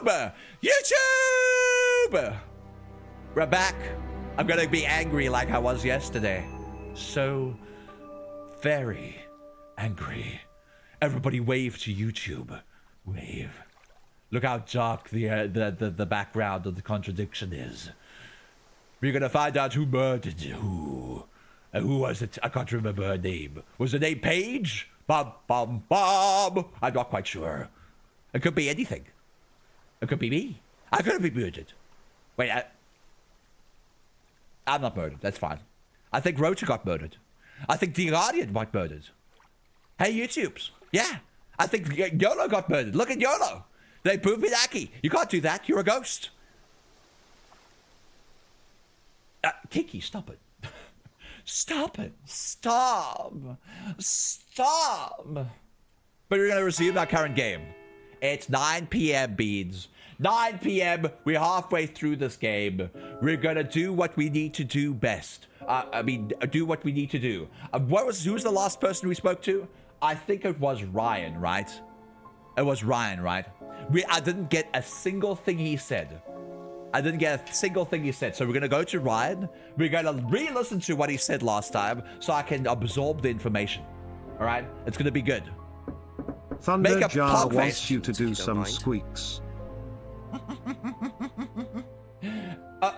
YouTube! YouTube! We're back. I'm gonna be angry like I was yesterday. So very angry. Everybody wave to YouTube. Wave. Look how dark the background of the contradiction is. We're gonna find out who murdered who. Who was it? I can't remember her name. Was her name Paige? Bob. I'm not quite sure. It could be anything. It could be me. I could have been murdered. Wait, I'm not murdered. That's fine. I think Rota got murdered. I think The Guardian got murdered. Hey, YouTubes. Yeah. I think YOLO got murdered. Look at YOLO. They proved me Aki. You can't do that. You're a ghost. Kiki, stop it. Stop it. Stop. Stop. But we're going to resume our current game. It's 9 p.m. Beans. 9 p.m. We're halfway through this game. We're going to do what we need to do best. Do what we need to do. Who's the last person we spoke to? I think it was Ryan, right? It was Ryan, right? I didn't get a single thing he said. So we're going to go to Ryan. We're going to re-listen to what he said last time so I can absorb the information. All right? It's going to be good. Thunder Jar wants you to do some squeaks.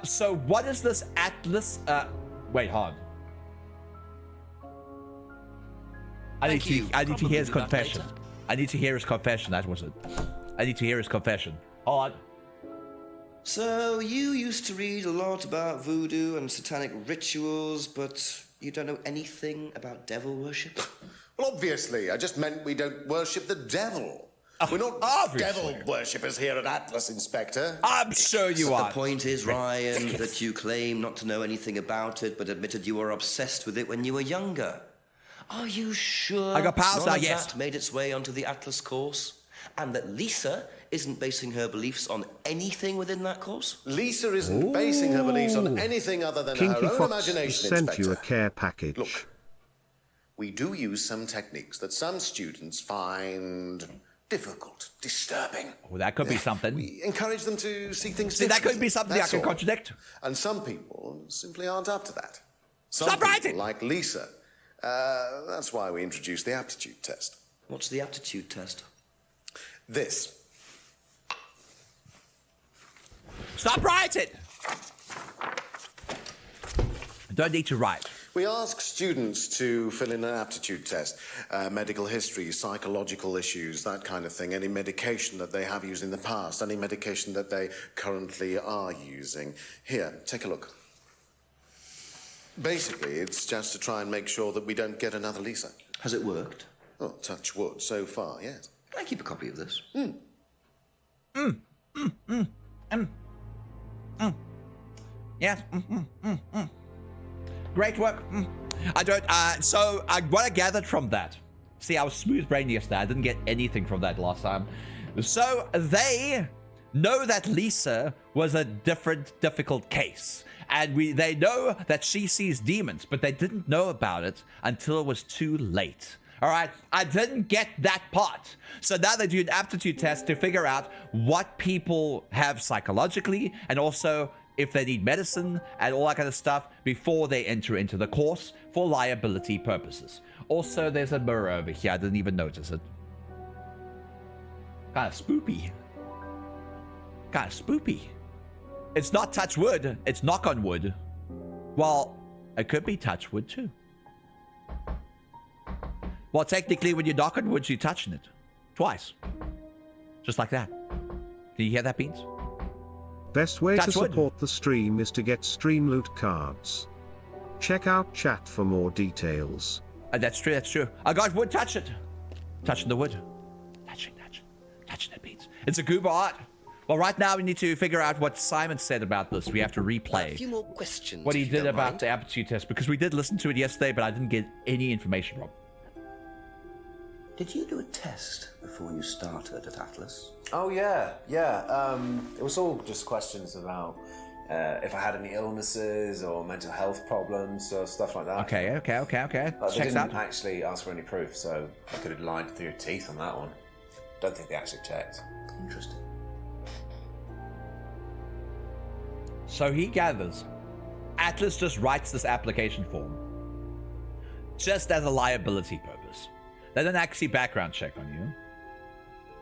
So what is this Atlas? Wait, hold on. I need to hear his confession. I need to hear his confession. That was it. I need to hear his confession. Hold on. So, you used to read a lot about voodoo and satanic rituals, but you don't know anything about devil worship? Well, obviously. I just meant we don't worship the devil. We're not devil worshippers here at Atlas, Inspector. I'm sure you are. The point is, Ryan, that you claim not to know anything about it, but admitted you were obsessed with it when you were younger. Are you sure I got powers now, none of yes. that made its way onto the Atlas course? And that Lisa isn't basing her beliefs on anything within that course? Lisa isn't basing her beliefs on anything other than Kinky her own Fox imagination, sent Inspector. you a care package. Look, we do use some techniques that some students find difficult, disturbing. Oh, that could be something. We encourage them to see things See, that differently. could be something I That's can all. contradict. And some people simply aren't up to that. Some Stop people, writing! like Lisa. That's why we introduced the aptitude test. What's the aptitude test? This. Stop writing! Don't need to write. We ask students to fill in an aptitude test, medical history, psychological issues, that kind of thing, any medication that they have used in the past, any medication that they currently are using. Here, take a look. Basically, it's just to try and make sure that we don't get another Lisa. Has it worked? Oh, touch wood, so far, yes. Can I keep a copy of this? Yes. Great work. I don't, so what I gathered from that, see, I was smooth brain yesterday. I didn't get anything from that last time. So they know that Lisa was a difficult case. And they know that she sees demons, but they didn't know about it until it was too late. All right, I didn't get that part. So now they do an aptitude test to figure out what people have psychologically and also if they need medicine and all that kind of stuff before they enter into the course for liability purposes. Also, there's a mirror over here. I didn't even notice it. Kind of spoopy. Kind of spoopy. It's not touch wood, it's knock on wood. Well, it could be touch wood too. Well, technically, when you knock on wood, you're touching it. Twice. Just like that. Can you hear that, Beans? Best way to Touch wood. support the stream is to get stream loot cards. Check out chat for more details. That's true, that's true. I got wood, touch it. Touching the wood. Touching the Beans. It's a goober art. Well, right now we need to figure out what Simon said about this. We have to replay A few more questions. what he if you did don't about mind. the aptitude test, because we did listen to it yesterday, but I didn't get any information from. Did you do a test before you started at Atlas? Oh yeah. It was all just questions about if I had any illnesses or mental health problems or stuff like that. Okay. But they Checks didn't out. actually ask for any proof, so I could have lied through your teeth on that one. Don't think they actually checked. Interesting. So he gathers. Atlas just writes this application form just as a liability purpose. They don't actually background check on you,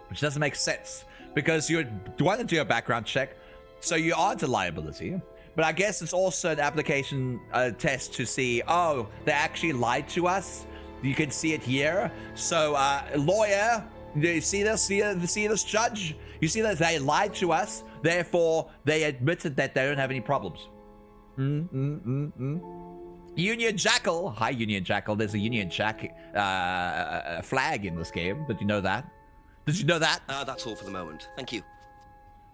which doesn't make sense because you want to do a background check, so you aren't a liability. But I guess it's also an application test to see, oh, they actually lied to us. You can see it here. So, lawyer, do you see this? See this, judge? You see that they lied to us. Therefore, they admitted that they don't have any problems. Union Jackal. Hi, Union Jackal. There's a Union Jack flag in this game. Did you know that? Did you know that? That's all for the moment. Thank you.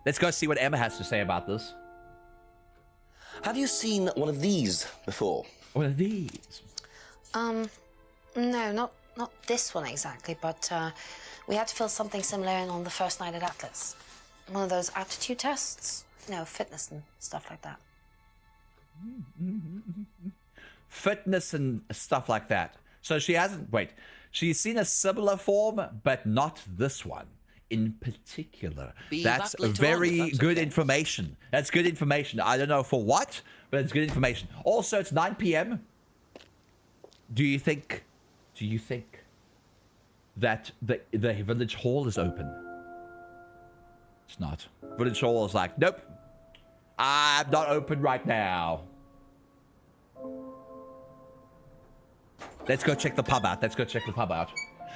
Let's go see what Emma has to say about this. Have you seen one of these before? What are these? No, not this one exactly, but we had to fill something similar in on the first night at Atlas. One of those aptitude tests, fitness and stuff like that. Fitness and stuff like that. So she hasn't, wait, she's seen a similar form, but not this one in particular. That's very good information. That's good information. I don't know for what, but it's good information. Also, it's 9 p.m. Do you think that the village hall is open? It's not. Village hall is like, nope, I'm not open right now. Let's go check the pub out. Let's go check the pub out.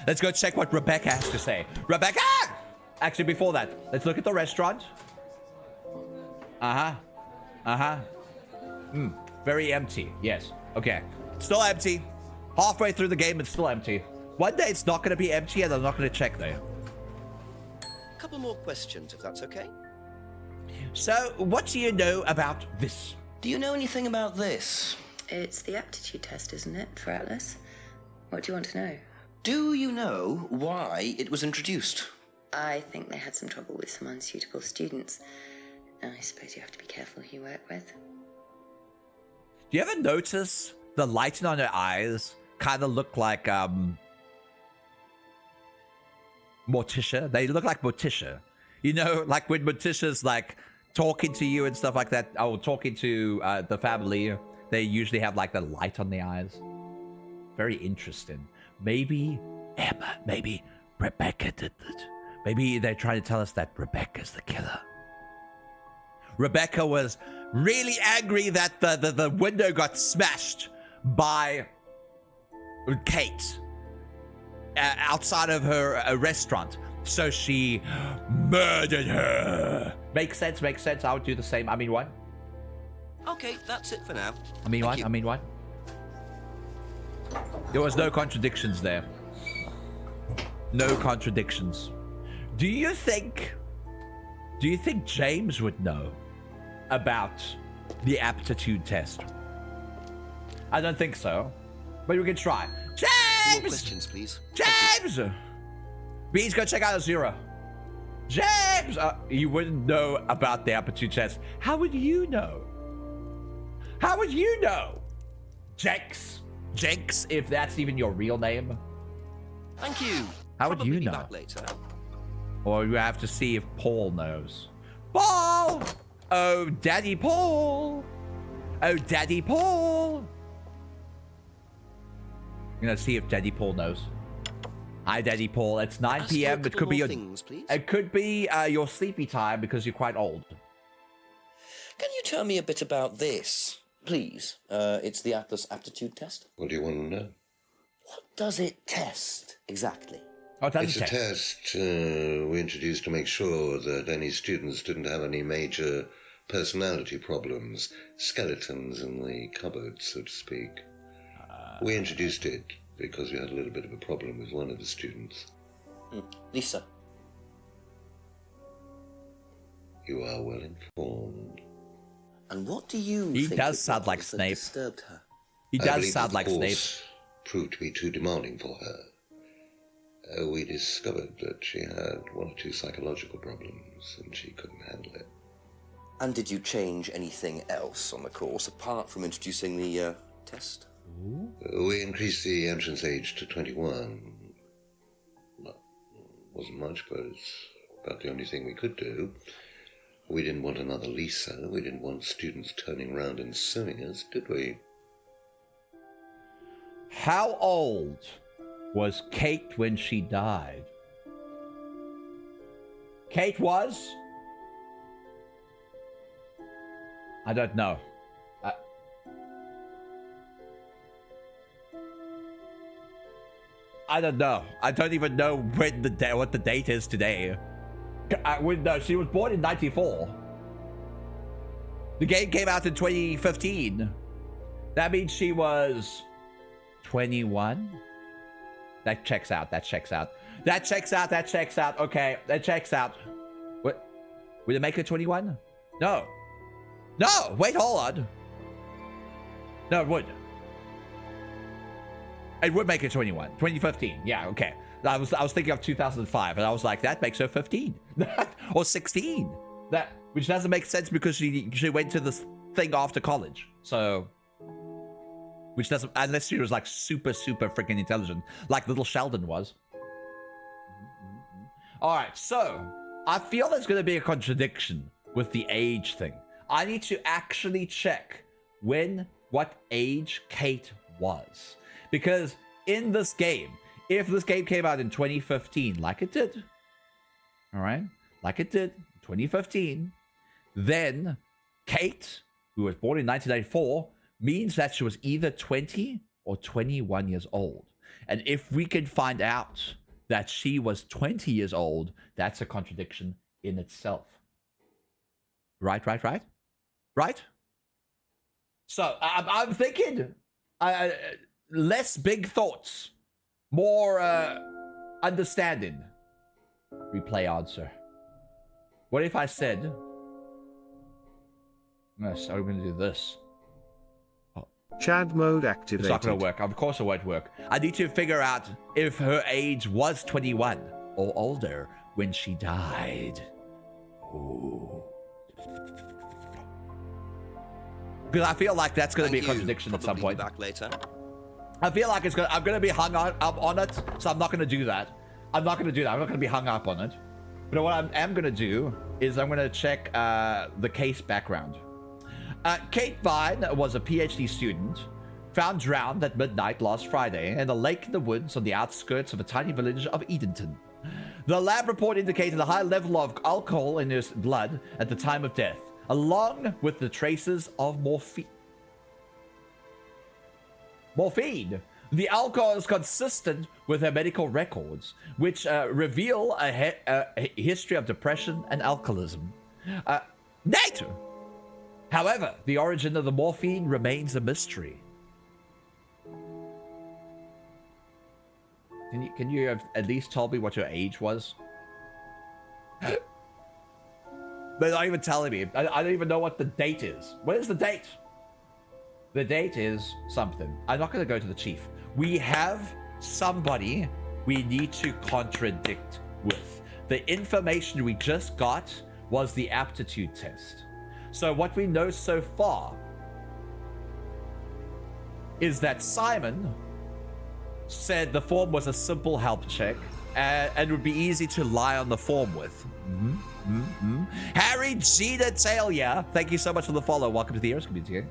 Let's go check what Rebecca has to say. Rebecca! Actually, before that, let's look at the restaurant. Very empty. Yes. Okay. Still empty. Halfway through the game, it's still empty. One day it's not going to be empty and I'm not going to check there. A couple more questions, if that's okay. So, what do you know about this? Do you know anything about this? It's the aptitude test, isn't it, for Atlas? What do you want to know? Do you know why it was introduced? I think they had some trouble with some unsuitable students. I suppose you have to be careful who you work with. Do you ever notice the lighting on her eyes kind of look like Morticia? They look like Morticia. You know, like when Morticia's like talking to you and stuff like that, or talking to the family, they usually have like the light on the eyes. Very interesting. Maybe Emma, maybe Rebecca did it. Maybe they're trying to tell us that Rebecca's the killer. Rebecca was really angry that the window got smashed by Kate outside of her restaurant. So she murdered her. Makes sense, makes sense. I would do the same. I mean, what? Okay, that's it for now. I mean, what? I mean, what? There was no contradictions there. No contradictions. Do you think James would know about the aptitude test? I don't think so, but we can try. James! More questions, please. James! Please go check out a zero. James! You wouldn't know about the aptitude test. How would you know? How would you know? Jenks, if that's even your real name. Thank you. How would you know? Back later. Or you have to see if Paul knows. Paul! Oh, Daddy Paul! Oh, Daddy Paul! I'm gonna see if Daddy Paul knows. Hi, Daddy Paul. It's 9 p.m. It could be your things, please. It could be your sleepy time because you're quite old. Can you tell me a bit about this, please? It's the Atlas aptitude test. What do you want to know? What does it test exactly? Oh, It's a test we introduced to make sure that any students didn't have any major personality problems, skeletons in the cupboard, so to speak. We introduced it because we had a little bit of a problem with one of the students. Lisa. You are well informed. And what do you He think does it sound was like that Snape. disturbed her? He I does believe sound the like Snape. course proved to be too demanding for her. We discovered that she had one or two psychological problems and she couldn't handle it. And did you change anything else on the course apart from introducing the test? We increased the entrance age to 21. Well, wasn't much, but it's about the only thing we could do. We didn't want another Lisa. We didn't want students turning around and suing us, did we? How old was Kate when she died? Kate was? I don't know. I don't know. I don't even know when what the date is today. No, she was born in 94. The game came out in 2015. That means she was 21. That checks out. That checks out. That checks out. That checks out. Okay, that checks out. What? Would it make her 21? No. No. Wait, hold on. No, it would. It would make her 21. 2015. Yeah. Okay. I was thinking of 2005, and I was like, that makes her 15 or 16. That which doesn't make sense because she went to this thing after college. So. Which doesn't, unless she was like super freaking intelligent, like little Sheldon was. All right, so I feel there's going to be a contradiction with the age thing. I need to actually check what age Kate was. Because in this game, if this game came out in 2015, like it did, all right, like it did in 2015, then Kate, who was born in 1994, means that she was either 20 or 21 years old. And if we can find out that she was 20 years old, that's a contradiction in itself. Right? So I'm thinking less big thoughts, more understanding. Replay answer. What if I said, yes, I'm going to do this. Chad mode activated. It's not going to work. Of course it won't work. I need to figure out if her age was 21 or older when she died. Ooh. Because I feel like that's going to be a contradiction at some point. Back later. I feel like I'm going to be hung up on it, so I'm not going to do that. I'm not going to be hung up on it. But what I am going to do is I'm going to check the case background. Kate Vine was a PhD student, found drowned at midnight last Friday in a lake in the woods on the outskirts of a tiny village of Edenton. The lab report indicated a high level of alcohol in her blood at the time of death, along with the traces of morphine. The alcohol is consistent with her medical records, which reveal a history of depression and alcoholism. Nate! However, the origin of the morphine remains a mystery. Can you have at least told me what your age was? They're not even telling me. I don't even know what the date is. What is the date? The date is something. I'm not going to go to the chief. We have somebody we need to contradict with. The information we just got was the aptitude test. So what we know so far is that Simon said the form was a simple help check and would be easy to lie on the form with. Harry G. Natalia, thank you so much for the follow. Welcome to the Heroes community.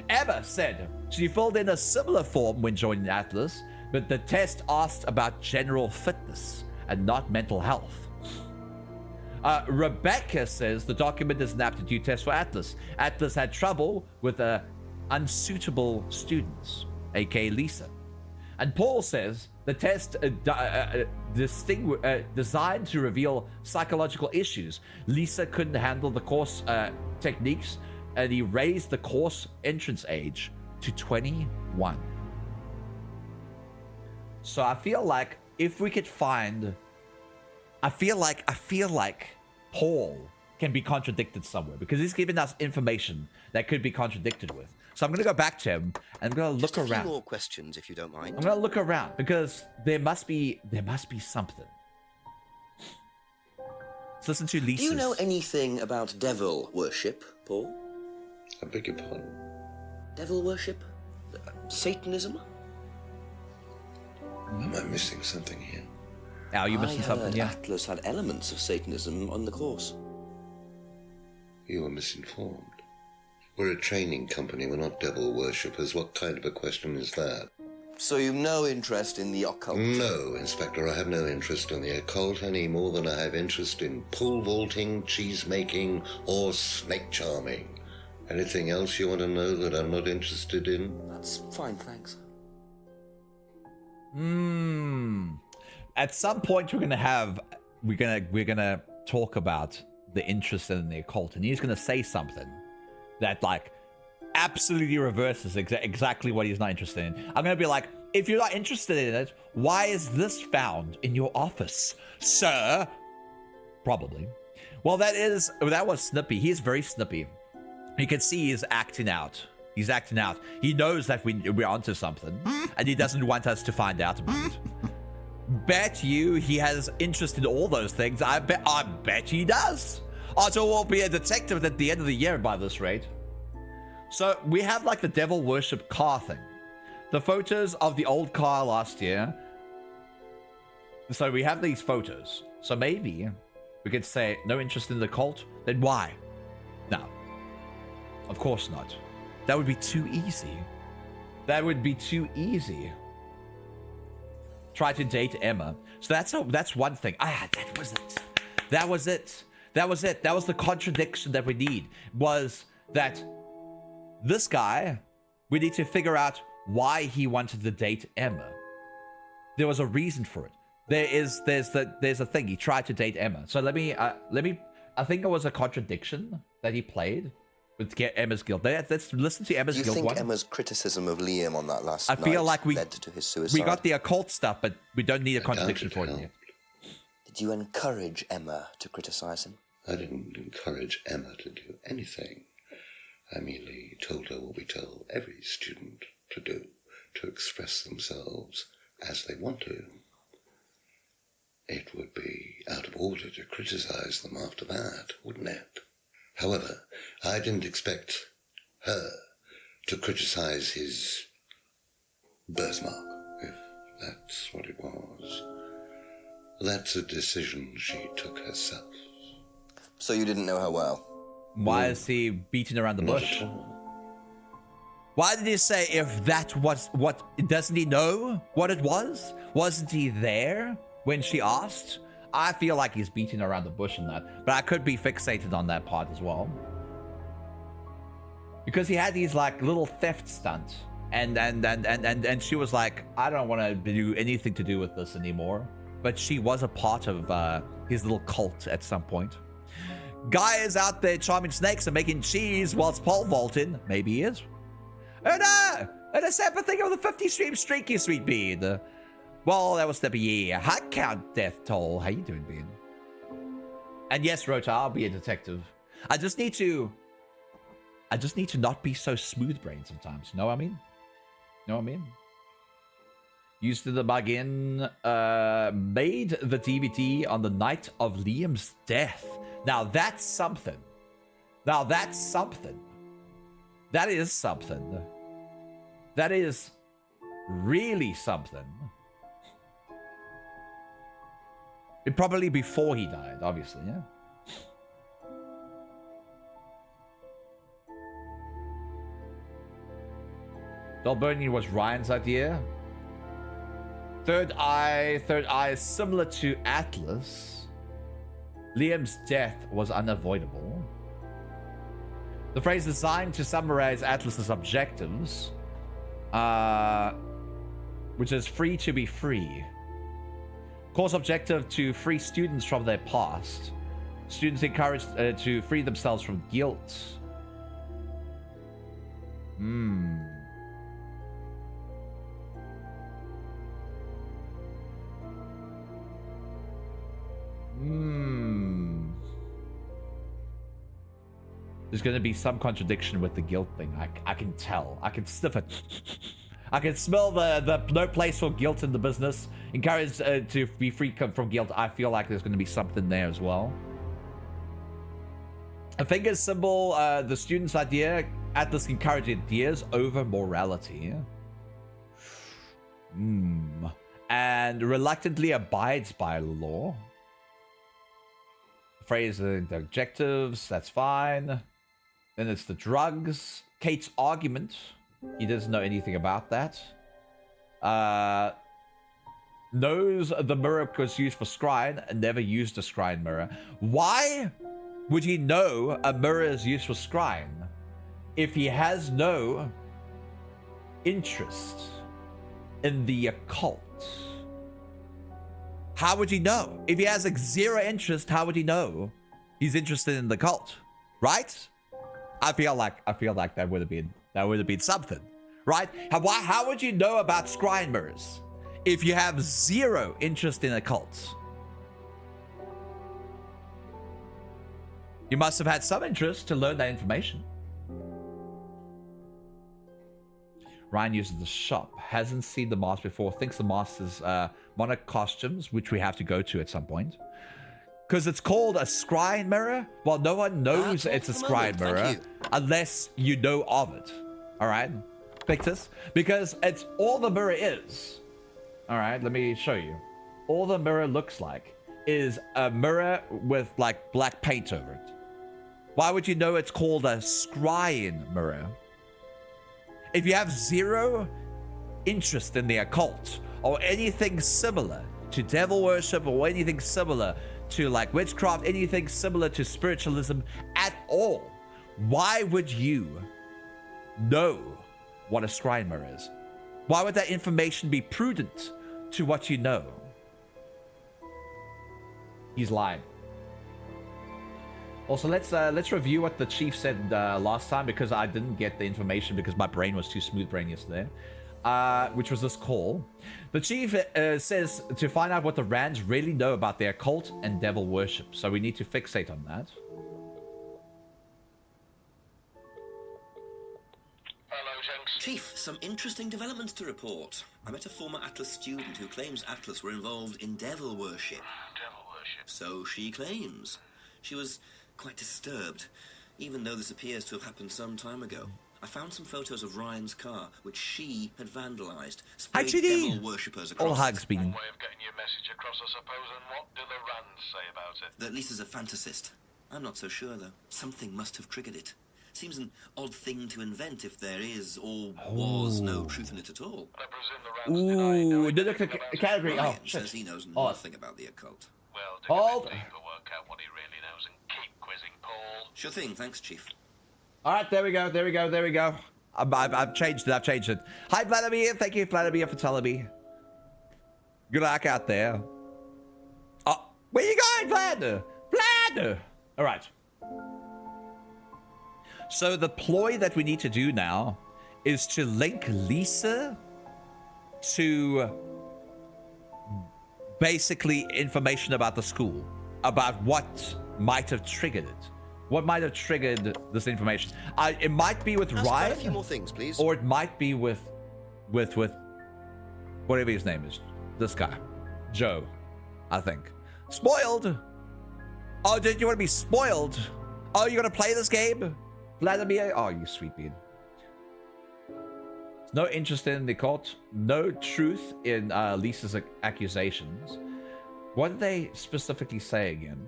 Emma said she filled in a similar form when joining Atlas, but the test asked about general fitness and not mental health. Rebecca says the document is an aptitude test for Atlas. Atlas had trouble with unsuitable students, aka Lisa. And Paul says the test designed to reveal psychological issues. Lisa couldn't handle the course techniques, and he raised the course entrance age to 21. So I feel like if we could find, I feel like Paul can be contradicted somewhere because he's given us information that could be contradicted with. So I'm going to go back to him and I'm going to look around. Just a few more questions, if you don't mind. I'm going to look around because there must be something. Let's listen to Lisa's. Do you know anything about devil worship, Paul? I beg your pardon? Devil worship? Satanism? Am I missing something here? Are you missing something? Yeah. Atlas had elements of Satanism on the course. You are misinformed. We're a training company, we're not devil worshippers. What kind of a question is that? So you've no interest in the occult? No, Inspector, I have no interest in the occult any more than I have interest in pole vaulting, cheese making, or snake charming. Anything else you want to know that I'm not interested in? That's fine, thanks. At some point, we're gonna talk about the interest in the occult, and he's gonna say something that like absolutely reverses exactly what he's not interested in. I'm gonna be like, if you're not interested in it, why is this found in your office, sir? Probably. Well, that was Snippy. He's very snippy. You can see he's acting out. He's acting out. He knows that we're onto something, and he doesn't want us to find out about it. Bet you he has interest in all those things. I bet he does. Otto will be a detective at the end of the year by this rate. So we have like the devil worship car thing. The photos of the old car last year. So we have these photos. So maybe we could say no interest in the cult. Then why? No. Of course not. That would be too easy. That would be too easy. Try to date Emma. So that's one thing. That was it. That was it. That was it. That was the contradiction that we need. Was that this guy, we need to figure out why he wanted to date Emma. There was a reason for it. There's a thing. He tried to date Emma. So let me I think it was a contradiction that he played with Emma's guilt. Let's listen to Emma's guilt. Do you think one. Emma's criticism of Liam on that last night feel like led to his suicide? We got the occult stuff, but we don't need a contradiction for it yet. Did you encourage Emma to criticize him? I didn't encourage Emma to do anything. I merely told her what we tell every student to do, to express themselves as they want to. It would be out of order to criticize them after that, wouldn't it? However, I didn't expect her to criticize his birthmark, if that's what it was. That's a decision she took herself. So you didn't know her well? Why is he beating around the Not bush? at all. Why did he say if that was what? Doesn't he know what it was? Wasn't he there when she asked? I feel like he's beating around the bush in that, but I could be fixated on that part as well. Because he had these like little theft stunts, and she was like, I don't want to do anything to do with this anymore. But she was a part of his little cult at some point. Guy is out there charming snakes and making cheese whilst pole vaulting. Maybe he is. And a separate thing of the 50 stream streak, you sweet bean. Well, that was the year. Hot count death toll. How you doing, Bean? And yes, Rota, I'll be a detective. I just need to not be so smooth brained sometimes. Know what I mean? Know what I mean? Used to the bug-in, made the DVD on the night of Liam's death. Now that's something. Now that's something. That is something. That is really something. It probably before he died, obviously, yeah. Doll burning was Ryan's idea. Third eye is similar to Atlas. Liam's death was unavoidable. The phrase designed to summarize Atlas's objectives, which is free to be free. Course objective to free students from their past. Students encouraged to free themselves from guilt. There's going to be some contradiction with the guilt thing. I can tell. I can sniff it. I can smell the no place for guilt in the business. Encouraged to be free from guilt. I feel like there's going to be something there as well. A finger symbol, the student's idea. Atlas encouraged ideas over morality. And reluctantly abides by law. phrase the adjectives. That's fine. Then it's the drugs. Kate's argument. He doesn't know anything about that. Knows the mirror was used for scrying and never used a scrying mirror. Why would he know a mirror is used for scrying if he has no interest in the occult? How would he know? If he has like zero interest, how would he know he's interested in the cult? Right? I feel like that would have been something, right? How would you know about scrying mirrors if you have zero interest in occults? You must have had some interest to learn that information. Ryan uses the shop, hasn't seen the mask before, thinks the mask is monarch costumes, which we have to go to at some point. Because it's called a scrying mirror. Well, no one knows it's a scrying mirror unless you know of it. All right, Pictus? Because it's all the mirror is. All right, let me show you. All the mirror looks like is a mirror with like black paint over it. Why would you know it's called a scrying mirror? If you have zero interest in the occult or anything similar to devil worship or anything similar to like witchcraft, anything similar to spiritualism at all, why would you know what a scrying mirror is? Why would that information be prudent to what you know? He's lying. Also, let's review what the chief said last time, because I didn't get the information because my brain was too smooth brain yesterday. Which was this call. The chief says to find out what the Rands really know about their cult and devil worship. So we need to fixate on that. Hello, gents. Chief, some interesting developments to report. I met a former Atlas student who claims Atlas were involved in devil worship. Devil worship. So she claims. She was quite disturbed, even though this appears to have happened some time ago. I found some photos of Ryan's car, which she had vandalized. Sprayed devil worshippers across. All hugs One being. way of getting your message across, I suppose, and what do the Rands say about it? That Lisa's a fantasist. I'm not so sure, though. Something must have triggered it. Seems an odd thing to invent if there is or was no truth in it at all. I presume the Rands deny knowing Look anything at about the it. category. Ryan Oh, says shit. he knows Oh. nothing about the occult. Well, dig Hold. a bit deeper, work out what he really knows, and keep quizzing Paul. Sure thing, thanks, Chief. All right, there we go. I've changed it. Hi, Vladimir. Thank you, Vladimir, for telling me. Good luck out there. Oh, where you going, Vlad? Vlad! All right. So the ploy that we need to do now is to link Lisa to basically information about the school, about what might have triggered it. What might have triggered this information? It might be with Ask Ryan, a few more things, please. or it might be with whatever his name is. This guy, Joe, I think. Spoiled. Oh, did you want to be spoiled? Oh, you gonna play this game, Vladimir? Oh, you sweet bean. No interest in the cult. No truth in Lisa's accusations. What did they specifically say again?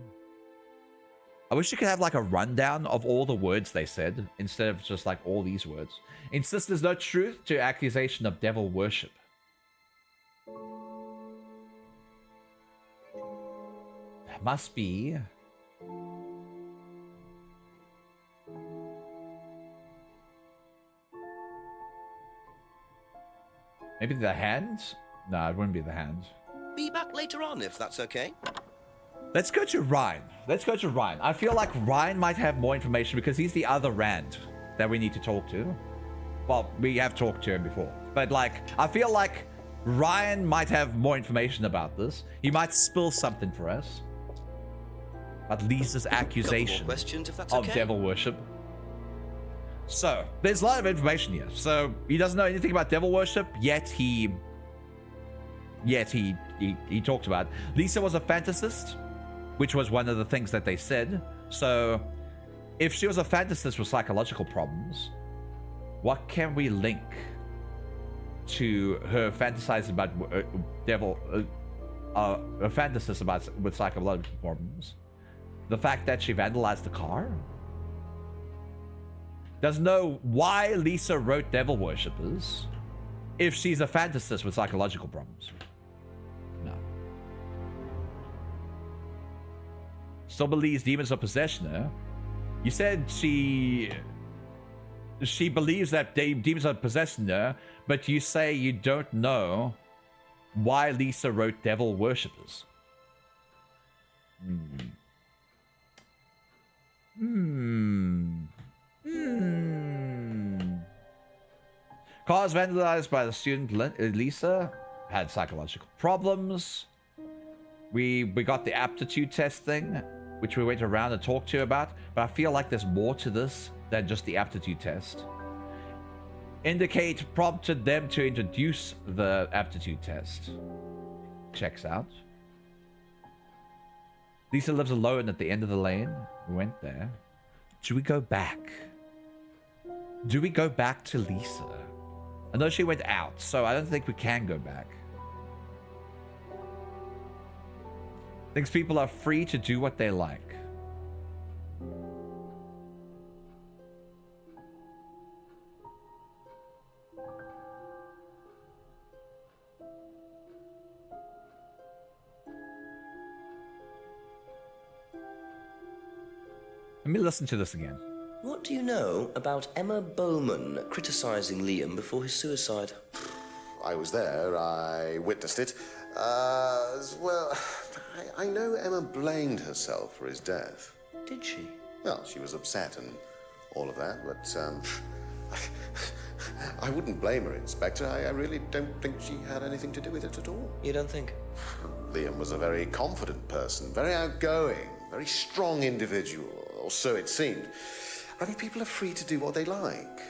I wish you could have like a rundown of all the words they said instead of just like all these words. Insists there's no truth to accusation of devil worship. That must be. Maybe the hand? No, it wouldn't be the hand. Be back later on, if that's okay. Let's go to Ryan. I feel like Ryan might have more information because he's the other Rand that we need to talk to. Well, we have talked to him before. But like, I feel like Ryan might have more information about this. He might spill something for us. About Lisa's accusation Questions, if that's of okay. devil worship. So, there's a lot of information here. So, he doesn't know anything about devil worship, yet he talked about it. Lisa was a fantasist, which was one of the things that they said. So, if she was a fantasist with psychological problems, what can we link to her fantasizing about devil, a fantasist with psychological problems? The fact that she vandalized the car? Doesn't know why Lisa wrote Devil Worshippers if she's a fantasist with psychological problems. No. Still believes demons are possessing her. You said she believes that demons are possessing her, but you say you don't know why Lisa wrote Devil Worshippers. Cars vandalized by the student Lisa had psychological problems. We got the aptitude test thing, which we went around and talked to you about, but I feel like there's more to this than just the aptitude test. Indicate prompted them to introduce the aptitude test. Checks out. Lisa lives alone at the end of the lane. We went there. Do we go back? Do we go back to Lisa? I know she went out, so I don't think we can go back. Thinks people are free to do what they like. Let me listen to this again. What do you know about Emma Bowman criticising Liam before his suicide? I was there. I witnessed it. Well, I know Emma blamed herself for his death. Did she? Well, she was upset and all of that, but I wouldn't blame her, Inspector. I really don't think she had anything to do with it at all. You don't think? Liam was a very confident person, very outgoing, very strong individual, or so it seemed. I mean, people are free to do what they like.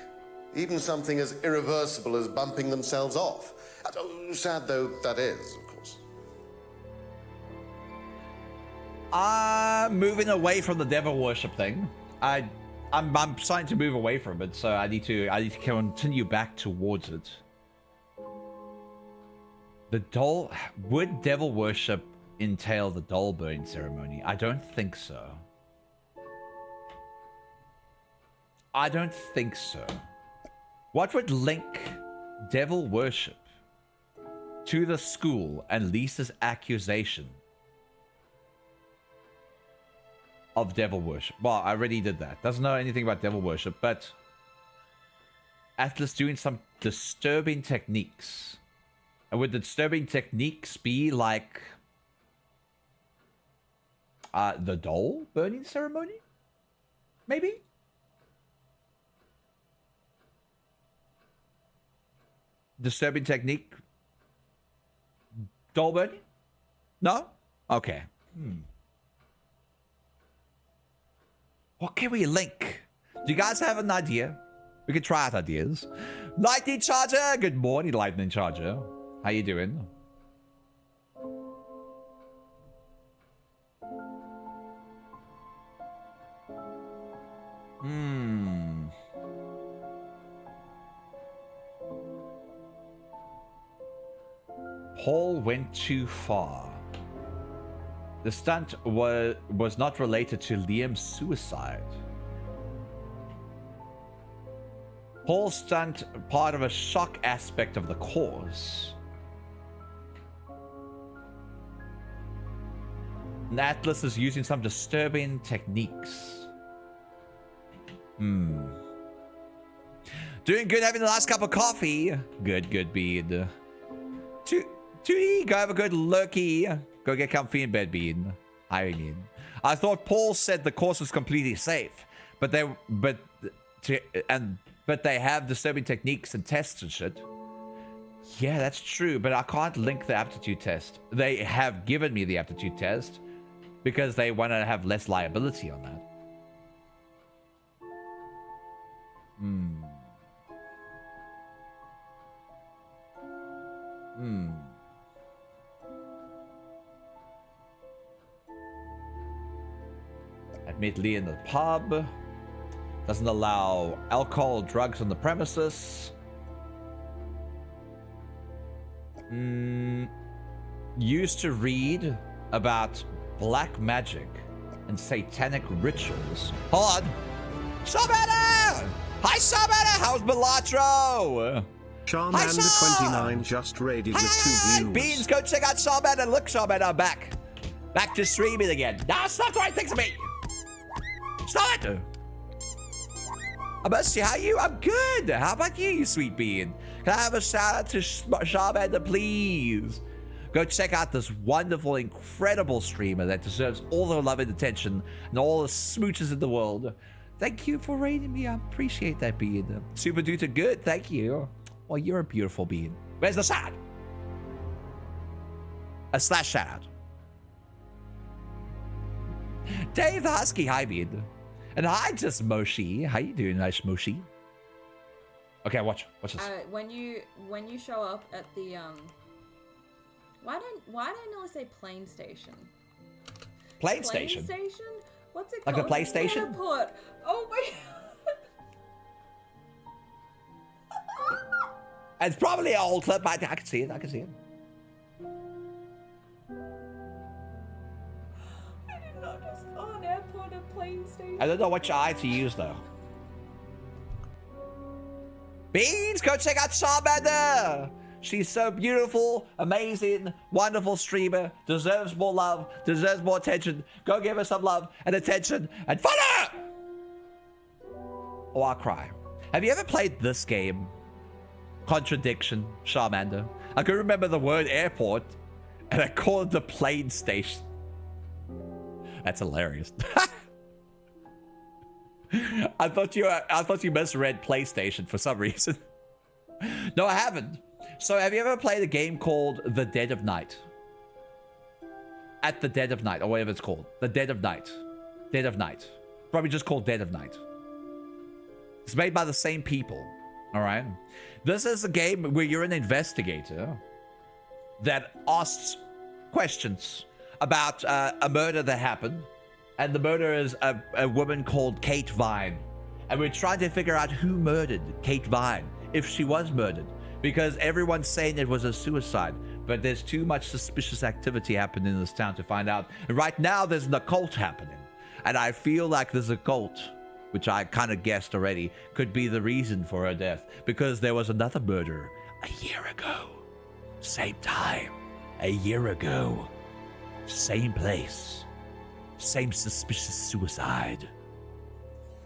Even something as irreversible as bumping themselves off. Sad though that is, of course. I'm moving away from the devil worship thing. I'm starting to move away from it, so I need to continue back towards it. The doll, would devil worship entail the doll burning ceremony? I don't think so. I don't think so. What would link devil worship to the school and Lisa's accusation of devil worship? Well, I already did that. Doesn't know anything about devil worship, but Atlas doing some disturbing techniques. And would the disturbing techniques be like the doll burning ceremony? Maybe? Disturbing technique? Doll burning? No? Okay. What can we link? Do you guys have an idea? We could try out ideas. Lightning Charger! Good morning, Lightning Charger. How you doing? Paul went too far. The stunt was not related to Liam's suicide. Paul's stunt part of a shock aspect of the cause. And Atlas is using some disturbing techniques. Doing good, having the last cup of coffee. Good, Bean. Tootie, go have a good lurky. Go get comfy in bed, Bean. I mean, I thought Paul said the course was completely safe, but they have disturbing techniques and tests and shit. Yeah, that's true, but I can't link the aptitude test. They have given me the aptitude test because they want to have less liability on that. Admittedly in the pub. Doesn't allow alcohol or drugs on the premises. Used to read about black magic and satanic rituals. Hold on. Sabana! Hi, Sabana! How's Belatro? Charmander29 just raided with 2 views. Beans, go check out Sabana. Look, Sabana, I'm back. Back to streaming again. Nah, stop trying things to me. Stop it. I must see how you. I'm good. How about you, you sweet bean? Can I have a shout out to Charmander, please? Go check out this wonderful, incredible streamer that deserves all the love and attention and all the smooches in the world. Thank you for rating me. I appreciate that, bean. Super duper good. Thank you. Well, you're a beautiful bean. Where's the shout? A slash shout out. Dave the Husky, hi, bean. And hi, just Moshi. How you doing, nice Moshi? Okay, watch this. When you show up at the why did I nearly say plane station? Plane station? What's it like called? Like the PlayStation? Airport. Oh my It's probably an old clip. I can see it. I can see it. I did not just call an airport a plane station. I don't know which eye to use though. Beans, go check out Charmander. She's so beautiful, amazing, wonderful streamer. Deserves more love, deserves more attention. Go give her some love and attention and follow! Or I'll cry. Have you ever played this game? Contradiction, Charmander. I can remember the word airport and I called it the plane station. That's hilarious. I thought you misread PlayStation for some reason. No, I haven't. So have you ever played a game called The Dead of Night? At the Dead of Night, or whatever it's called. The Dead of Night. Dead of Night. Probably just called Dead of Night. It's made by the same people. Alright? This is a game where you're an investigator that asks questions about a murder that happened. And the murder is a woman called Kate Vine. And we're trying to figure out who murdered Kate Vine, if she was murdered. Because everyone's saying it was a suicide, but there's too much suspicious activity happening in this town to find out. And right now, there's an occult happening. And I feel like this occult, which I kind of guessed already, could be the reason for her death. Because there was another murder a year ago. Same time. A year ago. Same place. Same suspicious suicide.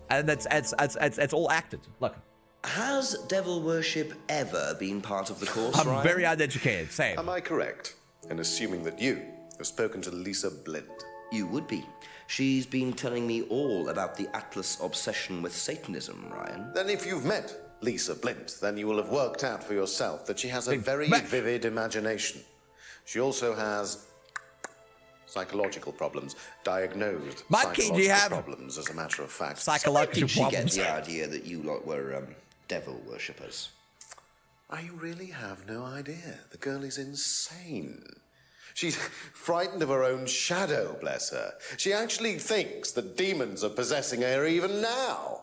And it's all acted. Look. Has devil worship ever been part of the course, I'm Ryan? very uneducated. Same. Am I correct in assuming that you have spoken to Lisa Blind? You would be. She's been telling me all about the Atlas obsession with Satanism, Ryan. Then if you've met Lisa Blind, then you will have worked out for yourself that she has a very vivid imagination. She also has psychological problems, diagnosed psychological problems, as a matter of fact. Psychological problems. Did she get the idea that you lot were devil worshippers? I really have no idea. The girl is insane. She's frightened of her own shadow, bless her. She actually thinks that demons are possessing her even now.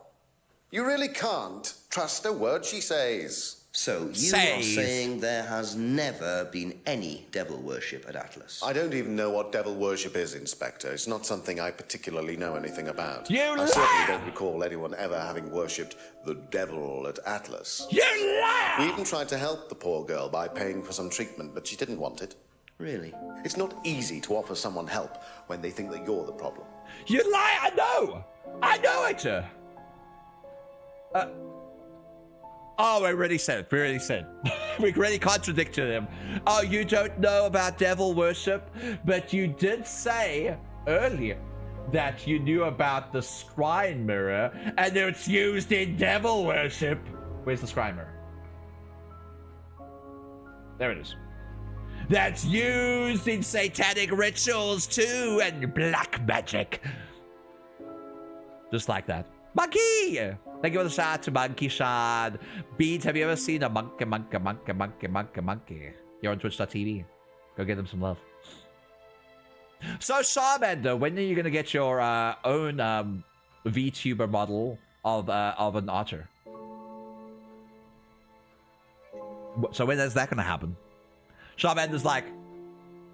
You really can't trust a word she says. So you are saying there has never been any devil worship at Atlas? I don't even know what devil worship is, Inspector. It's not something I particularly know anything about. You I certainly don't recall anyone ever having worshipped the devil at Atlas. You lie! We even tried to help the poor girl by paying for some treatment, but she didn't want it. Really? It's not easy to offer someone help when they think that you're the problem. You lie! I know! I know it! Oh, we already said it. We already said. We already contradicted him. Oh, you don't know about devil worship, but you did say earlier that you knew about the scrying mirror and it's used in devil worship. Where's the scrying mirror? There it is. That's used in satanic rituals too and black magic. Just like that. Monkey! Thank you for the shout to Monkey Shad. Beats, have you ever seen a monkey? You're on Twitch.tv. Go get them some love. So, Charmander, when are you going to get your own VTuber model of an otter? So when is that going to happen? Charmander's like,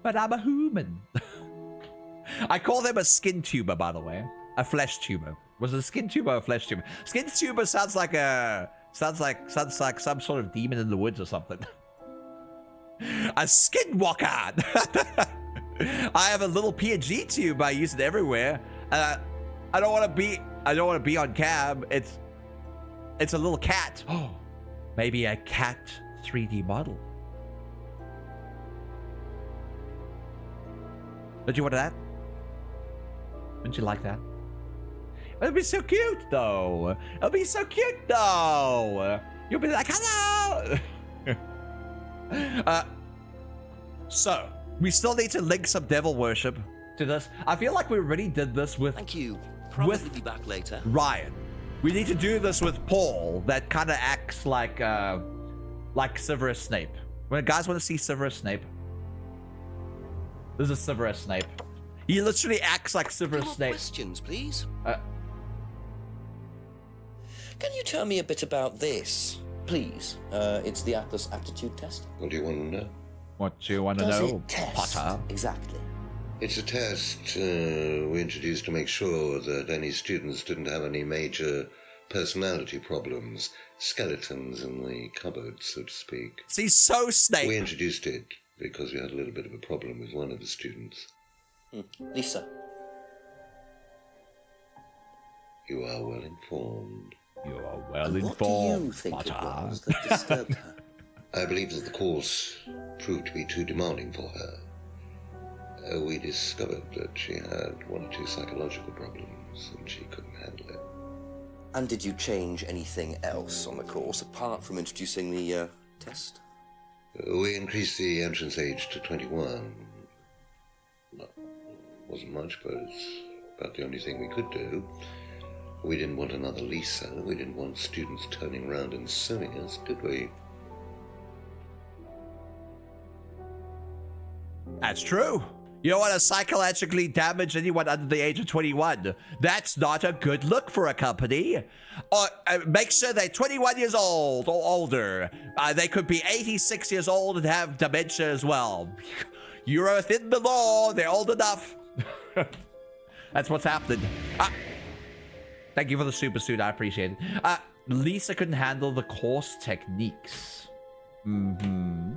but I'm a human. I call them a skin tuber, by the way. A flesh tuber. Was it a skin tuber or a flesh tuber? Skin tuber sounds like some sort of demon in the woods or something. A skinwalker. I have a little PNG tube I use it everywhere. I don't want to be on cam. It's a little cat. Oh, maybe a cat 3D model. Don't you want that? Wouldn't you like that? It'll be so cute, though. It'll be so cute, though. You'll be like, hello. So we still need to link some devil worship to this. I feel like we already did this with. Thank you. Probably be back later. Ryan. We need to do this with Paul. That kind of acts like Severus Snape. When guys want to see Severus Snape, this is Severus Snape. He literally acts like Severus Snape. Questions, please. Can you tell me a bit about this, please? It's the Atlas aptitude test. What do you want to know? What do you want to know, Potter? Exactly. It's a test we introduced to make sure that any students didn't have any major personality problems, skeletons in the cupboard, so to speak. See, so Snape. We introduced it because we had a little bit of a problem with one of the students. Lisa. You are well informed. You are well informed, What do you think Potter. it was that disturbed her? I believe that the course proved to be too demanding for her. We discovered that she had one or two psychological problems and she couldn't handle it. And did you change anything else on the course apart from introducing the test? We increased the entrance age to 21. Wasn't much, but it's about the only thing we could do. We didn't want another Lisa. We didn't want students turning around and suing us, did we? That's true. You don't want to psychologically damage anyone under the age of 21. That's not a good look for a company. Or make sure they're 21 years old or older. They could be 86 years old and have dementia as well. You're within the law. They're old enough. That's what's happening. Thank you for the super suit. I appreciate it. Lisa couldn't handle the course techniques.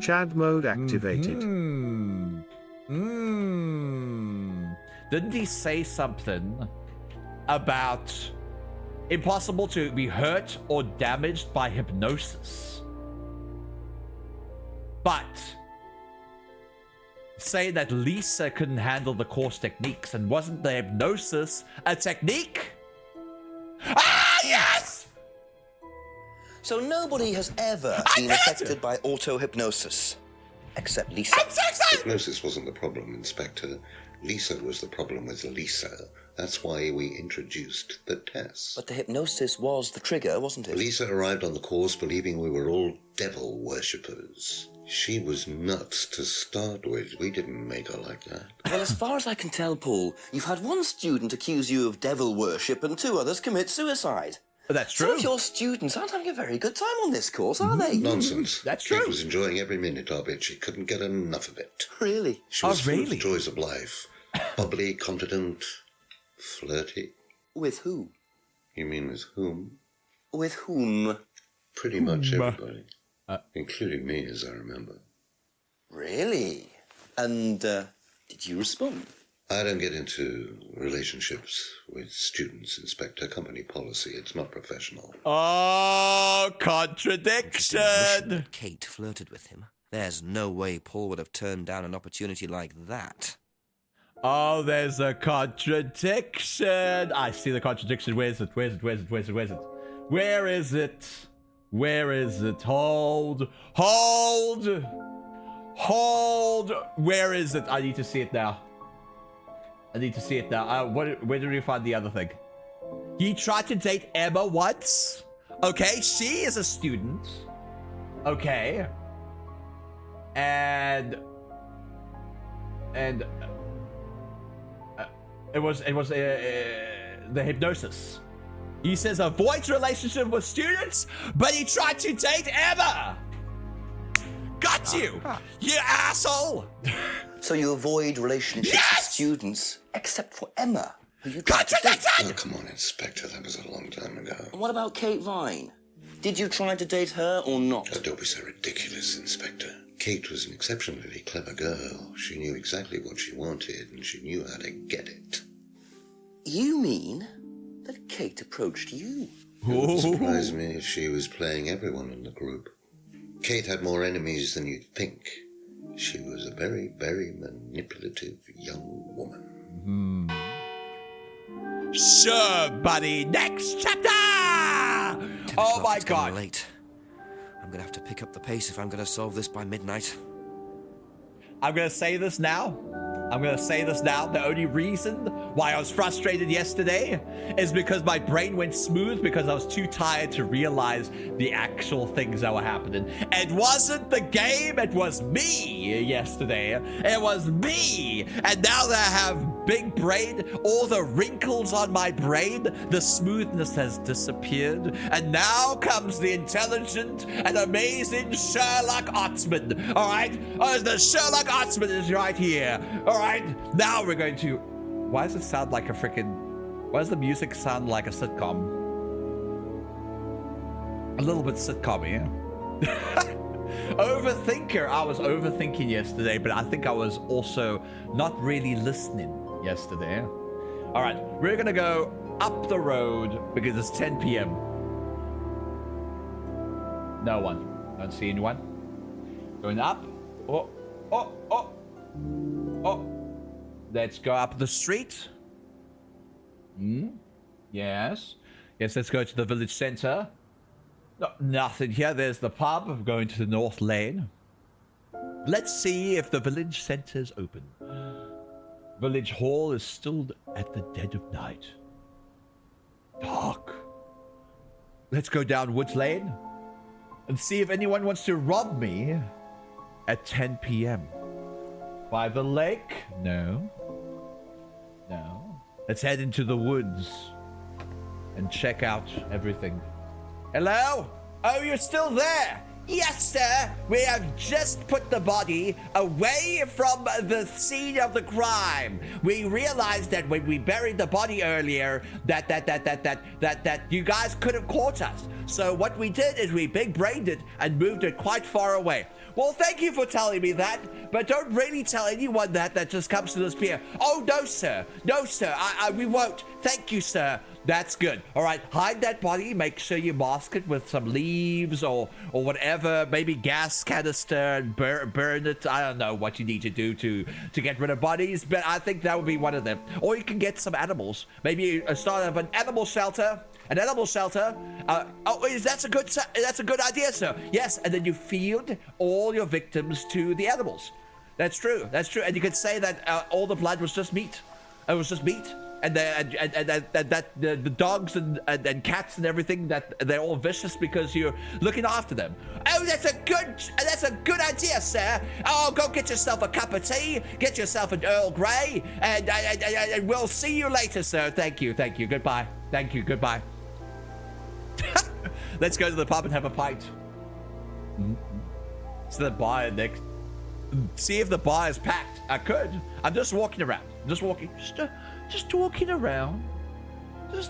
Chad mode activated. Didn't he say something about impossible to be hurt or damaged by hypnosis? But saying that Lisa couldn't handle the course techniques, and wasn't the hypnosis a technique? Ah, yes! So nobody has ever been affected by auto-hypnosis, except Lisa. Hypnosis wasn't the problem, Inspector. Lisa was the problem with Lisa. That's why we introduced the test. But the hypnosis was the trigger, wasn't it? Lisa arrived on the course believing we were all devil worshippers. She was nuts to start with. We didn't make her like that. Well, as far as I can tell, Paul, you've had one student accuse you of devil worship and two others commit suicide. That's true. Some of your students aren't having a very good time on this course, are they? Nonsense. That's Kate true. was enjoying every minute of it. She couldn't get enough of it. Really? She was full of really? the joys of life. Bubbly, confident, flirty. With who? You mean with whom? With whom? Pretty much everybody. Including me, as I remember. Really? And, did you respond? I don't get into relationships with students, Inspector. Company policy. It's not professional. Oh, contradiction! Kate flirted with him. There's no way Paul would have turned down an opportunity like that. Oh, there's a contradiction. I see the contradiction. Where is it? Where is it? Where is it? Where is it? Where is it? Where is it? Where is it? Hold. Hold. Hold. Where is it? I need to see it now. I need to see it now. Where did we find the other thing? He tried to date Emma once. Okay, she is a student. Okay. And it was the hypnosis. He says avoids relationship with students, but he tried to date Emma. Got you, you asshole. So you avoid relationships with students, except for Emma, who you tried to date. Oh, come on, Inspector. That was a long time ago. And what about Kate Vine? Did you try to date her or not? Oh, don't be so ridiculous, Inspector. Kate was an exceptionally clever girl. She knew exactly what she wanted, and she knew how to get it. You mean that Kate approached you? It wouldn't surprise me if she was playing everyone in the group. Kate had more enemies than you'd think. She was a very, very manipulative young woman. Sure, buddy. Next chapter! Oh my God. Late. I'm gonna have to pick up the pace if I'm gonna solve this by midnight. I'm gonna say this now. The only reason why I was frustrated yesterday is because my brain went smooth because I was too tired to realize the actual things that were happening. It wasn't the game, it was me yesterday. It was me. And now that I have big brain, all the wrinkles on my brain, the smoothness has disappeared. And now comes the intelligent and amazing Sherlock Otsman. All right? Oh, the Sherlock Otsman is right here. All right, now we're going to... Why does it sound like a freaking... Why does the music sound like a sitcom? A little bit sitcom-y, yeah? Overthinker. I was overthinking yesterday, but I think I was also not really listening yesterday. All right, we're going to go up the road because it's 10 p.m. No one. Don't see anyone. Going up. Oh. Let's go up the street. Yes, let's go to the village center. No, nothing here. There's the pub. I'm going to the north lane. Let's see if the village center is open. Village hall is still at the dead of night. Dark. Let's go down Woods Lane and see if anyone wants to rob me at 10 p.m. By the lake? No. Let's head into the woods and check out everything. Hello? Oh, you're still there? Yes, sir. We have just put the body away from the scene of the crime. We realized that when we buried the body earlier, that you guys could have caught us. So what we did is we big-brained it and moved it quite far away. Well, thank you for telling me that, but don't really tell anyone that just comes to this pier. Oh, no, sir. No, sir. We won't. Thank you, sir. That's good. All right, hide that body. Make sure you mask it with some leaves or whatever, maybe gas canister, and burn it. I don't know what you need to do to get rid of bodies, but I think that would be one of them. Or you can get some animals. Maybe start of an animal shelter. An animal shelter. That's a good idea, sir. Yes, and then you feed all your victims to the animals. That's true. And you could say that all the blood was just meat. It was just meat. And the dogs and cats and everything, that they're all vicious because you're looking after them. Oh, that's a good idea, sir. Oh, go get yourself a cup of tea, get yourself an Earl Grey, and we'll see you later, sir. Thank you. Goodbye. Thank you. Goodbye. Let's go to the pub and have a pint. So the bar next. See if the bar is packed. I could. I'm just walking around. Just walking around. I'm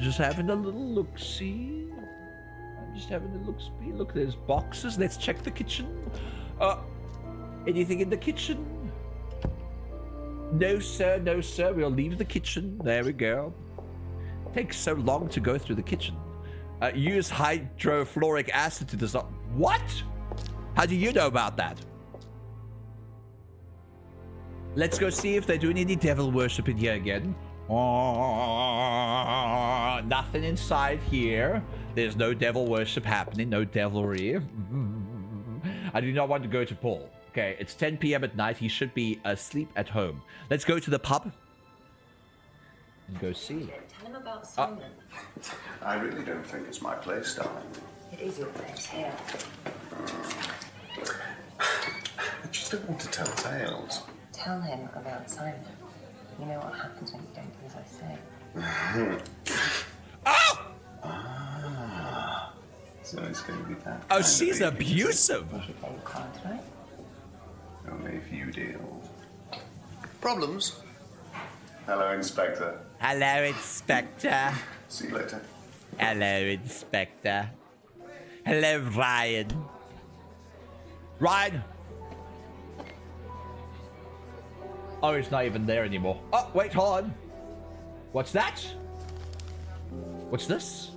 just having a little look-see. Look, there's boxes. Let's check the kitchen. Anything in the kitchen? No, sir. We'll leave the kitchen. There we go. Takes so long to go through the kitchen. Use hydrofluoric acid to dissolve. What? How do you know about that? Let's go see if they're doing any devil worship in here again. Nothing inside here. There's no devil worship happening. No devilry. I do not want to go to Paul. Okay, it's 10 p.m. at night. He should be asleep at home. Let's go to the pub and go see. Tell him about Simon. I really don't think it's my place, darling. It is your place here. I just don't want to tell tales. Tell him about Simon. You know what happens when you don't do as I say. Oh! So So it's going to be that. Oh, she's abusive. Only if you deal. Problems? Hello, Inspector. Hello, Inspector. See you later. Hello, Inspector. Hello, Ryan. Ryan. Oh, he's not even there anymore. Oh, wait, hold on. What's that? What's this?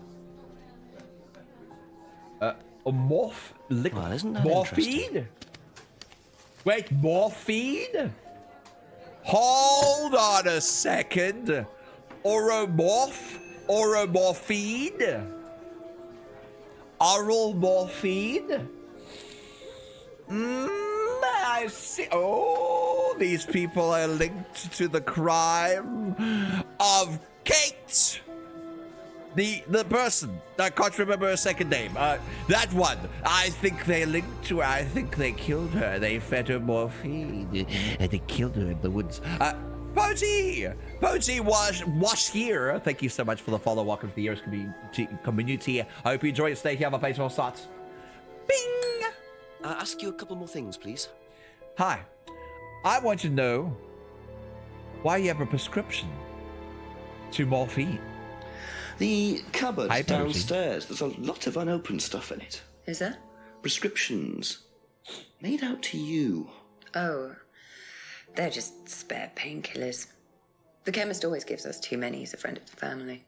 A Well, isn't that morphine? Wait, morphine? Hold on a second. Oromorphine? Oral morphine? I see. Oh, these people are linked to the crime of Kate. The person. I can't remember her second name. That one. I think they linked to her. I think they killed her. They fed her morphine. And they killed her in the woods. Poti was here. Thank you so much for the follow. Welcome to the Heroes community. I hope you enjoy it. Stay here. My baseball starts. Bing! Ask you a couple more things, please. Hi. I want to know why you have a prescription to morphine. The cupboard Hi, Poti. downstairs. There's a lot of unopened stuff in it. Is there? Prescriptions. Made out to you. Oh, they're just spare painkillers. The chemist always gives us too many. He's a friend of the family.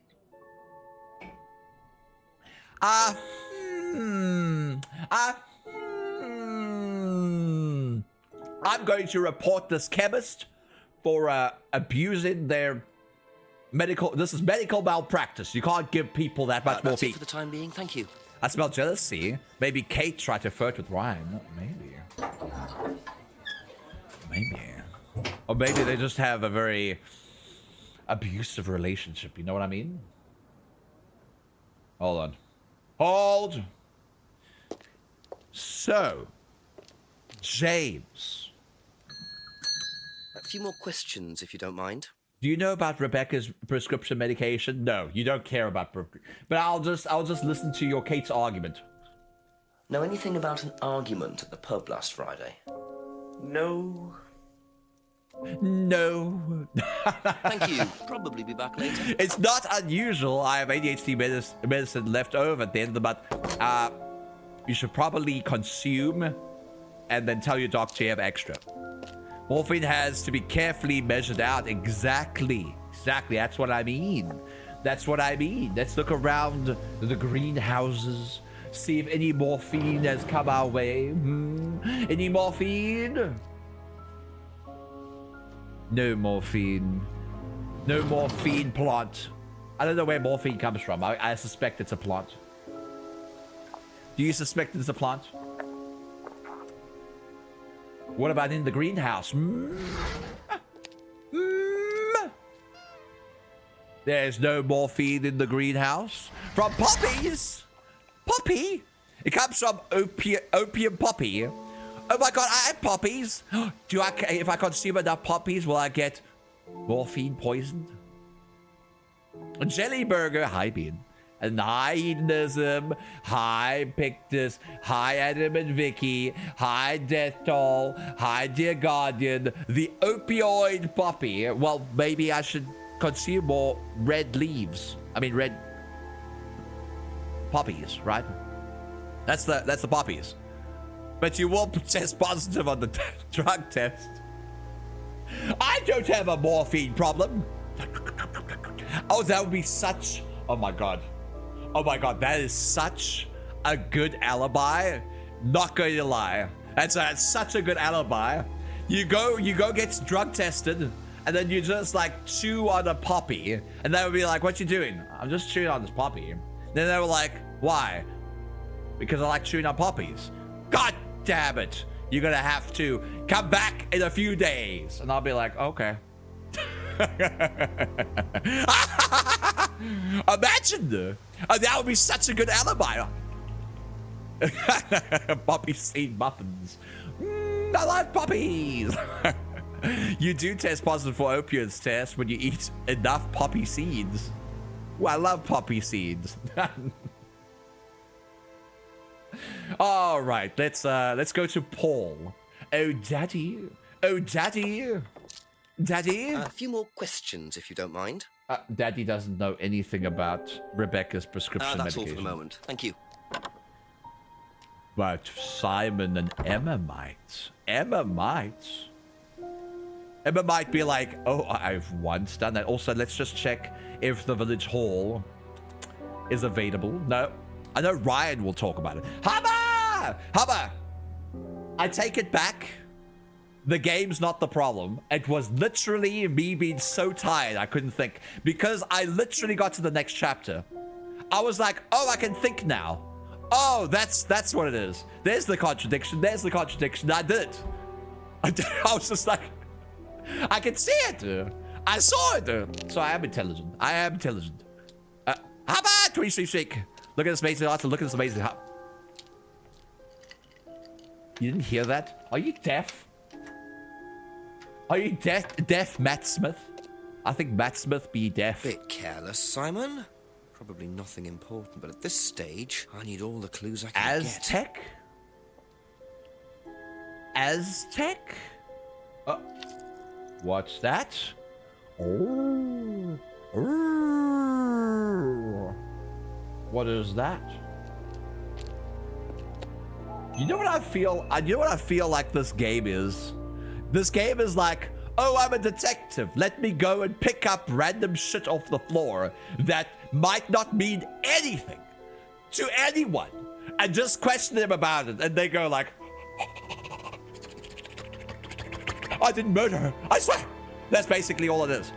I'm going to report this chemist for abusing their medical. This is medical malpractice. You can't give people that much That's morphine. it for the time being. Thank you. I smell jealousy. Maybe Kate tried to flirt with Ryan. Maybe. Or maybe they just have a very abusive relationship. You know what I mean? Hold on. Hold. So, James. A few more questions, if you don't mind. Do you know about Rebecca's prescription medication? No, you don't care about. But I'll just listen to your Kate's argument. Know anything about an argument at the pub last Friday? No. Thank you. Probably be back later. It's not unusual. I have ADHD medicine left over then, but you should probably consume and then tell your doctor you have extra. Morphine has to be carefully measured out. Exactly. That's what I mean. Let's look around the greenhouses. See if any morphine has come our way. Any morphine? No morphine. No morphine plant. I don't know where morphine comes from. I suspect it's a plant. Do you suspect it's a plant? What about in the greenhouse? There's no morphine in the greenhouse. From poppies? Poppy? It comes from opium poppy. Oh my god, I have poppies. If I consume enough poppies, will I get morphine poisoned? Jelly Burger, hi Bean. And hi Hedonism, hi Pictus, hi Adam and Vicky, hi Death Toll, hi Dear Guardian, the opioid poppy. Well, maybe I should consume more red poppies, right? That's the poppies. But you will test positive on the drug test. I don't have a morphine problem. Oh, that would be such... Oh my god, that is such a good alibi. Not going to lie. That's such a good alibi. You go get drug tested, and then you just like chew on a poppy, and they would be like, "What you doing?" "I'm just chewing on this poppy." Then they were like, "Why?" "Because I like chewing on poppies." God damn it! You're gonna have to come back in a few days, and I'll be like, "Okay." Imagine that would be such a good alibi. Poppy seed muffins. I like poppies. You do test positive for opioids test when you eat enough poppy seeds. Well, I love poppy seeds. All right, let's go to Paul. Oh, daddy. Oh, daddy. Daddy. A few more questions, if you don't mind. Daddy doesn't know anything about Rebecca's prescription That's medication. all for the moment. Thank you. But Simon and Emma might. Emma might be like, oh, I've once done that. Also, let's just check if the village hall is available. No. I know Ryan will talk about it. Hubba! I take it back. The game's not the problem. It was literally me being so tired I couldn't think. Because I literally got to the next chapter. I was like, oh, I can think now. Oh, that's what it is. There's the contradiction. There's the contradiction. I did it. I was just like, I can see it. I saw it. So I am intelligent. I am intelligent. How about Tweet? Look at this amazing art. Look at this amazing. You didn't hear that? Are you deaf? Are you deaf, Matt Smith? I think Matt Smith be deaf. Bit careless, Simon. Probably nothing important, but at this stage, I need all the clues I can get. Aztec? Aztec? What's that? Oh. What is that? You know what I feel? You know what I feel like this game is? This game is like, oh, I'm a detective. Let me go and pick up random shit off the floor that might not mean anything to anyone and just question them about it. And they go like, I didn't murder her. I swear. That's basically all it is.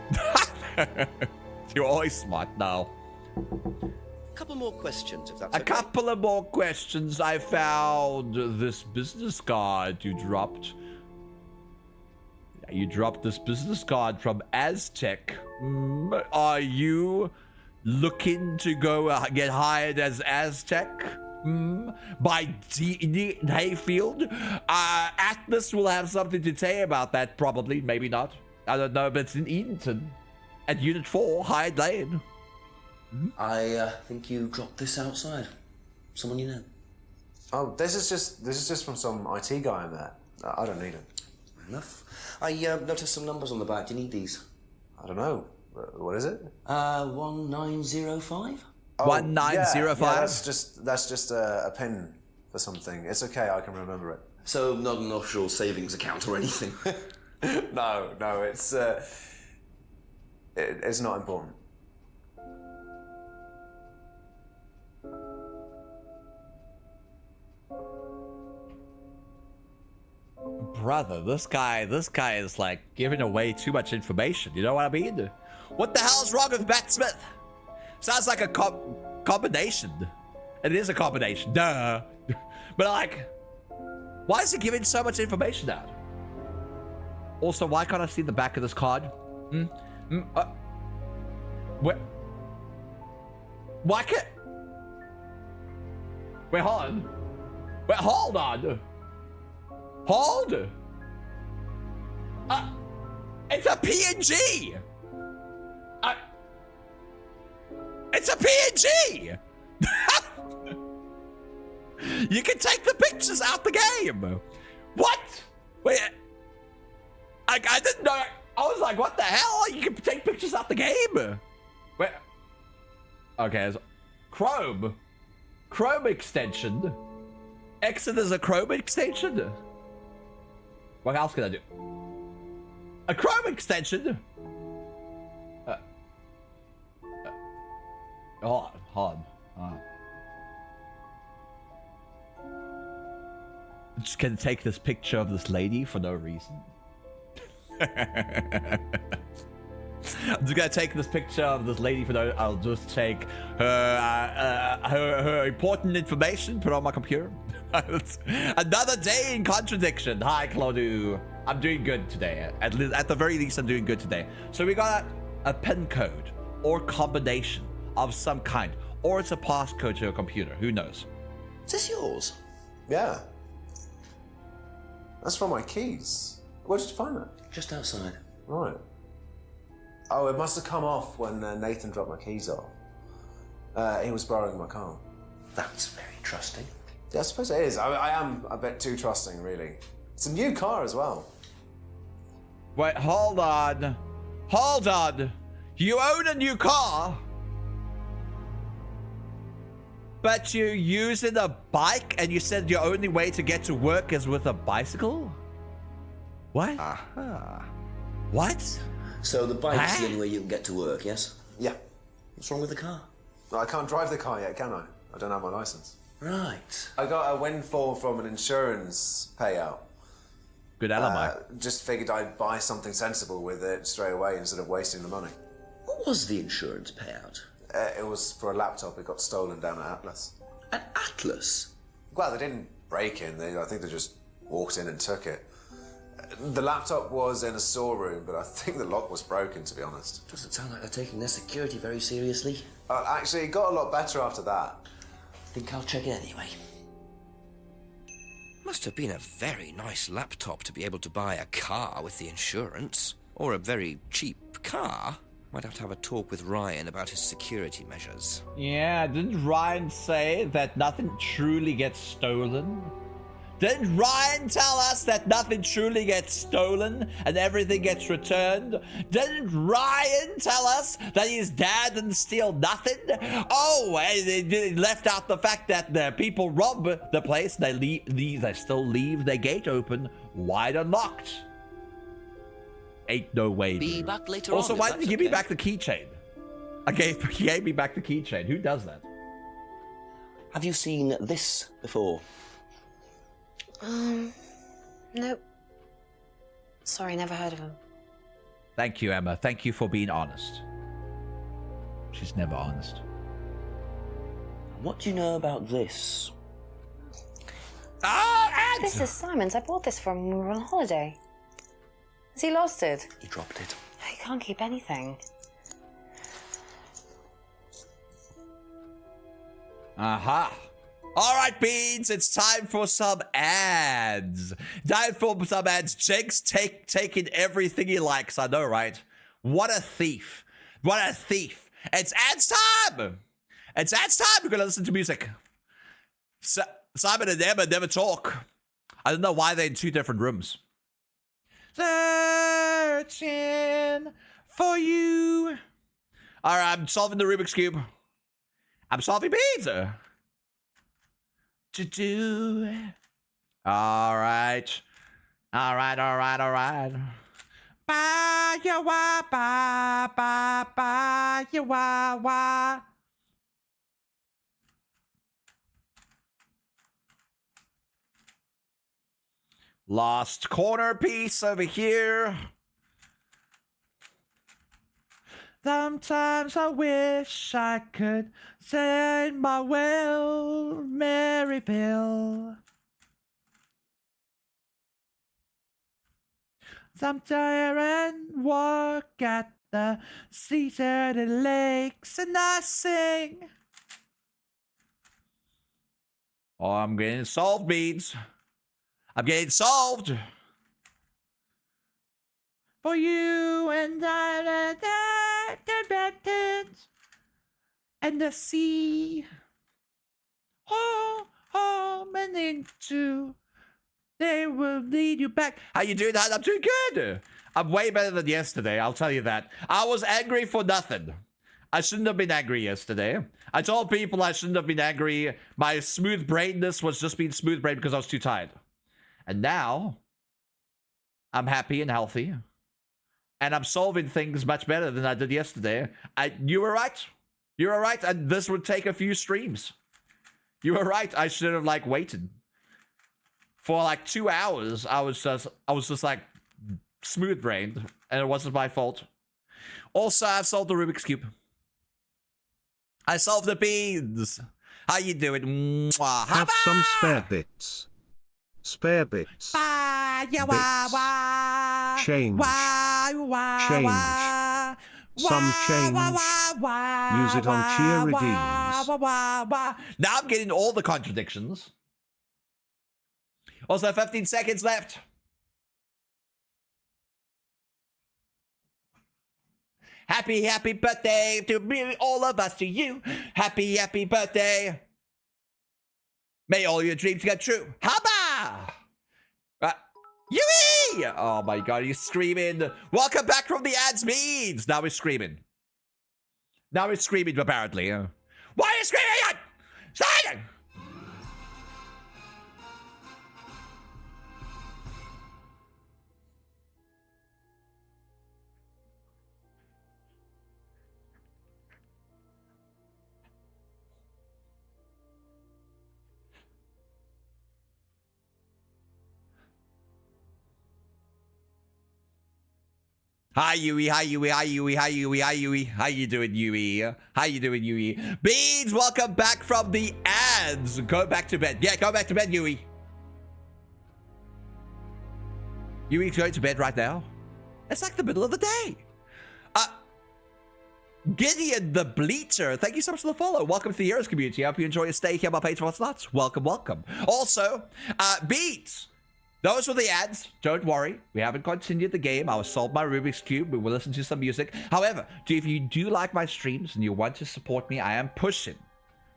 You're always smart now. A couple more questions, if that's A okay. couple of more questions. I found this business card you dropped. You dropped this business card from Aztec. Are you looking to go get hired as Aztec? By D. Hayfield? Atlas will have something to say about that, probably. Maybe not. I don't know, but it's in Edenton. At Unit 4, Hyde Lane. I think you dropped this outside. Someone you know. Oh, this is just from some IT guy I met. I don't need it. Fair enough. I noticed some numbers on the back. Do you need these? I don't know. What is it? 1905? Oh, 1905? Yeah, that's just a pin for something. It's okay, I can remember it. So not an offshore savings account or anything? No, it's not important. Brother, this guy is like giving away too much information. You know what I mean? What the hell's wrong with Matt Smith? Sounds like a combination. It is a combination, duh. But like, why is he giving so much information out? Also, why can't I see the back of this card? Where? Why can't? Wait, hold on. Wait, hold on. Hold! It's a PNG! It's a PNG! You can take the pictures out the game! What? Wait, I didn't know. I was like, what the hell? You can take pictures out the game? Wait. Okay, Chrome. Chrome extension. Exit is a Chrome extension? What else can I do? A Chrome extension? Hold on. I'm just gonna take this picture of this lady for no reason. I'm just gonna take this picture of this lady for no. I'll just take her important information, put it on my computer. Another day in contradiction. Hi, Claude. I'm doing good today. At the very least, I'm doing good today. So we got a pin code or combination of some kind, or it's a passcode to your computer. Who knows? Is this yours? Yeah. That's from my keys. Where did you find that? Just outside. Right. Oh, it must have come off when Nathan dropped my keys off. He was borrowing my car. That's very trusting. Yeah, I suppose it is. I am a bit too trusting, really. It's a new car as well. Wait, hold on. Hold on. You own a new car, but you're using a bike and you said your only way to get to work is with a bicycle? What? Aha. What? So the bike's the only way you can get to work, yes? Yeah. What's wrong with the car? I can't drive the car yet, can I? I don't have my license. Right. I got a windfall from an insurance payout. Good alibi. Just figured I'd buy something sensible with it straight away instead of wasting the money. What was the insurance payout? It was for a laptop. It got stolen down at Atlas. At Atlas? Well, they didn't break in. I think they just walked in and took it. The laptop was in a storeroom, but I think the lock was broken, to be honest. Doesn't sound like they're taking their security very seriously. Actually, it got a lot better after that. Think I'll check it anyway. Must have been a very nice laptop to be able to buy a car with the insurance. Or a very cheap car. Might have to have a talk with Ryan about his security measures. Yeah, didn't Ryan say that nothing truly gets stolen? Didn't Ryan tell us that nothing truly gets stolen and everything gets returned? Didn't Ryan tell us that his dad didn't steal nothing? Oh, and they left out the fact that the people rob the place. They still leave their gate open, wide unlocked. Ain't no way. Be back later also, on, why if didn't you that's give me okay. back the keychain? He gave me back the keychain. Who does that? Have you seen this before? Nope. Sorry, never heard of him. Thank you, Emma. Thank you for being honest. She's never honest. What do you know about this? Oh, Ed! This is Simon's. I bought this from when we were on holiday. Has he lost it? He dropped it. He can't keep anything. Aha. All right, Beans, it's time for some ads. Time for some ads. Jake's taking everything he likes. I know, right? What a thief. What a thief. It's ads time. It's ads time. We're going to listen to music. Simon and Emma never talk. I don't know why they're in two different rooms. Searching for you. All right, I'm solving the Rubik's Cube. I'm solving beans. To do. All right. All right, all right, all right. Ba ya wa ba ba ba ya wa wa. Lost corner piece over here. Sometimes I wish I could send my will, Maryville. Sometime and walk at the seaside and lakes and I sing. Oh, I'm getting solved, beads. I'm getting solved. For you and I, the mountains and the sea. Home and into, they will lead you back. How you doing, that? I'm doing good. I'm way better than yesterday, I'll tell you that. I was angry for nothing. I shouldn't have been angry yesterday. I told people I shouldn't have been angry. My smooth brainedness was just being smooth brained because I was too tired. And now, I'm happy and healthy. And I'm solving things much better than I did yesterday. You were right. You were right. And this would take a few streams. You were right. I should have waited. For 2 hours, I was just smooth brained. And it wasn't my fault. Also, I've solved the Rubik's Cube. I solved the beans. How you doing? Mwah. Have some spare bits. Spare bits. Change. Change. Some change. Use it on cheer redeems. Now I'm getting all the contradictions. Also, 15 seconds left. Happy, happy birthday to me, all of us, to you. Happy, happy birthday. May all your dreams come true. Haba! Yui! Oh my god, he's screaming. Welcome back from the ads means. Now he's screaming. Now he's screaming, apparently. Why are you screaming? Stop! Hi Yui, hi Yui, hi Yui, hi Yui, hi Yui. How you doing, Yui? How you doing, Yui? Beans, welcome back from the ads. Go back to bed. Yeah, go back to bed, Yui. Yui's going to bed right now. It's like the middle of the day. Gideon the Bleacher, thank you so much for the follow. Welcome to the Heroes community. I hope you enjoy your stay here. My page for what's nuts. Welcome, welcome. Also, Beats. Those were the ads. Don't worry. We haven't continued the game. I will solve my Rubik's Cube. We will listen to some music. However, if you do like my streams and you want to support me, I am pushing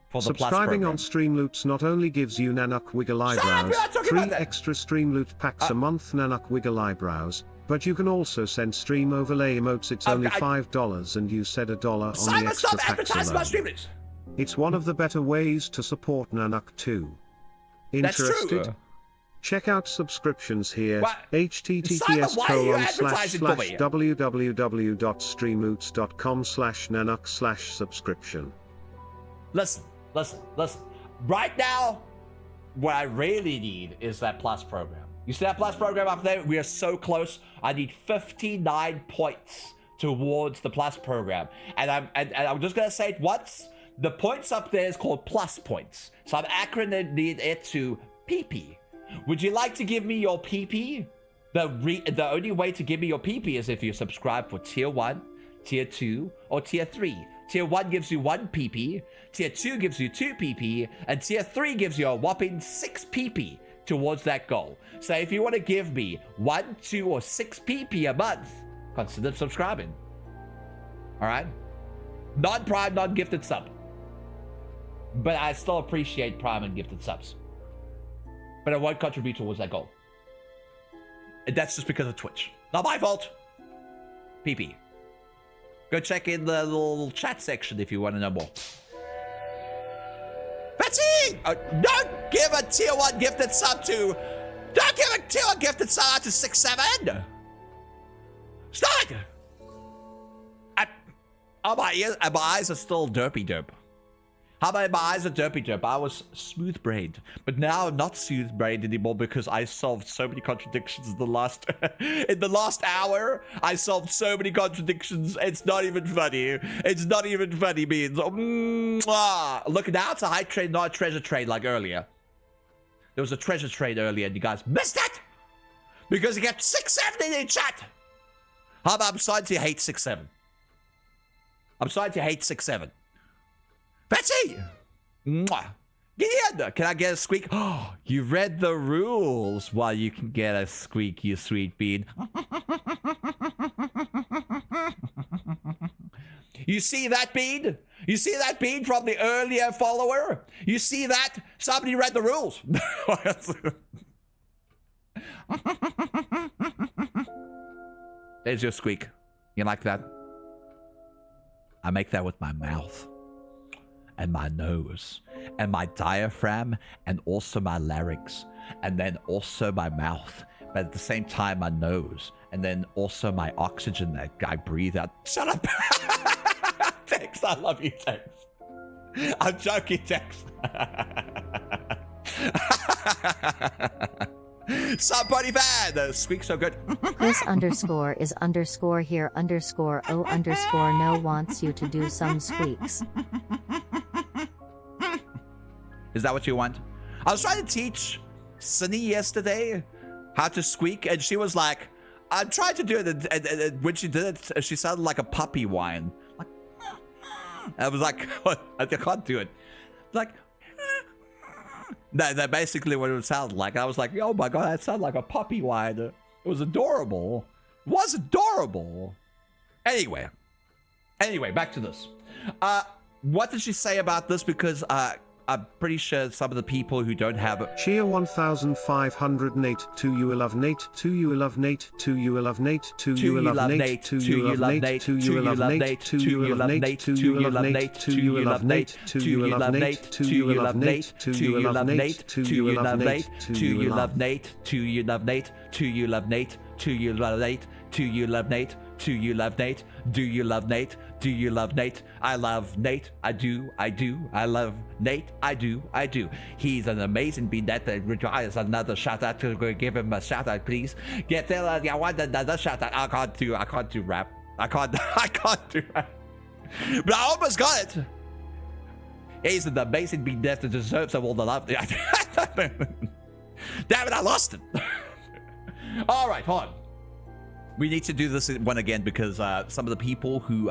for the Plus Subscribing program. on Streamloots not only gives you Nanak Wiggle eyebrows, 3 extra Streamloot packs a month Nanak Wiggle eyebrows, but you can also send stream overlay emotes. It's only $5 and you said $1 on Simon, the extra stop packs advertising my alone. Streamloots. It's one of the better ways to support Nanak too. That's true. Interested? Check out subscriptions here. Simon, why are you advertising for me? www.streamloots.com/nanak/subscription. Listen. Right now, what I really need is that Plus program. You see that Plus program up there? We are so close. I need 59 points towards the Plus program. And I'm just going to say it once. The points up there is called Plus points. So I'm acronym it to PP. Would you like to give me your PP? The only way to give me your PP is if you subscribe for Tier 1, Tier 2, or Tier 3. Tier 1 gives you 1 PP, Tier 2 gives you 2 PP, and Tier 3 gives you a whopping 6 PP towards that goal. So if you want to give me 1, 2, or 6 PP a month, consider subscribing. Alright? Non-Prime, non-gifted sub. But I still appreciate Prime and gifted subs. But I won't contribute towards that goal. And that's just because of Twitch. Not my fault. PP. Go check in the little chat section if you want to know more. Betsy! Don't give a tier 1 gifted sub to... Don't give a tier 1 gifted sub out to 6-7! Stop it! My eyes are still derpy-derp. How about my eyes are derpy-derp? I was smooth-brained, but now I'm not smooth-brained anymore because I solved so many contradictions in the last in the last hour. I solved so many contradictions. It's not even funny. It's not even funny, Beans. Look, now it's a high trade, not a treasure trade like earlier. There was a treasure trade earlier, and you guys missed it because you kept 6-7 in chat. How about I'm starting to hate 6-7. I'm starting to hate 6-7. Betsy! Mwah. Get in! Can I get a squeak? Oh, you read the rules. Well, you can get a squeak, you sweet bean. You see that bean? You see that bean from the earlier follower? You see that? Somebody read the rules. There's your squeak. You like that? I make that with my mouth. And my nose, and my diaphragm, and also my larynx, and then also my mouth, but at the same time my nose, and then also my oxygen that I breathe out. Shut up! Tex, I love you, Tex. I'm joking, Tex. Somebody bad. Squeak so good. Chris underscore is underscore here underscore O underscore no wants you to do some squeaks. Is that what you want? I was trying to teach Sunny yesterday how to squeak, and she was like, I tried to do it, and when she did it, she sounded like a puppy whine. Like, I was like, what? I can't do it. Like, that's basically what it would sound like. I was like, oh my god, that sounded like a puppy whine. It was adorable. It was adorable. Anyway, back to this. What did she say about this? Because I'm pretty sure some of the people who don't have it. Cheer 1508 to you love Nate, to you love Nate, to you love Nate, to you love Nate, to you love Nate, to you love Nate, to you love Nate, to you love Nate, to you love Nate, to you love Nate, to you love Nate, to you love Nate, to you love Nate, to you love Nate, to you love Nate, to you love Nate, to you love Nate, to you love Nate, to you love Nate, do you love Nate, do you love Nate? I love Nate, I do, I love Nate, I do. He's an amazing bean that requires another shout out. To give him a shout out, please. Get there, I want another shout out. I can't do rap. I can't do rap. But I almost got it. He's an amazing bean that deserves all the love. Damn it, I lost it. All right, hold on. We need to do this one again because some of the people who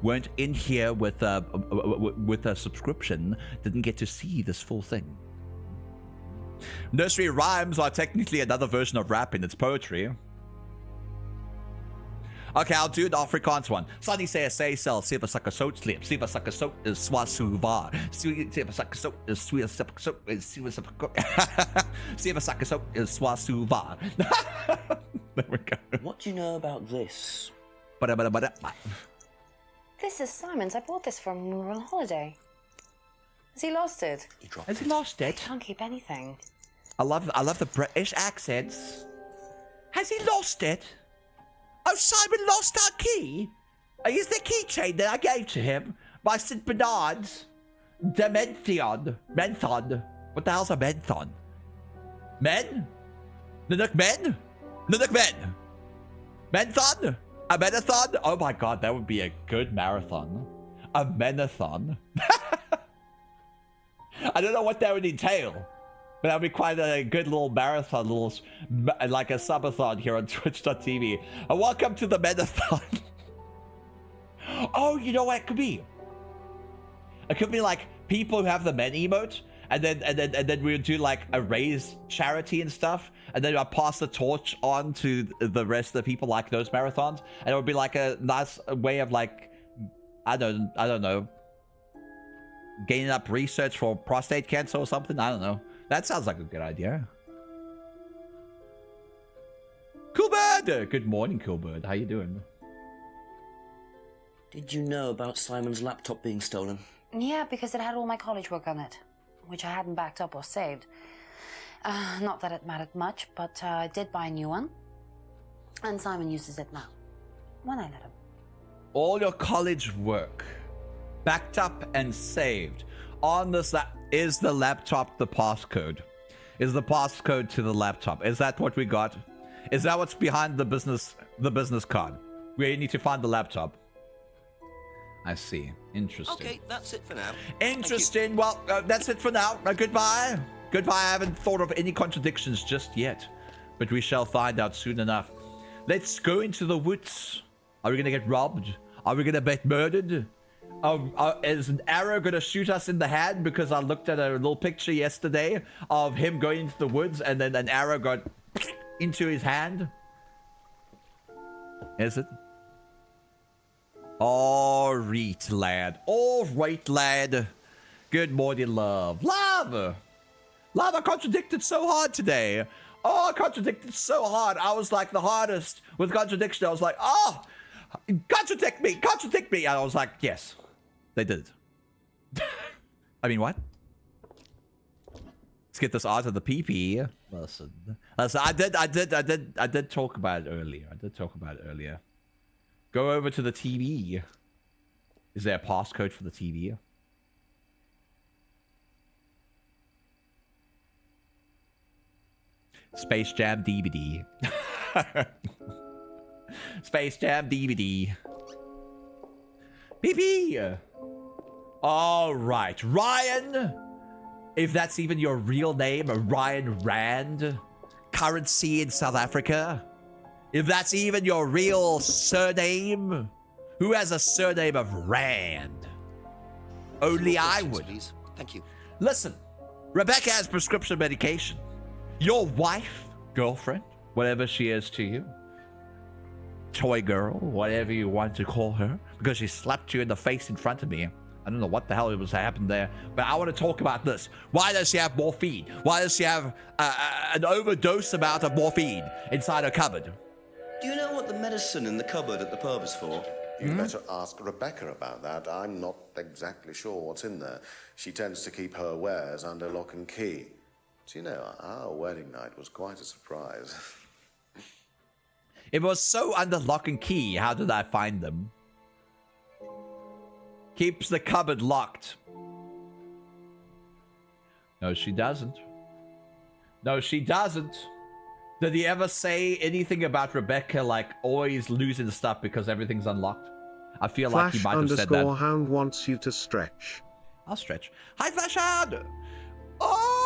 weren't in here with a subscription didn't get to see this full thing. Nursery rhymes are technically another version of rap in its poetry. Okay, I'll do the Afrikaans one. Sunny say sel, siva sucker soat sleep, siva sucker soat is swasuva, siva sucker soat is sweet sucker soat is siva sucker soat is swasuva. There we go. What do you know about this? This is Simon's. I bought this from when we were on holiday. Has he lost it? Has he lost it? I can't keep anything. I love the British accents. Has he lost it? Oh, Simon lost our key? Is the keychain that I gave to him by St. Bernard's? Menthon. What the hell's a menthon? Men? Nanook men? Nanook men? Menthon? A menathon? Oh my god, that would be a good marathon. A menathon? I don't know what that would entail. But that would be quite a good little marathon, like a subathon here on Twitch.tv. And welcome to the Medathon. Oh, you know what it could be? It could be like people who have the men emote, and then we would do like a raise charity and stuff, and then I'll pass the torch on to the rest of the people like those marathons, and it would be like a nice way of like, I don't know, gaining up research for prostate cancer or something. I don't know. That sounds like a good idea. Coolbird! Good morning, Coolbird. How you doing? Did you know about Simon's laptop being stolen? Yeah, because it had all my college work on it, which I hadn't backed up or saved. Not that it mattered much, but I did buy a new one. And Simon uses it now, when I let him. All your college work, backed up and saved. On this is the laptop the passcode? Is the passcode to the laptop? Is that what we got? Is that what's behind the business card? We need to find the laptop. I see. Interesting. Okay, that's it for now. Interesting. Well, that's it for now. Goodbye. Goodbye. I haven't thought of any contradictions just yet, but we shall find out soon enough. Let's go into the woods. Are we gonna get robbed? Are we gonna get murdered? Is an arrow gonna shoot us in the hand? Because I looked at a little picture yesterday of him going into the woods and then an arrow got into his hand. Is it? All right, lad. All right, lad. Good morning, love. Love! Love, I contradicted so hard today. Oh, I contradicted so hard. I was like the hardest with contradiction. I was like, oh, contradict me. And I was like, yes. They did. I mean, what? Let's get this out of the PP. Listen, I did talk about it earlier. Go over to the TV. Is there a passcode for the TV? Space Jam DVD. Space Jam DVD. PP. All right, Ryan. If that's even your real name, Ryan Rand, currency in South Africa. If that's even your real surname, who has a surname of Rand? Only I would. Please. Thank you. Listen, Rebecca has prescription medication. Your wife, girlfriend, whatever she is to you, toy girl, whatever you want to call her, because she slapped you in the face in front of me. I don't know what the hell was happened there, but I want to talk about this. Why does she have morphine? Why does she have an overdose amount of morphine inside her cupboard? Do you know what the medicine in the cupboard at the pub is for? You better ask Rebecca about that. I'm not exactly sure what's in there. She tends to keep her wares under lock and key. Do you know, our wedding night was quite a surprise. It was so under lock and key. How did I find them? Keeps the cupboard locked. No, she doesn't. No, she doesn't. Did he ever say anything about Rebecca, like, always losing the stuff because everything's unlocked? I feel like he might have said that. _hound wants you to stretch. I'll stretch. Hi, Flash Hound! Oh!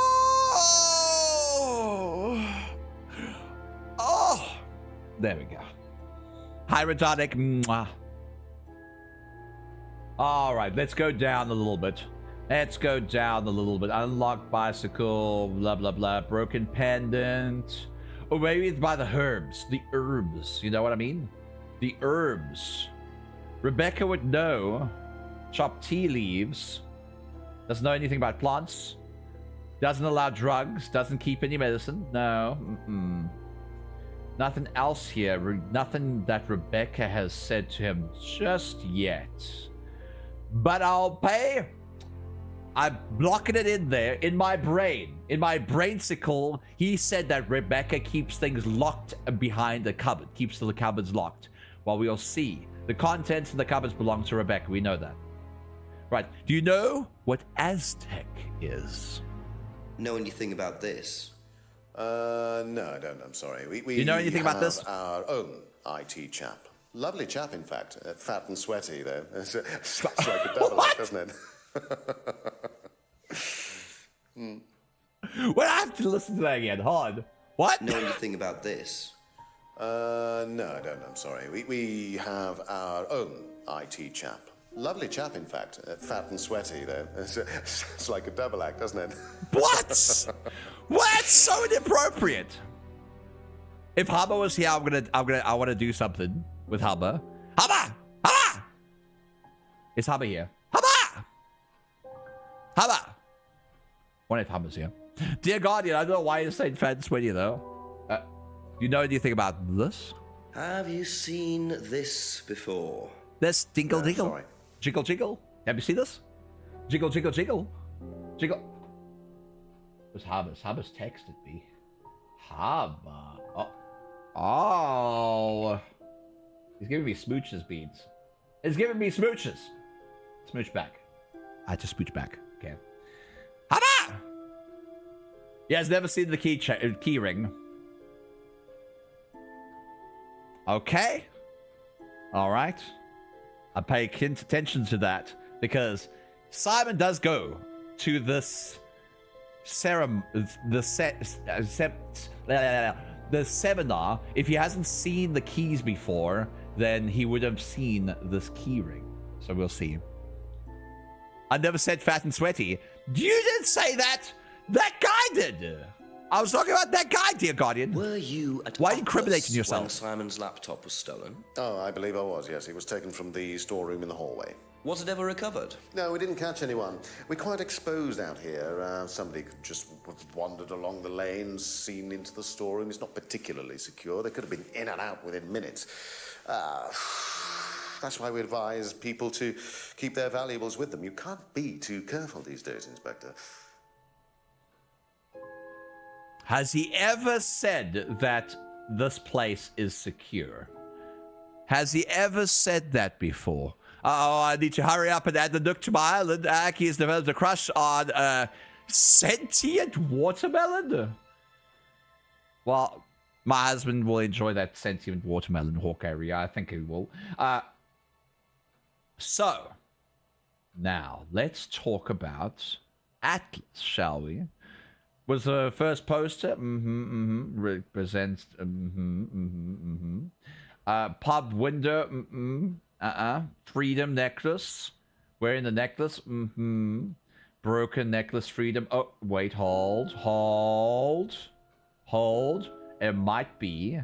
Oh! There we go. Hi, Retonic. Mwah. Alright, let's go down a little bit. Let's go down a little bit. Unlocked bicycle, blah, blah, blah. Broken pendant. Or maybe it's by the herbs. The herbs. You know what I mean? The herbs. Rebecca would know. Chop tea leaves. Doesn't know anything about plants. Doesn't allow drugs. Doesn't keep any medicine. No. Nothing else here. Nothing that Rebecca has said to him just yet. But I'll pay. I'm blocking it in there in my brain. In my brainsicle, he said that Rebecca keeps things locked behind the cupboard. Keeps the cupboards locked. Well, we'll see. The contents of the cupboards belong to Rebecca. We know that. Right. Do you know what Aztec is? Know anything about this? No, I don't. I'm sorry. We you know anything about this? Our own IT chap. Lovely chap, in fact. Fat and sweaty, though. It's like a double act, doesn't it? Well, I have to listen to that again. Hold on. What? Know anything about this? No, I don't. I'm sorry. We have our own IT chap. Lovely chap, in fact. Fat and sweaty, though. It's like a double act, doesn't it? What? What? So inappropriate. If Hubba was here, I want to do something with Hubba. Hubba! Hubba! Is Hubba here? Hubba! Hubba! What if Hubba's here? Dear Guardian, I don't know why you're saying fat and sweaty, though. Do you know anything about this? Have you seen this before? This dingle dingle. Sorry. Jiggle jiggle. Have you seen this? Jiggle jiggle jiggle. Jiggle. This Hubba's texted me. Hubba. Oh. Oh. He's giving me smooches, Beans. He's giving me smooches. Smooch back. I just smooch back. Okay. Hubba! He has never seen the key ring. Okay. All right. I pay attention to that because Simon does go to this the seminar. If he hasn't seen the keys before, then he would have seen this key ring. So we'll see. I never said fat and sweaty. You didn't say that. That guy did. I was talking about that guy, dear Guardian. Were you at Why are you incriminating yourself? when Simon's laptop was stolen? Oh, I believe I was, yes. It was taken from the storeroom in the hallway. Was it ever recovered? No, we didn't catch anyone. We're quite exposed out here. Somebody could just have wandered along the lanes, seen into the storeroom. It's not particularly secure. They could have been in and out within minutes. That's why we advise people to keep their valuables with them. You can't be too careful these days, Inspector. Has he ever said that this place is secure? Has he ever said that before? Oh, I need to hurry up and add the nook to my island. Aki has developed a crush on sentient watermelon. Well, my husband will enjoy that sentient watermelon hawk area. I think he will. So, now let's talk about Atlas, shall we? Was the first poster? Represents. Pub window. Freedom necklace. Wearing the necklace. Broken necklace. Freedom. Oh, wait. Hold. It might be.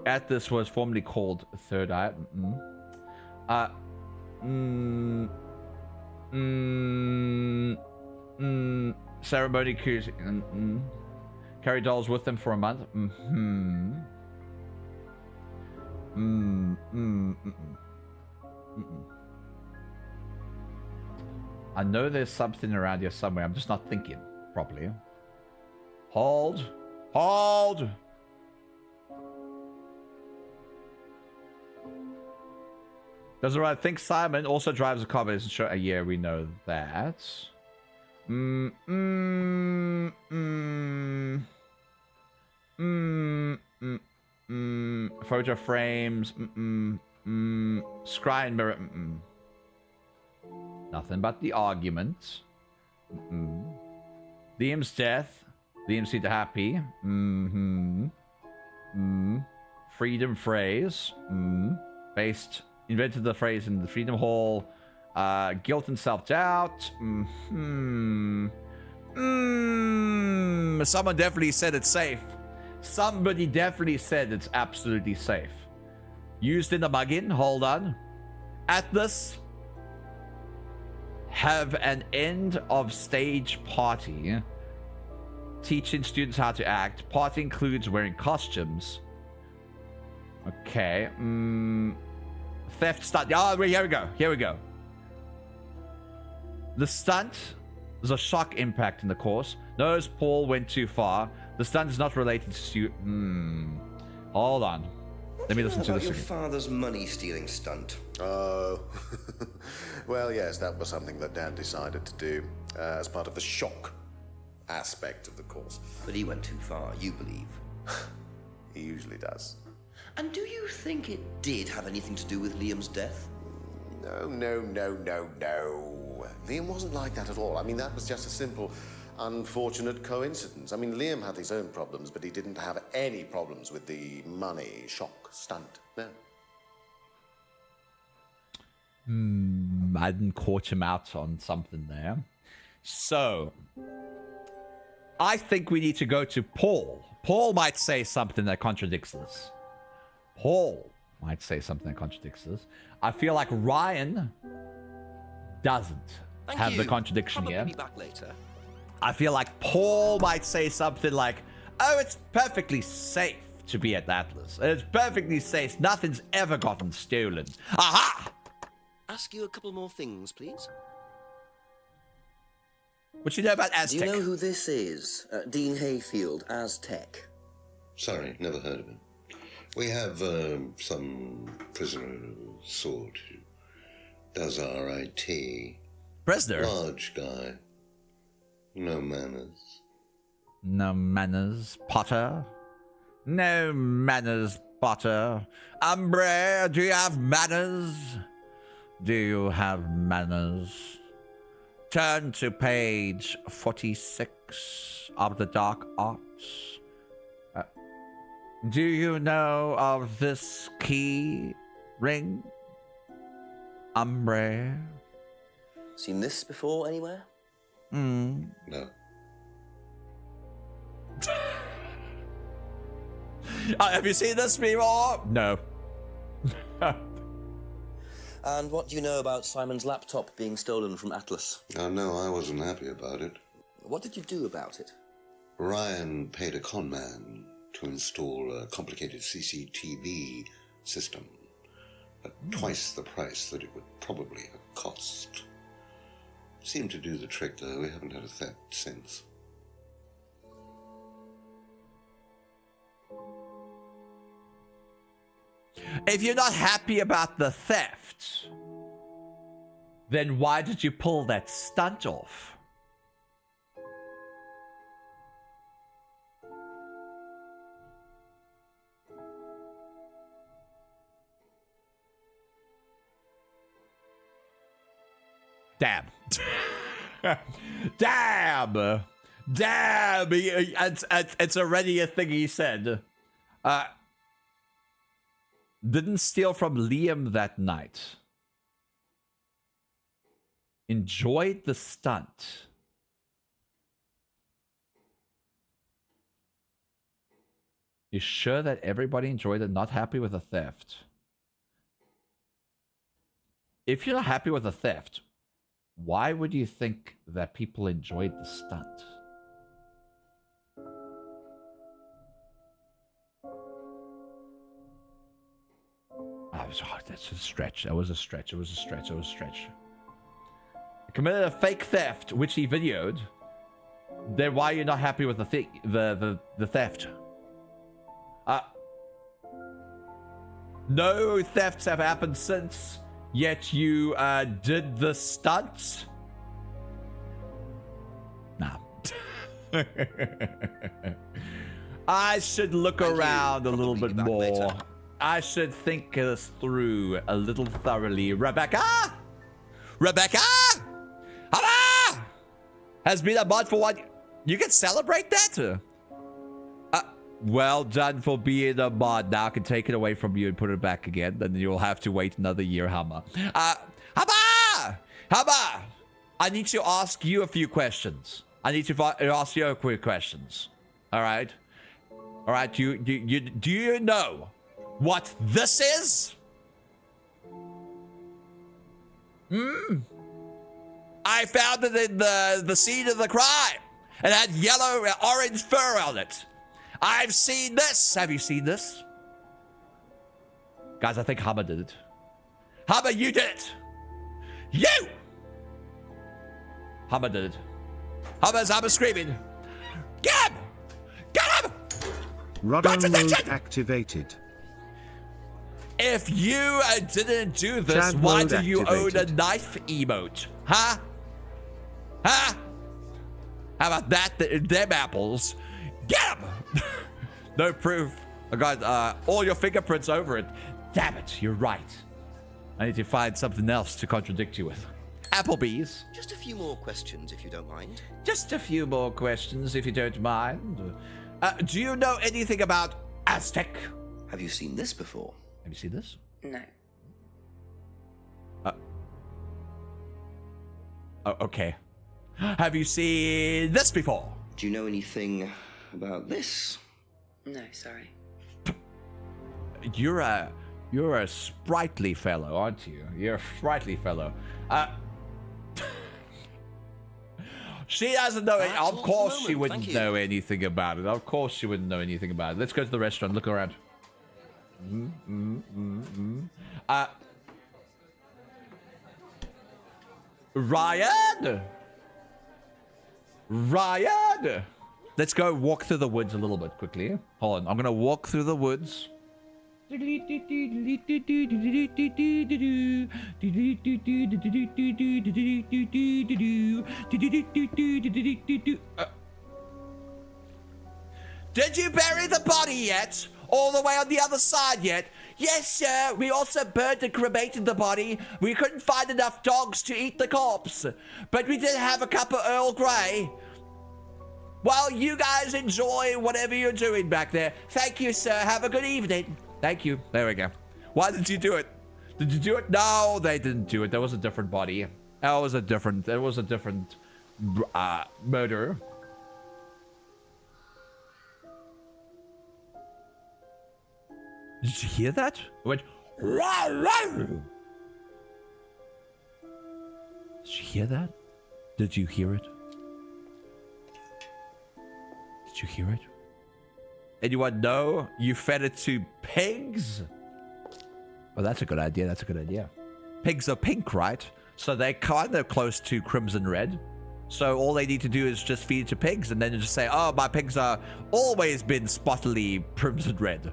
Atlas was formerly called Third Eye. Ceremony cues. Carry dolls with them for a month. I know there's something around here somewhere. I'm just not thinking properly. Hold. Hold. Does I think Simon also drives a car, but isn't sure. Yeah, we know that. Photo frames. Scry and mirror. Nothing but the argument. Liam's death. Liam seemed happy. Freedom phrase. Invented the phrase in the Freedom Hall. Guilt and self-doubt. Someone definitely said it's safe. Somebody definitely said it's absolutely safe. Used in the mugging. Hold on. Atlas. Have an end of stage party. Teaching students how to act. Party includes wearing costumes. Okay. Theft stunt. Oh, here we go. Here we go. The stunt is a shock impact in the course. Knows Paul went too far. The stunt is not related to... Hold on. Let me listen to this your again. father's money-stealing stunt. Oh. Well, yes, that was something that Dad decided to do as part of the shock aspect of the course. But he went too far, you believe. He usually does. And do you think it did have anything to do with Liam's death? No. Liam wasn't like that at all. I mean, that was just a simple, unfortunate coincidence. I mean, Liam had his own problems, but he didn't have any problems with the money shock stunt. No. I didn't caught him out on something there. So, I think we need to go to Paul. Paul might say something that contradicts this. Paul might say something that contradicts this. I feel like Ryan doesn't have the contradiction here. Be back later. I feel like Paul might say something like, oh, it's perfectly safe to be at Atlas. It's perfectly safe. Nothing's ever gotten stolen. Aha! Ask you a couple more things, please. What you know about Aztec? Do you know who this is? Dean Hayfield, Aztec. Sorry, never heard of him. We have some prisoner of sort who does our IT. Prisoner? Large guy. No manners. No manners, Potter. No manners, Potter. Umbre, do you have manners? Do you have manners? Turn to page 46 of the Dark Arts. Do you know of this key ring? Umbre? Seen this before anywhere? No. Have you seen this before? No. And what do you know about Simon's laptop being stolen from Atlas? Oh, no, I wasn't happy about it. What did you do about it? Ryan paid a con man to install a complicated CCTV system at twice the price that it would probably have cost. Seemed to do the trick, though. We haven't had a theft since. If you're not happy about the theft, then why did you pull that stunt off? Damn. Damn. Damn. It's already a thing he said. Didn't steal from Liam that night. enjoyed the stunt. You sure that everybody enjoyed it? Not happy with the theft? If you're not happy with the theft, why would you think that people enjoyed the stunt? That's a stretch. That was a stretch. It was a stretch. It was a stretch. Committed a fake theft, which he videoed. Then why are you not happy with the theft? No thefts have happened since, yet you did the stunt? Nah. I should look around a little bit more. Later. I should think this through a little thoroughly. Rebecca! Rebecca! Hama! Has been a mod for what? You can celebrate that? Well done for being a mod. Now I can take it away from you and put it back again. Then you'll have to wait another year, Hama. Hama! Hama! I need to ask you a few questions. I need to ask you a few questions. All right? All right, do you know what this is? I found it in the scene of the crime. It had yellow and orange fur on it. I've seen this. Have you seen this? Guys, I think Hama did it. Hama, you did it. You! Hama did it. Hama's screaming. Get him! Get him! Rudder mode activated. If you didn't do this, Chad why mode do you own a activated. knife emote? Huh? Huh? How about that? Them apples. Get him! No proof. I got all your fingerprints over it. Damn it, you're right. I need to find something else to contradict you with. Applebee's. Just a few more questions, if you don't mind. Just a few more questions, if you don't mind. Do you know anything about Aztec? Have you seen this before? Have you seen this? No. Oh, okay. Have you seen this before? Do you know anything about this? No, sorry. You're a sprightly fellow, aren't you? You're a sprightly fellow. She doesn't know it. Of course she wouldn't know anything about it. Of course she wouldn't know anything about it. Let's go to the restaurant. Look around. Ryan! Ryan! Let's go walk through the woods a little bit quickly. Hold on. I'm going to walk through the woods. Did you bury the body yet? All the way on the other side yet? Yes, sir. We also burned and cremated the body. We couldn't find enough dogs to eat the corpse. But we did have a cup of Earl Grey. Well, you guys enjoy whatever you're doing back there. Thank you, sir. Have a good evening. Thank you. There we go. Why did you do it? Did you do it? No, they didn't do it. That was a different body. That was a different murder. Did you hear that? It went. Did you hear that? Did you hear it? Did you hear it? Anyone know you fed it to pigs? Oh, that's a good idea. That's a good idea. Pigs are pink, right? So they're kind of close to crimson red. So all they need to do is just feed it to pigs and then just say, oh, my pigs are always been spottily crimson red.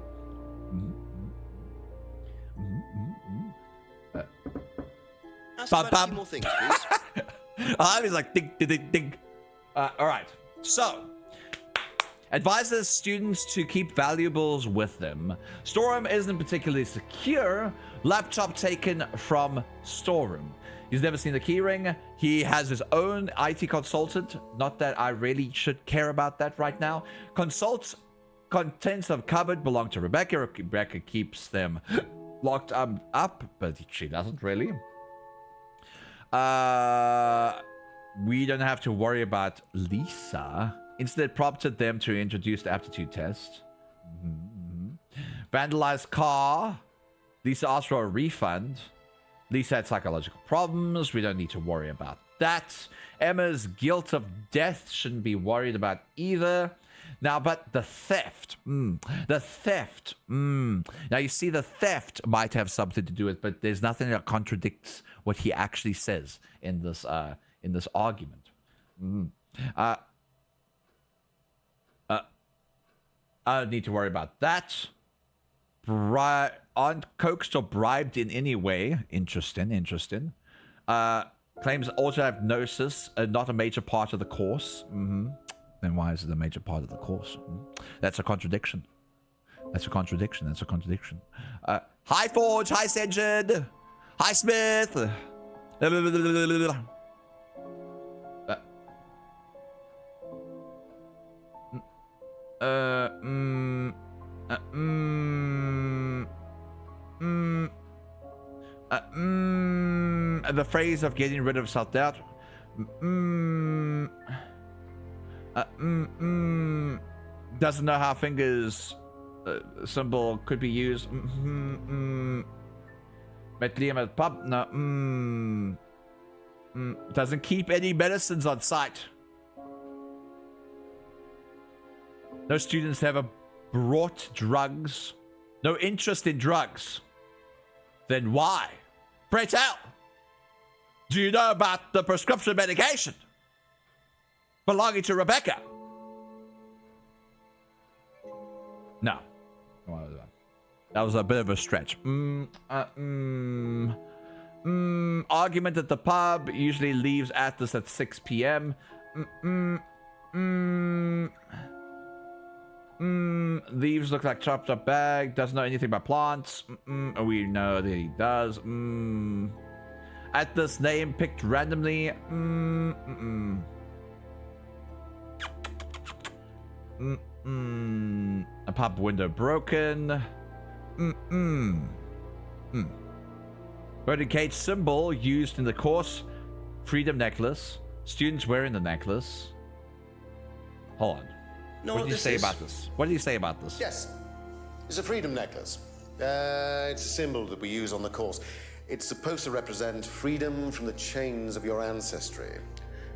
Ask about a few more things, please. I was like, ding, ding, ding, ding. All right. So, advises students to keep valuables with them. Storeroom isn't particularly secure. Laptop taken from storeroom. He's never seen the keyring. He has his own IT consultant. Not that I really should care about that right now. Consults contents of cupboard belong to Rebecca. Rebecca keeps them locked up, but she doesn't really. We don't have to worry about Lisa. Instead, prompted them to introduce the aptitude test. Vandalized car. Lisa asked for a refund. Lisa had psychological problems. We don't need to worry about that. Emma's guilt of death shouldn't be worried about either. Now, but the theft. The theft. Now, you see, the theft might have something to do with it, but there's nothing that contradicts what he actually says in this argument. I don't need to worry about that. Aren't coaxed or bribed in any way. Interesting. Claims auto-hypnosis, not a major part of the course. Then why is it a major part of the course? That's a contradiction. Hi, Forge. Hi, Sengin. Hi, Smith. The phrase of getting rid of self-doubt. Doesn't know how fingers symbol could be used. Met Liam at the pub. No. Doesn't keep any medicines on site. No students ever brought drugs. No interest in drugs. Then why? Pray tell. Do you know about the prescription medication belonging to Rebecca? No. That was a bit of a stretch. Argument at the pub. Usually leaves Atlas at 6 p.m. Leaves look like chopped up bag. Doesn't know anything about plants. We know that he does. Atlas name picked randomly. A pub window broken. Birdie cage symbol used in the course. Freedom necklace. Students wearing the necklace. Hold on. What do you say about this? What do you say about this? Yes, it's a freedom necklace. It's a symbol that we use on the course. It's supposed to represent freedom from the chains of your ancestry.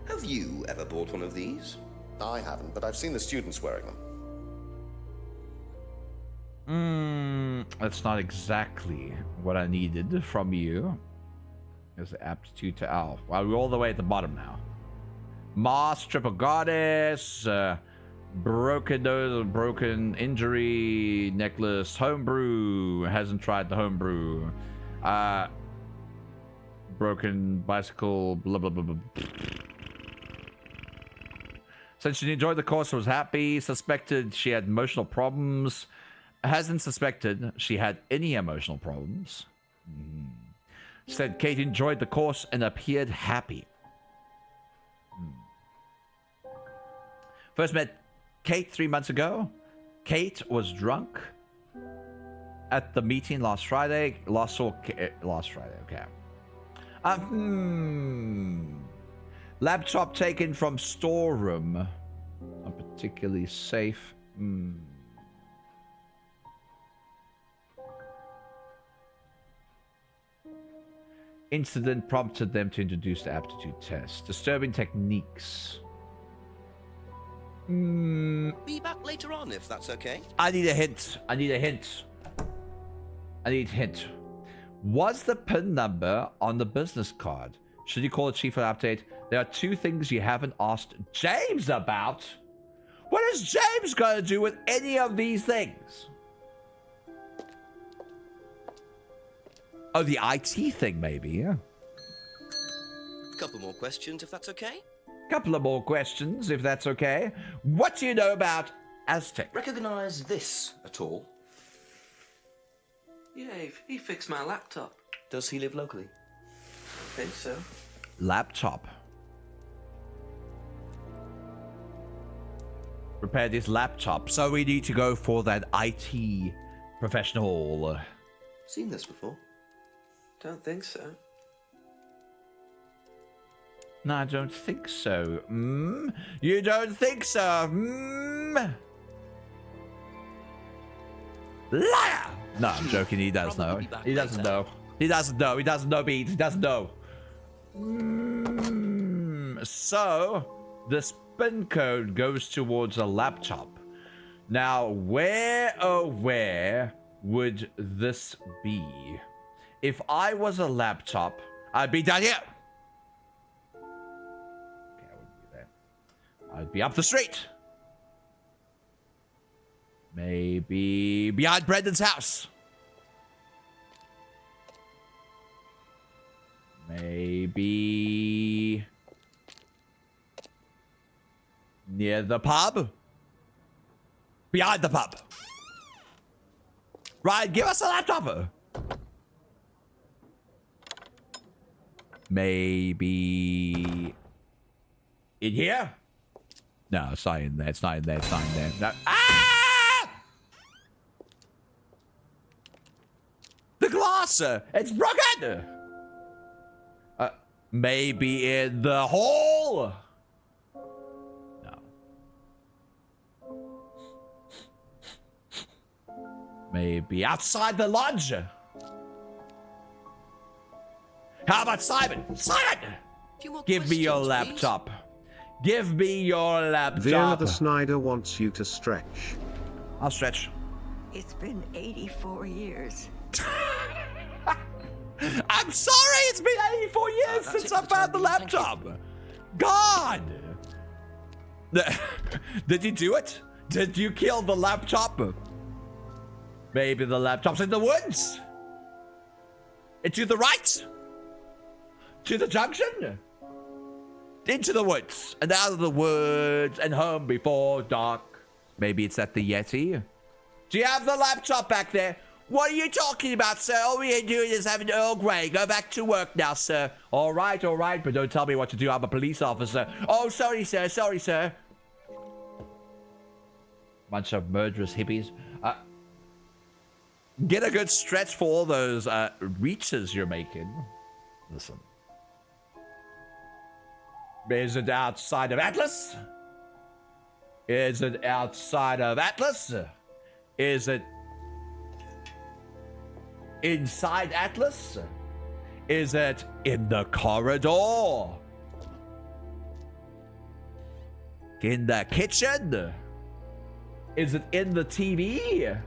Have you ever bought one of these? I haven't, but I've seen the students wearing them. That's not exactly what I needed from you. There's the aptitude to Alf. Well, we're all the way at the bottom now. Moss, triple goddess, broken nose, broken injury, necklace, homebrew, hasn't tried the homebrew. Broken bicycle, blah, blah, blah, blah. Said she enjoyed the course, was happy, suspected she had emotional problems. Hasn't suspected she had any emotional problems. Said Kate enjoyed the course and appeared happy. First met Kate 3 months ago. Kate was drunk at the meeting last Friday. Last Friday, okay. Laptop taken from storeroom. Not particularly safe. Incident prompted them to introduce the aptitude test. Disturbing techniques. Be back later on if that's okay. I need a hint. I need a hint. Was the PIN number on the business card? Should you call the chief for an update? There are 2 things you haven't asked James about. What is James going to do with any of these things? Oh, the IT thing, maybe, yeah. Couple more questions if that's okay. Couple of more questions, if that's okay. What do you know about Aztec? Recognize this at all? Yeah, he fixed my laptop. Does he live locally? I think so. Laptop. Repaired his laptop. So we need to go for that IT professional. Seen this before? Don't think so. No, I don't think so. You don't think so? Liar! No, I'm joking. He does know. He doesn't know. He doesn't know. He doesn't know, Beat. He doesn't know. So, this PIN code goes towards a laptop. Now, where, oh, where would this be? If I was a laptop, I'd be down here. Okay, I wouldn't be there. I'd be up the street. Maybe behind Brendan's house. Maybe near the pub. Behind the pub. Ryan, give us a laptop. Maybe in here? No, it's not in there. It's not in there. It's not in there. No. Ah! The glass! It's broken! Maybe in the hall? No. Maybe outside the lodge? How about Simon? Simon! Give me your laptop. Give me your laptop. Vera the Snyder wants you to stretch. I'll stretch. It's been 84 years. I'm sorry, it's been 84 years since I found the laptop. God! Did you do it? Did you kill the laptop? Maybe the laptop's in the woods. And to the right? To the junction? Into the woods. And out of the woods and home before dark. Maybe it's at the Yeti. Do you have the laptop back there? What are you talking about, sir? All you're doing is having Earl Grey. Go back to work now, sir. All right, but don't tell me what to do. I'm a police officer. Oh, sorry, sir. Sorry, sir. Bunch of murderous hippies. Get a good stretch for all those reaches you're making. Listen. Is it outside of Atlas? Is it outside of Atlas? Is it inside Atlas? Is it in the corridor? In the kitchen? Is it in the TV?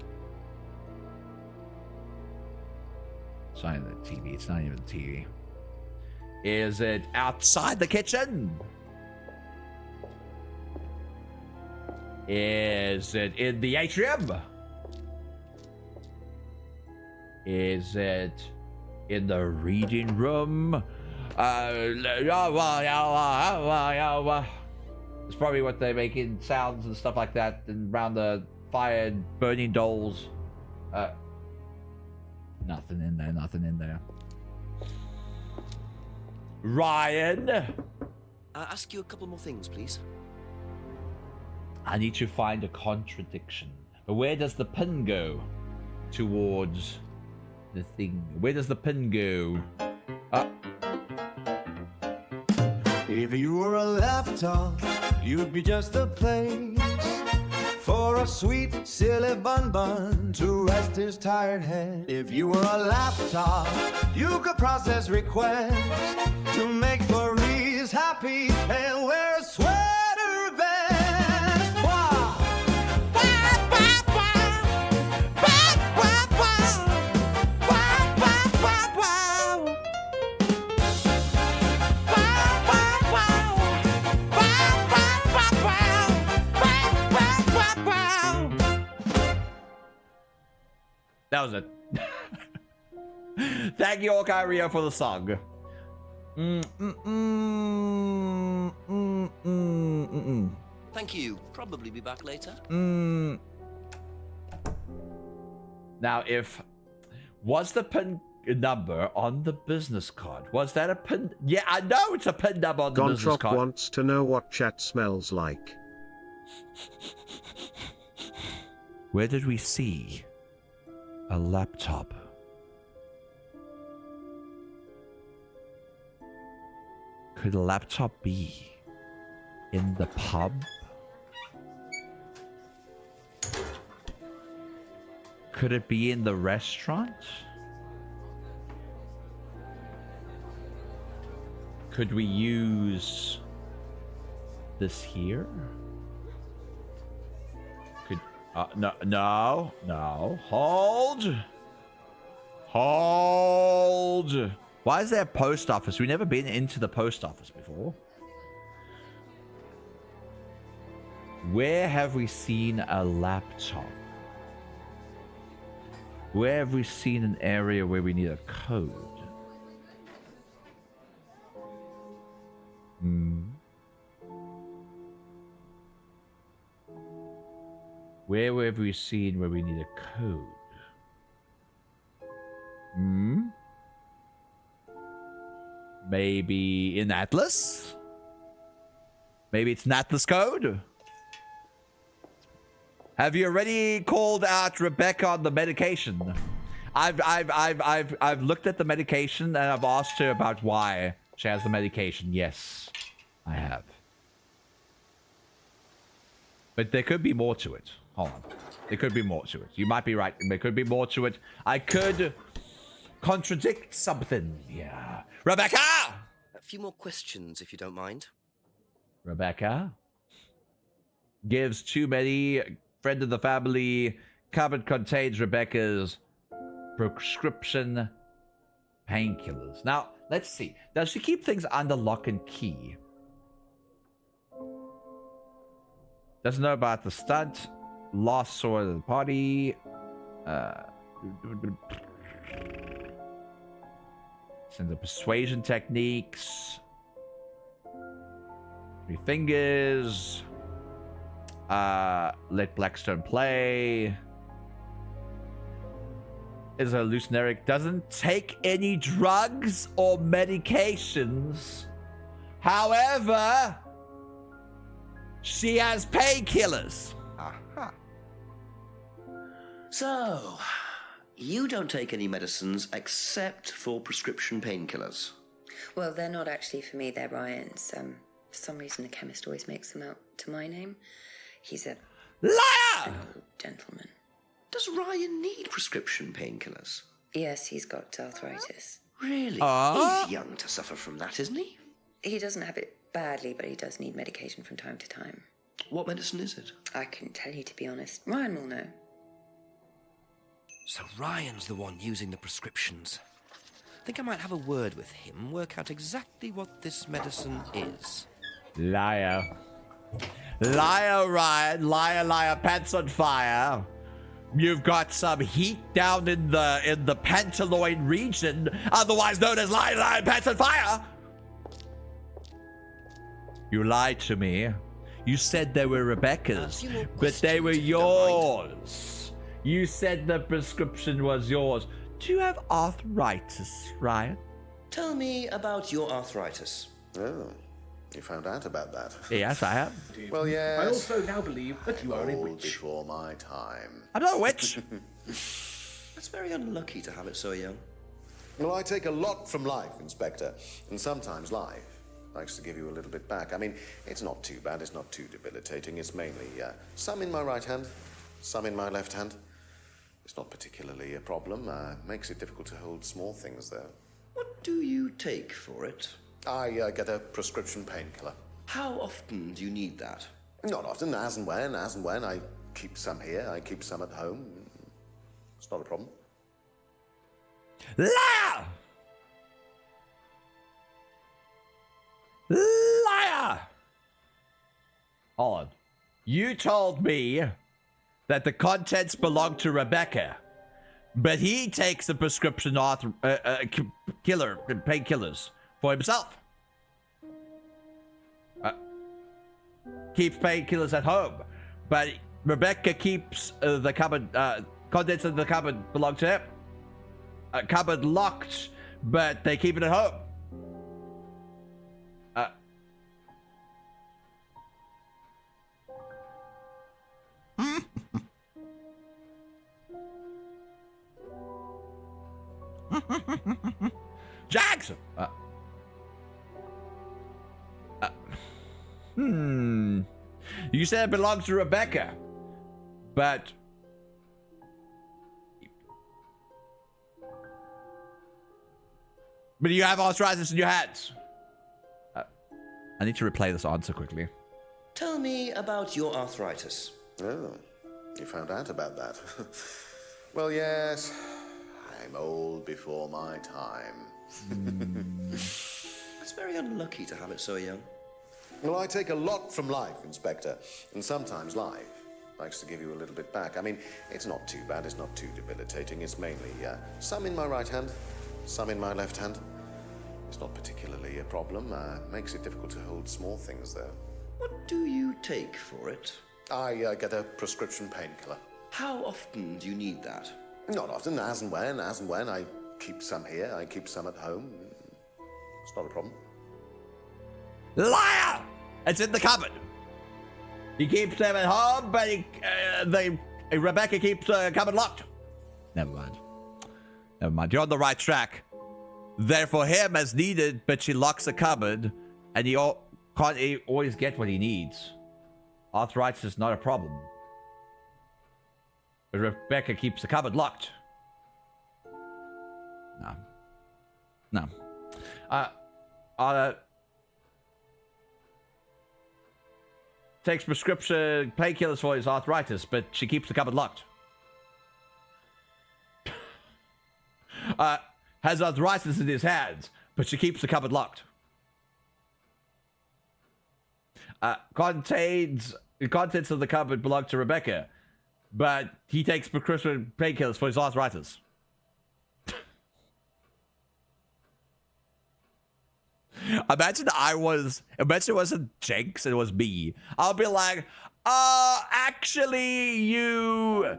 It's not in the TV. It's not even the TV. Is it outside the kitchen? Is it in the atrium? Is it in the reading room? It's probably what they're making sounds and stuff like that and around the fire and burning dolls. Nothing in there, nothing in there. Ryan! I'll ask you a couple more things, please. I need to find a contradiction. Where does the pin go? Towards the thing. Where does the pin go? If you were a laptop, you'd be just the place for a sweet, silly bun to rest his tired head. If you were a laptop, you could process requests to make furries happy and wear a sweater vest. Wow. That was it. Thank you, Okai Rio, for the song. Thank you. Probably be back later. Now, was the PIN number on the business card? Was that a PIN? Yeah, I know it's a PIN number on the business card. wants to know what chat smells like. Where did we see a laptop? Could the laptop be in the pub? Could it be in the restaurant? Could we use this here? Could no. Hold. Why is there a post office? We've never been into the post office before. Where have we seen a laptop? Where have we seen an area where we need a code? Where have we seen where we need a code? Maybe in Atlas? Maybe it's an Atlas code? Have you already called out Rebecca on the medication? I've looked at the medication and I've asked her about why she has the medication. Yes, I have. But there could be more to it. Hold on. There could be more to it. You might be right. There could be more to it. I could contradict something. Yeah. Rebecca! A few more questions, if you don't mind. Rebecca gives too many. Friend of the family. Cupboard contains Rebecca's prescription painkillers. Now, let's see. Does she keep things under lock and key? Doesn't know about the stunt. Lost sword of the party. Send the persuasion techniques. 3 fingers. Let Blackstone play. Is hallucinaric. Doesn't take any drugs or medications. However, she has painkillers. Aha. So, you don't take any medicines except for prescription painkillers? Well, they're not actually for me, they're Ryan's. For some reason, the chemist always makes them out to my name. He's a liar! An old gentleman. Does Ryan need prescription painkillers? Yes, he's got arthritis. Really? He's young to suffer from that, isn't he? He doesn't have it badly, but he does need medication from time to time. What medicine is it? I couldn't tell you, to be honest. Ryan will know. So Ryan's the one using the prescriptions. I think I might have a word with him, work out exactly what this medicine is. Liar. Liar, Ryan. Liar, liar, pants on fire. You've got some heat down in the Pantaloid region, otherwise known as liar, liar, pants on fire. You lied to me. You said they were Rebecca's, but they were yours. You said the prescription was yours. Do you have arthritis, Ryan? Tell me about your arthritis. Oh, you found out about that? Yes, I have. Well, yes. I also now believe that you are a witch. Before my time. I'm not a witch. That's very unlucky to have it so young. Well, I take a lot from life, Inspector. And sometimes life likes to give you a little bit back. I mean, it's not too bad. It's not too debilitating. It's mainly some in my right hand, some in my left hand. It's not particularly a problem. Makes it difficult to hold small things, though. What do you take for it? I get a prescription painkiller. How often do you need that? Not often, as and when. I keep some here, I keep some at home. It's not a problem. Liar! Liar! Hold on. You told me that the contents belong to Rebecca, but he takes the prescription painkillers for himself. Keeps painkillers at home, but Rebecca keeps the cupboard contents of the cupboard belong to him. Cupboard locked, but they keep it at home. Jackson! You said it belongs to Rebecca, but you have arthritis in your hands. I need to replay this answer quickly. Tell me about your arthritis. Oh, you found out about that. Well, yes, I'm old before my time. It's very unlucky to have it so young. Well, I take a lot from life, Inspector, and sometimes life likes to give you a little bit back. I mean, it's not too bad, it's not too debilitating. It's mainly some in my right hand, some in my left hand. It's not particularly a problem. Makes it difficult to hold small things, though. What do you take for it? I get a prescription painkiller. How often do you need that? Not often, as and when. I keep some here, I keep some at home. It's not a problem. Liar! It's in the cupboard. He keeps them at home, but Rebecca keeps the cupboard locked. Never mind. You're on the right track. There for him as needed, but she locks the cupboard, and he can't always get what he needs. Arthritis is not a problem. But Rebecca keeps the cupboard locked. No. Takes prescription painkillers for his arthritis, but she keeps the cupboard locked. Has arthritis in his hands, but she keeps the cupboard locked. The contents of the cupboard belong to Rebecca, but he takes prescription painkillers for his arthritis. Imagine it wasn't Jenks, it was me. I'll be like, actually, you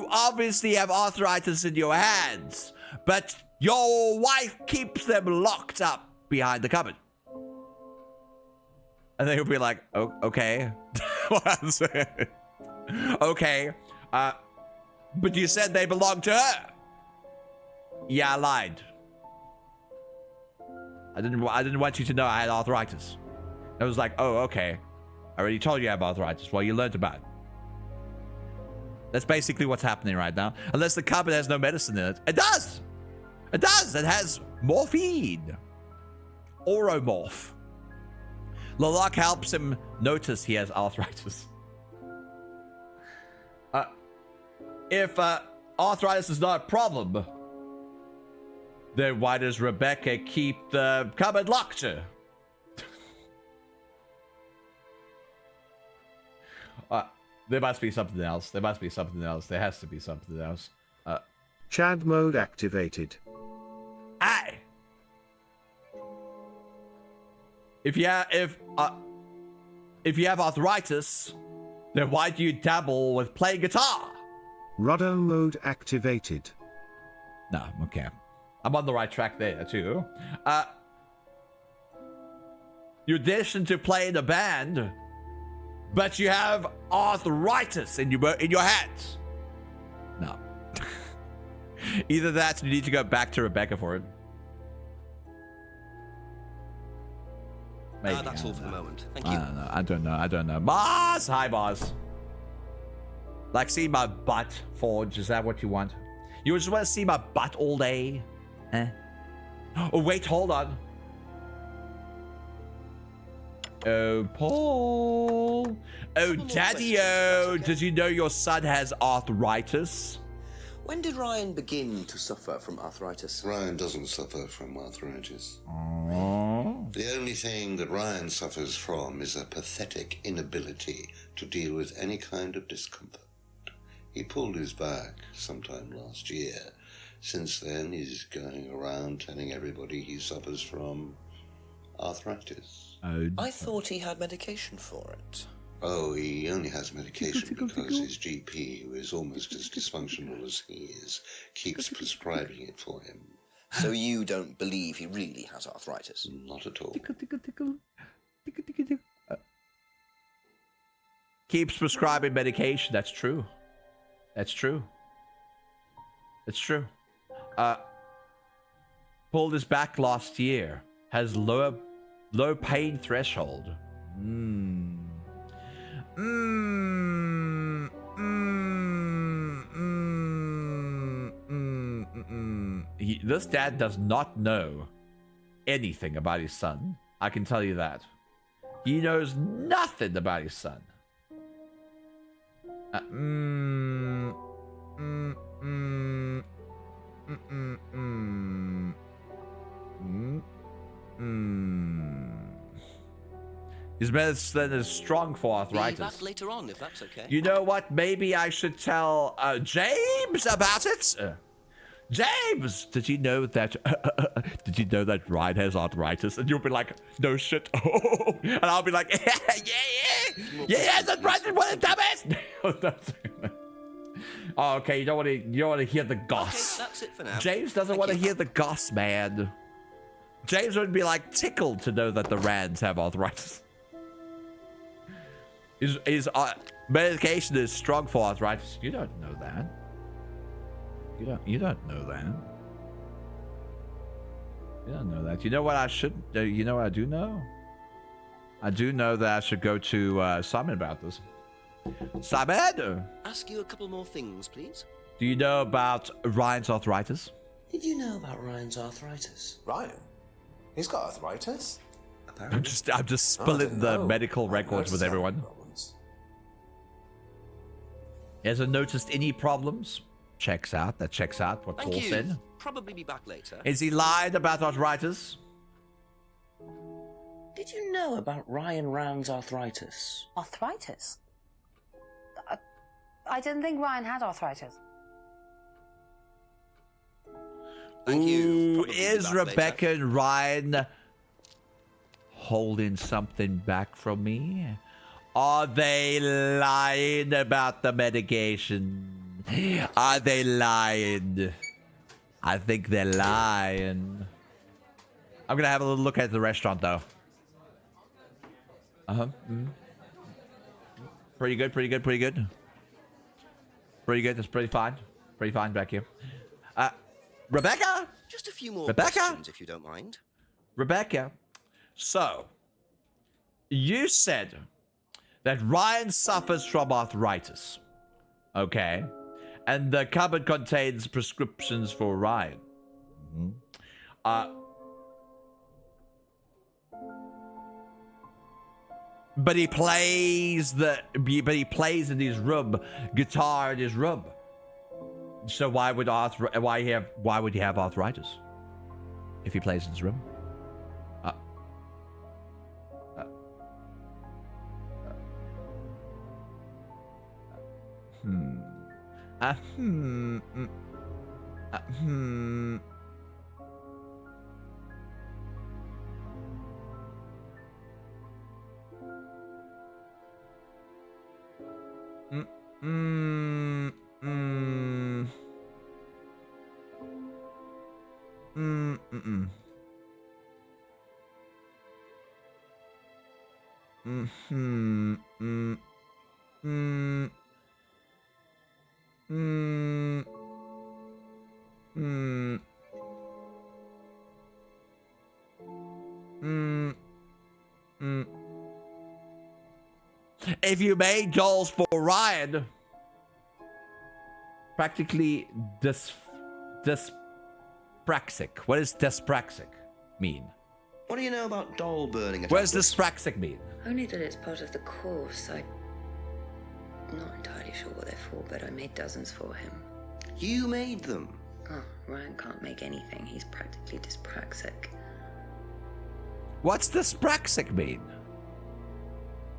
obviously have arthritis in your hands, but your wife keeps them locked up behind the cupboard. And then he'll be like, oh, okay. Okay. But you said they belong to her. Yeah, I lied. I didn't want you to know I had arthritis. I was like, oh, okay. I already told you I have arthritis. Well, you learned about it. That's basically what's happening right now. Unless the cupboard has no medicine in it. It does! It does! It has morphine. Oromorph. Loloc helps him notice he has arthritis. If arthritis is not a problem, then why does Rebecca keep the cupboard locked? There must be something else. There has to be something else. Chad mode activated. Aye. If you have arthritis, then why do you dabble with playing guitar? Roddo mode activated. No, okay. I'm on the right track there too. You audition to play in a band, but you have arthritis in your hands. No. Either that, or you need to go back to Rebecca for it. Maybe. That's all for the moment. Thank you. I don't know. Boss! Hi, boss. Like, see my butt, Forge. Is that what you want? You just want to see my butt all day? Oh, wait, hold on. Oh, Paul. Oh, Daddy-o. Did you know your son has arthritis? When did Ryan begin to suffer from arthritis? Ryan doesn't suffer from arthritis. Aww. The only thing that Ryan suffers from is a pathetic inability to deal with any kind of discomfort. He pulled his back sometime last year. Since then, he's going around telling everybody he suffers from arthritis. I thought he had medication for it. Oh, he only has medication because his GP, who is almost as dysfunctional as he is, keeps prescribing it for him. So you don't believe he really has arthritis? Not at all. Keeps prescribing medication. That's true. Pulled his back last year. Has low pain threshold. This dad does not know anything about his son. I can tell you that. He knows nothing about his son. His medicine is strong for arthritis. Be back later on, if that's okay. You know what? Maybe I should tell James about it. James, did you know that? Did you know that Ryan has arthritis? And you'll be like, no shit. And I'll be like, yeah, that's right. What a dumbass. Oh, okay, you don't want to hear the goss. Okay, that's it for now. James doesn't want to hear the goss, man. James would be like tickled to know that the Rands have arthritis. His medication is strong for arthritis. You don't know that. You don't know that. You don't know that. You know what I should? You know what I do know? I do know that I should go to Simon about this. Simon, Ask you a couple more things, please. do you know about Ryan's arthritis? Did you know about Ryan's arthritis? Ryan? He's got arthritis? I'm just spilling the medical records with everyone. He hasn't noticed any problems. Checks out. That checks out what Paul Thank you. said. Probably be back later. Is he lied about arthritis? Did you know about Ryan Round's arthritis? Arthritis? I didn't think Ryan had arthritis. Thank you. Ooh, Probably be is back Rebecca later. and Ryan holding something back from me? Are they lying about the medication? Are they lying? I think they're lying. I'm gonna have a little look at the restaurant though. Pretty good, pretty good, pretty good. Pretty good, that's pretty fine. Pretty fine back here. Rebecca? Just a few more Rebecca? questions, if you don't mind. Rebecca, so you said that Ryan suffers from arthritis, okay? And the cupboard contains prescriptions for Ryan. But he plays in his room, guitar in his room. So why would he have arthritis if he plays in his room? If you made dolls for Ryan, practically dyspraxic. What does dyspraxic mean? What do you know about doll burning? What does dyspraxic mean? Only that it's part of the course. I'm not entirely sure what they're for, but I made dozens for him. You made them? Oh, Ryan can't make anything. He's practically dyspraxic. What's dyspraxic mean?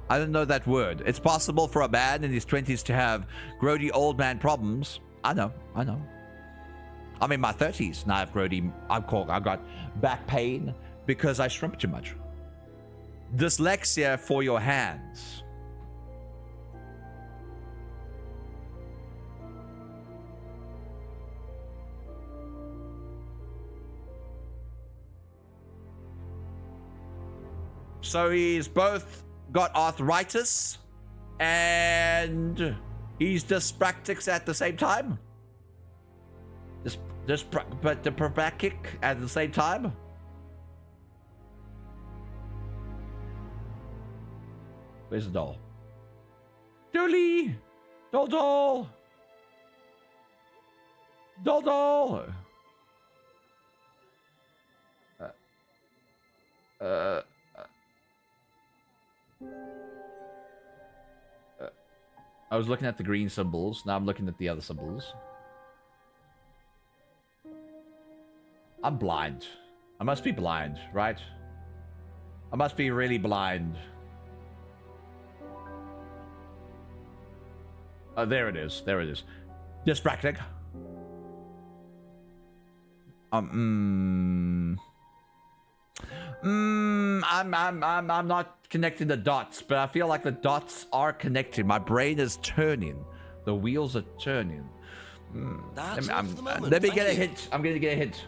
I don't know that word. It's possible for a man in his 20s to have grody old man problems. I know. I'm in my 30s and I have grody. I got back pain because I shrimp too much. Dyslexia for your hands. So he's both got arthritis and he's dyspraxic at the same time? But dyspraxic at the same time? Where's the doll? Dolly! Doll! I was looking at the green symbols. Now I'm looking at the other symbols. I'm blind. I must be blind, right? I must be really blind. Oh, there it is. There it is. Dyspraxic. I'm not connecting the dots, but I feel like the dots are connected. My brain is turning. The wheels are turning. Let me get a hint. I'm going to get a hint.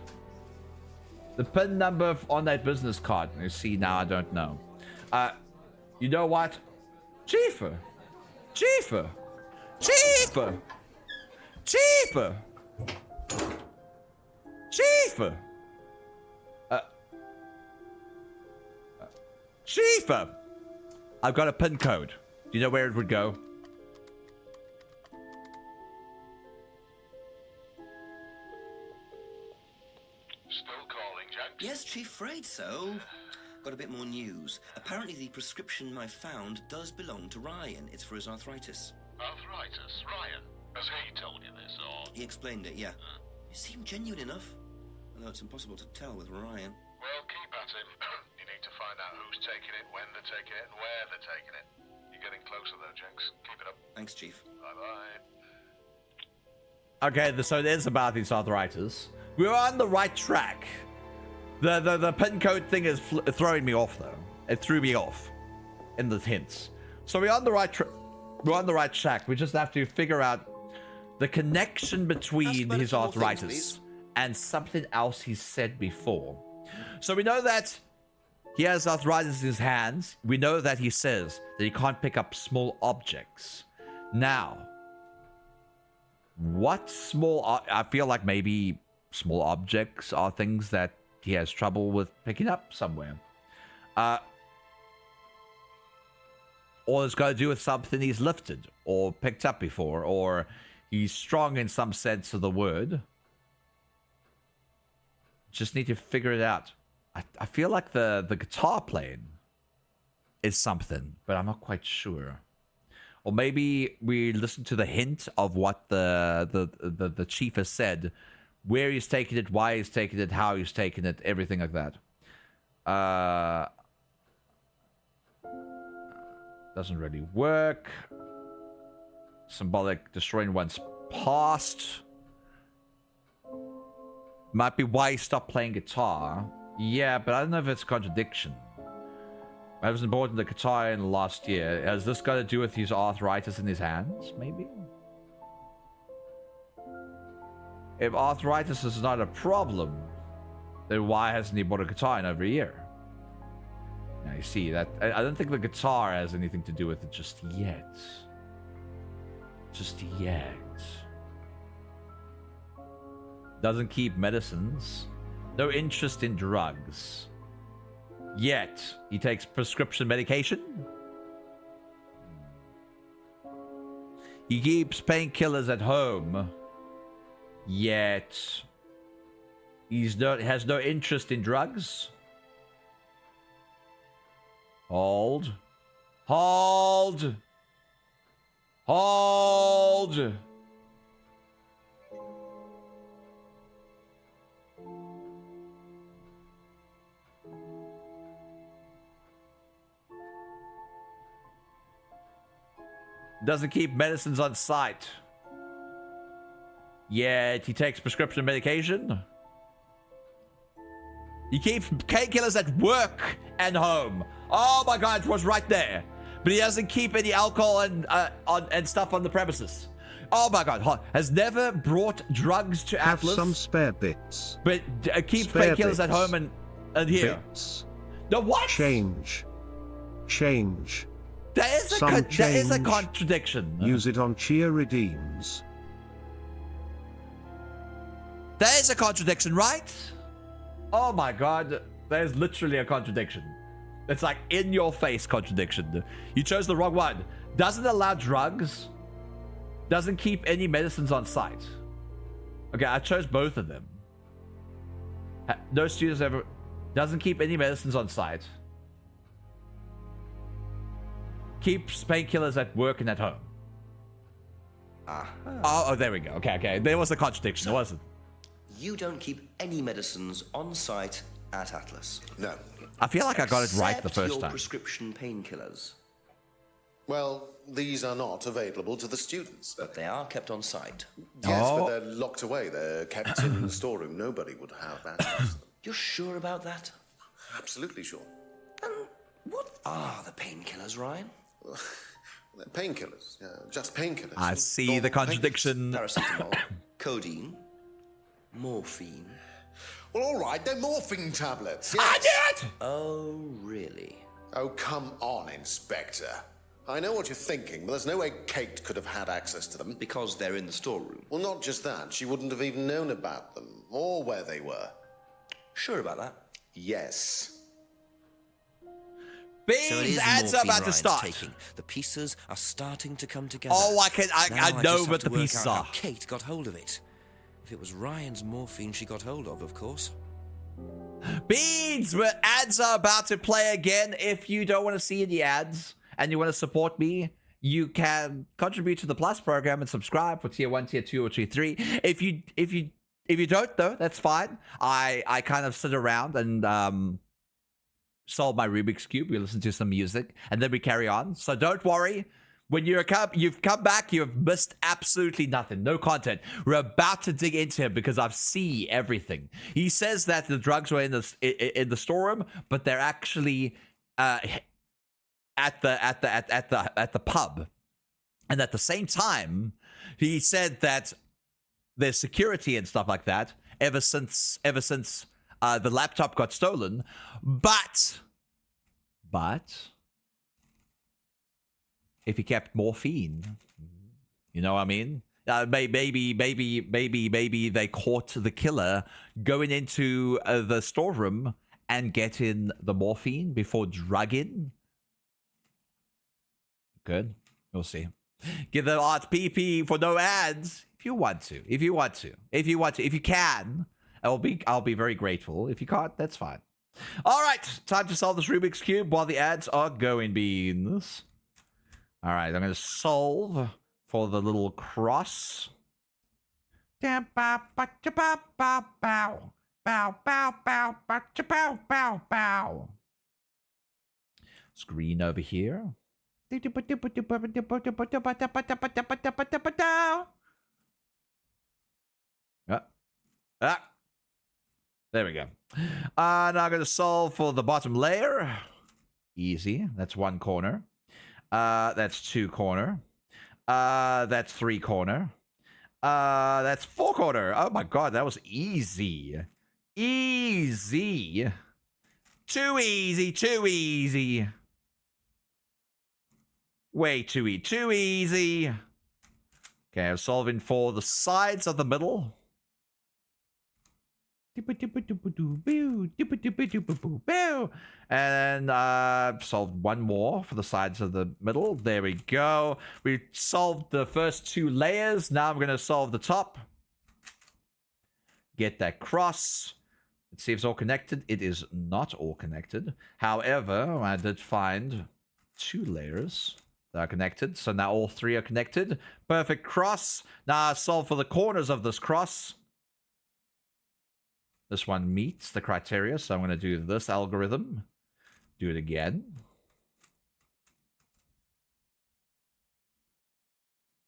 The PIN number on that business card. You see, now I don't know. You know what? Cheaper. Cheaper. Cheaper. Cheaper. Cheaper. Cheaper. I've got a PIN code. Do you know where it would go? Still calling, Jenks? Yes, Chief, afraid so. Got a bit more news. Apparently the prescription I found does belong to Ryan. It's for his arthritis. Arthritis? Ryan? Has he told you this, or...? He explained it, yeah. It seemed genuine enough. Although it's impossible to tell with Ryan. Well, keep at him. You need to find out who's taking it, when they're taking it, and where they're taking it. You're getting closer though, Jenks. Keep it up. Thanks, Chief. Bye-bye. Okay, so it is about this arthritis. We're on the right track. The PIN code thing is throwing me off, though. It threw me off in the hints. So we're on the right track. We just have to figure out the connection between his arthritis and something else he said before. So we know that he has arthritis in his hands. We know that he says that he can't pick up small objects. Now, what small... I feel like maybe small objects are things that he has trouble with picking up somewhere. Or it's got to do with something he's lifted or picked up before, or he's strong in some sense of the word. Just need to figure it out. I feel like the guitar playing is something, but I'm not quite sure. Or maybe we listen to the hint of what the chief has said, where he's taking it, why he's taking it, how he's taking it, everything like that. Doesn't really work. Symbolic destroying one's past. Might be why he stopped playing guitar. Yeah, but I don't know if it's a contradiction. I wasn't bought the guitar in the last year. Has this got to do with his arthritis in his hands, maybe? If arthritis is not a problem, then why hasn't he bought a guitar in over a year? Now you see that I don't think the guitar has anything to do with it just yet. Just yet. Doesn't keep medicines. No interest in drugs. Yet he takes prescription medication. He keeps painkillers at home. Yet has no interest in drugs. Hold. Hold. Hold. Doesn't keep medicines on site. Yet he takes prescription medication. He keeps painkillers at work and home. Oh my god, it was right there. But he doesn't keep any alcohol and stuff on the premises. Oh my god, has never brought drugs to Have Atlas. some spare bits. But keeps Spare painkillers at bits. home and here. Bits. The what? Change. Change. There is a contradiction. Use it on Chia redeems. There is a contradiction, right? Oh my god, there's literally a contradiction. It's like in your face contradiction. You chose the wrong one. Doesn't allow drugs. Doesn't keep any medicines on site. Okay, I chose both of them. No students ever... Doesn't keep any medicines on site. Keeps painkillers at work and at home. Oh, there we go. Okay. There was a contradiction, wasn't it? You don't keep any medicines on site at Atlas. No. I feel like I got it right the Except first your time. prescription painkillers. Well, these are not available to the students. But they are kept on site. Yes, but they're locked away. They're kept in the storeroom. Nobody would have access to them. You're sure about that? Absolutely sure. And what are the painkillers, Ryan? They're painkillers. Just painkillers. I see the contradiction. Paracetamol, codeine, morphine. Well, all right, they're morphine tablets. I Yes. did it! Oh, really? Oh, come on, Inspector. I know what you're thinking, but there's no way Kate could have had access to them. Because they're in the storeroom. Well, not just that. She wouldn't have even known about them, or where they were. Sure about that? Yes. Beans, ads are about to start. Taking. The pieces are starting to come together. Oh, I know just what have the to work pieces out are. how Kate got hold of it. If it was Ryan's morphine she got hold of course. Beans, ads are about to play again. If you don't want to see any ads and you want to support me, you can contribute to the Plus program and subscribe for tier 1, tier 2, or tier 3. If you don't though, that's fine. I kind of sit around and solve my Rubik's Cube. We listen to some music and then we carry on. So don't worry. When you've come back, you've missed absolutely nothing. No content. We're about to dig into him because I've seen everything. He says that the drugs were in the storeroom, but they're actually at the pub. And at the same time, he said that there's security and stuff like that ever since the laptop got stolen. But if he kept morphine, you know what I mean? Maybe they caught the killer going into the storeroom and getting the morphine before drugging. Good. We'll see. Give the art PP for no ads if you want to. If you can, I'll be very grateful. If you can't, that's fine. All right, time to solve this Rubik's Cube while the ads are going, Beans. All right, I'm going to solve for the little cross. Screen over here. There we go. Now I'm going to solve for the bottom layer. Easy. That's one corner. That's two corner. That's three corner. That's four corner. Oh my god, that was easy. Easy. Too easy. Way too easy. Too easy. Okay, I'm solving for the sides of the middle. And solved one more for the sides of the middle. There we go. We solved the first two layers. Now I'm going to solve the top. Get that cross. Let's see if it's all connected. It is not all connected. However, I did find two layers that are connected. So now all three are connected. Perfect cross. Now I solve for the corners of this cross. This one meets the criteria, so I'm going to do this algorithm. Do it again.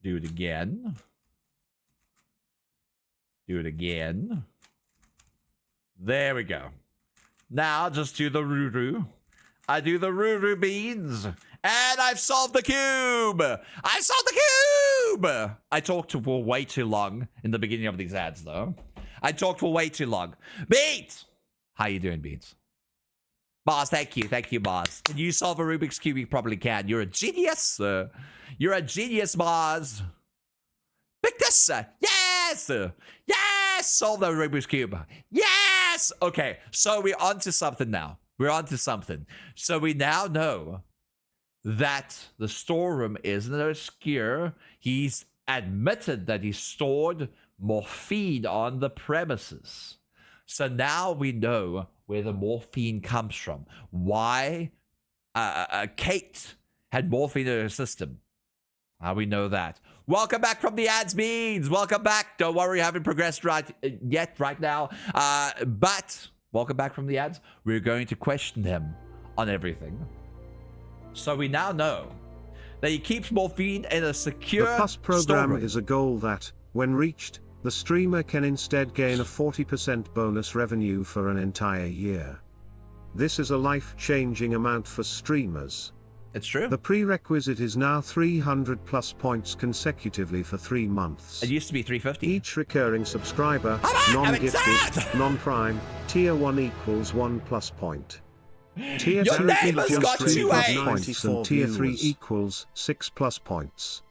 Do it again. Do it again. There we go. Now just do the Ruru. I do the Ruru beans. And I've solved the cube! I solved the cube! I talked for way too long in the beginning of these ads, though. I talked for way too long. Beans! How you doing, Beans? Mars, thank you. Thank you, Mars. Can you solve a Rubik's Cube? You probably can. You're a genius. You're a genius, Mars. Pick this. Yes! Yes! Solve the Rubik's Cube. Yes! Okay, so we're on to something now. We're on to something. So we now know that the storeroom isn't obscure. He's admitted that he stored morphine on the premises. So now we know where the morphine comes from. Why Kate had morphine in her system. We know that. Welcome back from the ads, Beans. Welcome back. Don't worry, I haven't progressed right now. But welcome back from the ads. We're going to question him on everything. So we now know that he keeps morphine in a secure The Plus program storeroom. is a goal that, when reached, the streamer can instead gain a 40% bonus revenue for an entire year. This is a life-changing amount for streamers. It's true. The prerequisite is now 300 plus points consecutively for 3 months. It used to be 350. Each recurring subscriber, non-gifted, non-prime, tier 1 equals 1 plus point. Tier 2 equals 3 plus points and tier 3 equals 6 plus points.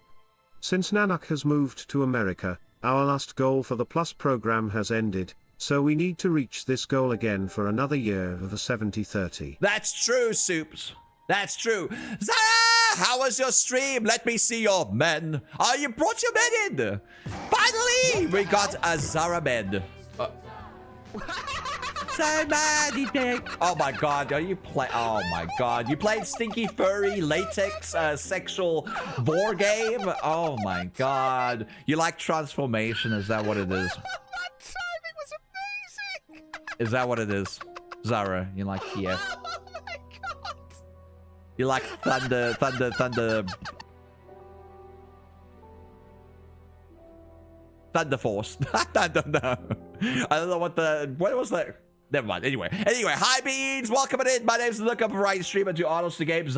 Since Nanak has moved to America, our last goal for the Plus program has ended, so we need to reach this goal again for another year of the 70-30. That's true, Soups. That's true. Zara, how was your stream? Let me see your men. Oh, you brought your men in. Finally, we got a Zara men. So mad, oh my god, you play? Oh my god, you played stinky furry latex sexual war game? Oh my god, you like transformation? Is that what it is? That timing was amazing. Is that what it is, Zara? You like TF? Oh my god. You like thunder. Thunder Force. I don't know. I don't know what was that? Never mind. Anyway, hi Beans, welcome in. My name's Look Up Right Streamer to Honest the Games.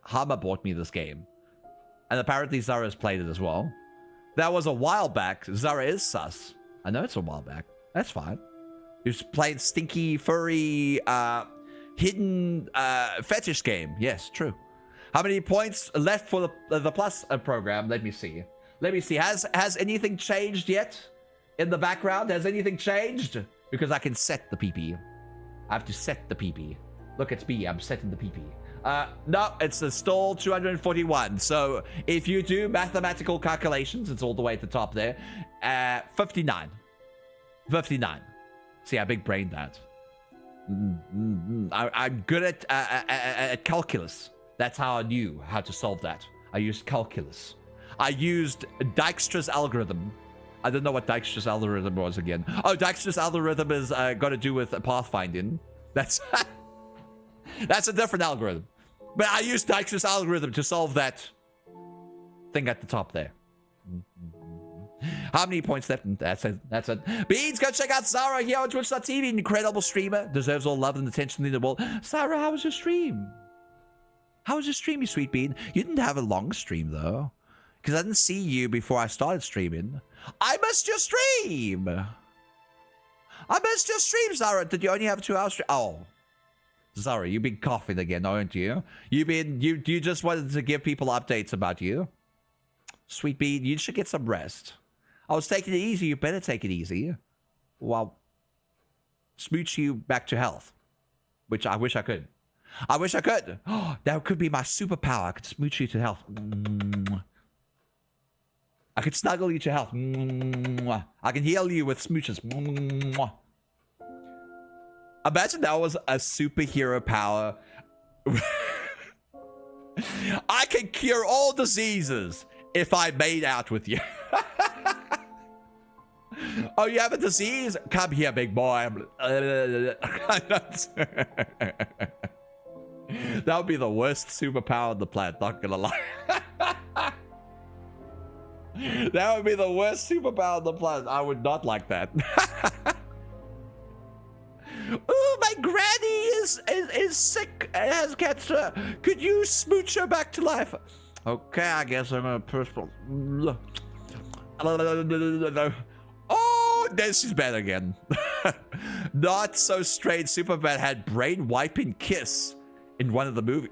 Hummer bought me this game, and apparently Zara's played it as well. That was a while back. Zara is sus. I know it's a while back. That's fine. He was playing stinky furry hidden fetish game. Yes, true. How many points left for the Plus program? Let me see. Has anything changed yet? In the background, has anything changed? Because I can set the PP. I have to set the PP. Look, it's me. I'm setting the PP. No, it's still 241. So if you do mathematical calculations, it's all the way at the top there. 59. 59. See how big brain that. I'm good at calculus. That's how I knew how to solve that. I used calculus. I used Dijkstra's algorithm. I don't know what Dijkstra's algorithm was again. Oh, Dijkstra's algorithm is got to do with pathfinding. That's that's a different algorithm. But I used Dijkstra's algorithm to solve that thing at the top there. How many points left? That's it. Beans, go check out Zara here on Twitch.tv. Incredible streamer. Deserves all love and attention in the world. Zara, how was your stream? How was your stream, you sweet bean? You didn't have a long stream, though. Because I didn't see you before I started streaming. I missed your stream. I missed your stream, Zara. Did you only have a 2-hour stream? Oh. Zara, you've been coughing again, aren't you? You just wanted to give people updates about you. Sweet bean, you should get some rest. I was taking it easy. You better take it easy. Well, smooch you back to health. Which I wish I could. I wish I could. Oh, that could be my superpower. I could smooch you to health. I could snuggle you to health. I can heal you with smooches. Imagine that was a superhero power. I can cure all diseases if I made out with you. Oh, you have a disease? Come here, big boy. That would be the worst superpower on the planet, not gonna lie. That would be the worst superpower on the planet. I would not like that. Oh, my granny is sick and has cancer. Could you smooch her back to life? Okay, I guess I'm a personal. Oh, then she's bad again. Not so strange. Superman had brain wiping kiss in one of the movies.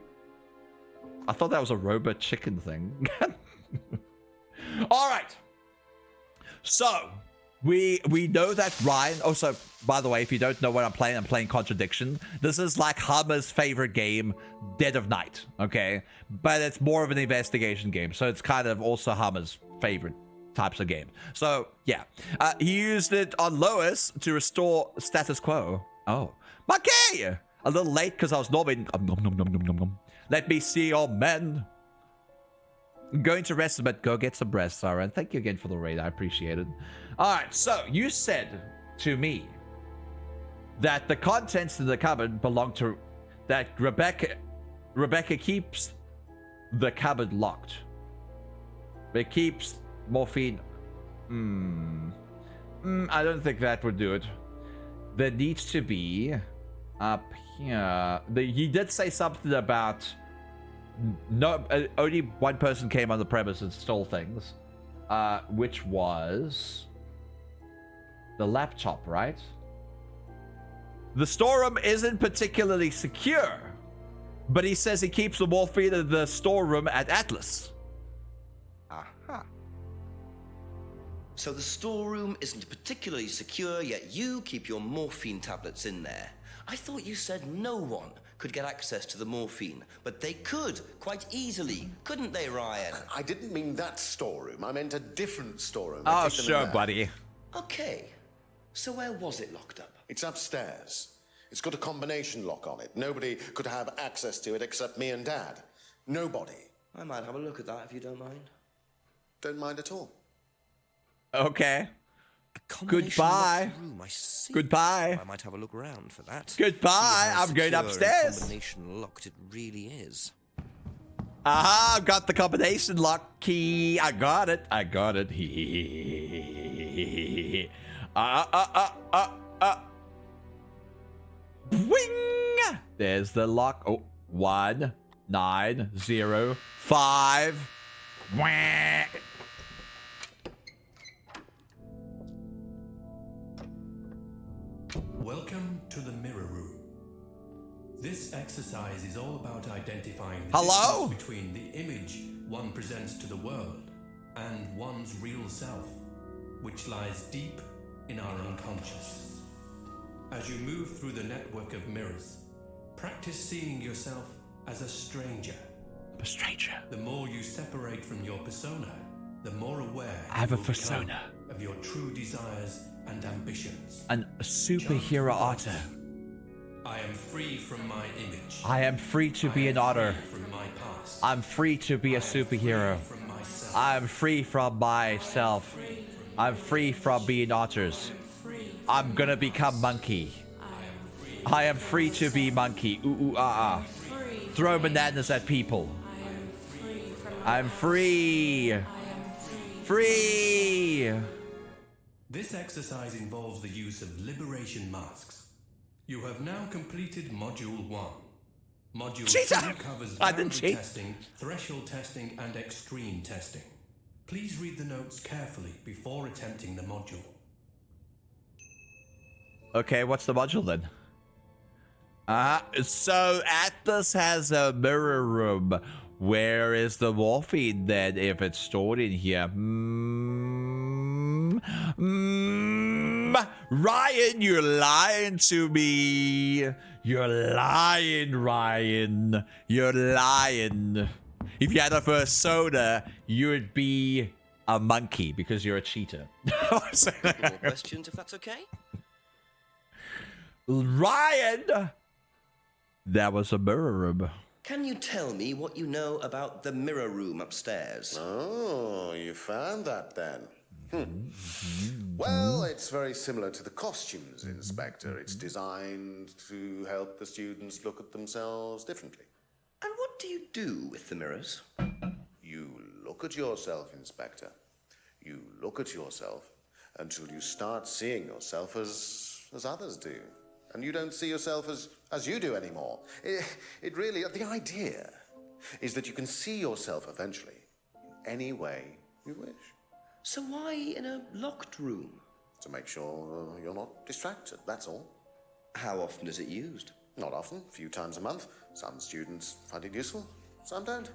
I thought that was a robot chicken thing. All right. So we know that Ryan. Also, by the way, if you don't know what I'm playing Contradiction. This is like Hummer's favorite game, Dead of Night. Okay, but it's more of an investigation game, so it's kind of also Hummer's favorite types of games. So, yeah. He used it on Lois to restore status quo. Oh. Monkey! A little late because I was nobbing. Let me see your men. I'm going to rest, but go get some rest, Sarah. And thank you again for the raid. I appreciate it. Alright, so you said to me that the contents of the cupboard belong to... That Rebecca keeps the cupboard locked. It keeps morphine... I don't think that would do it. There needs to be... Up here... He did say something about... No, only one person came on the premise and stole things. Which was... the laptop, right? The storeroom isn't particularly secure. But he says he keeps the morphine in the storeroom at Atlas. Aha. So the storeroom isn't particularly secure, yet you keep your morphine tablets in there. I thought you said no one could get access to the morphine, but they could, quite easily, couldn't they, Ryan? I didn't mean that storeroom. I meant a different storeroom. Oh, sure, buddy. Okay. So where was it locked up? It's upstairs. It's got a combination lock on it. Nobody could have access to it except me and Dad. Nobody. I might have a look at that if you don't mind. Don't mind at all. Okay. Goodbye. Room, I see. Goodbye. I might have a look around for that. Goodbye. I'm going upstairs. Combination locked it really is. Aha, Got the combination lock key. I got it. Wing. There's the lock. Oh, 1905. Wah. Welcome to the mirror room. This exercise is all about identifying the Hello? difference between the image one presents to the world and one's real self, which lies deep in our unconscious. As you move through the network of mirrors, practice seeing yourself as a stranger. I'm a stranger. The more you separate from your persona, the more aware I have a you will persona. become of your true desires and ambitions. A superhero otter. I am free from my image. I am free to be an otter. From my past. I'm free to be a superhero. I'm free from myself. I'm free from being otters. I'm gonna become monkey. I am free to be monkey. Ooh, ooh, ah, ah. Throw bananas at people. I'm free. Free. This exercise involves the use of liberation masks. You have now completed Module 1. Module 2 covers boundary testing, threshold testing, and extreme testing. Please read the notes carefully before attempting the module. Okay, what's the module then? So Atlas has a mirror room. Where is the morphine then if it's stored in here? Ryan, you're lying to me. You're lying, Ryan. You're lying. If you had a persona, you would be a monkey because you're a cheater. More questions, if that's okay? Ryan! That was a mirror room. Can you tell me what you know about the mirror room upstairs? Oh, you found that then. Well, it's very similar to the costumes, Inspector. It's designed to help the students look at themselves differently. And what do you do with the mirrors? You look at yourself, Inspector. You look at yourself until you start seeing yourself as others do. And you don't see yourself as you do anymore. It really, the idea is that you can see yourself eventually any way you wish. So why in a locked room? To make sure you're not distracted, that's all. How often is it used? Not often, a few times a month. Some students find it useful, some don't.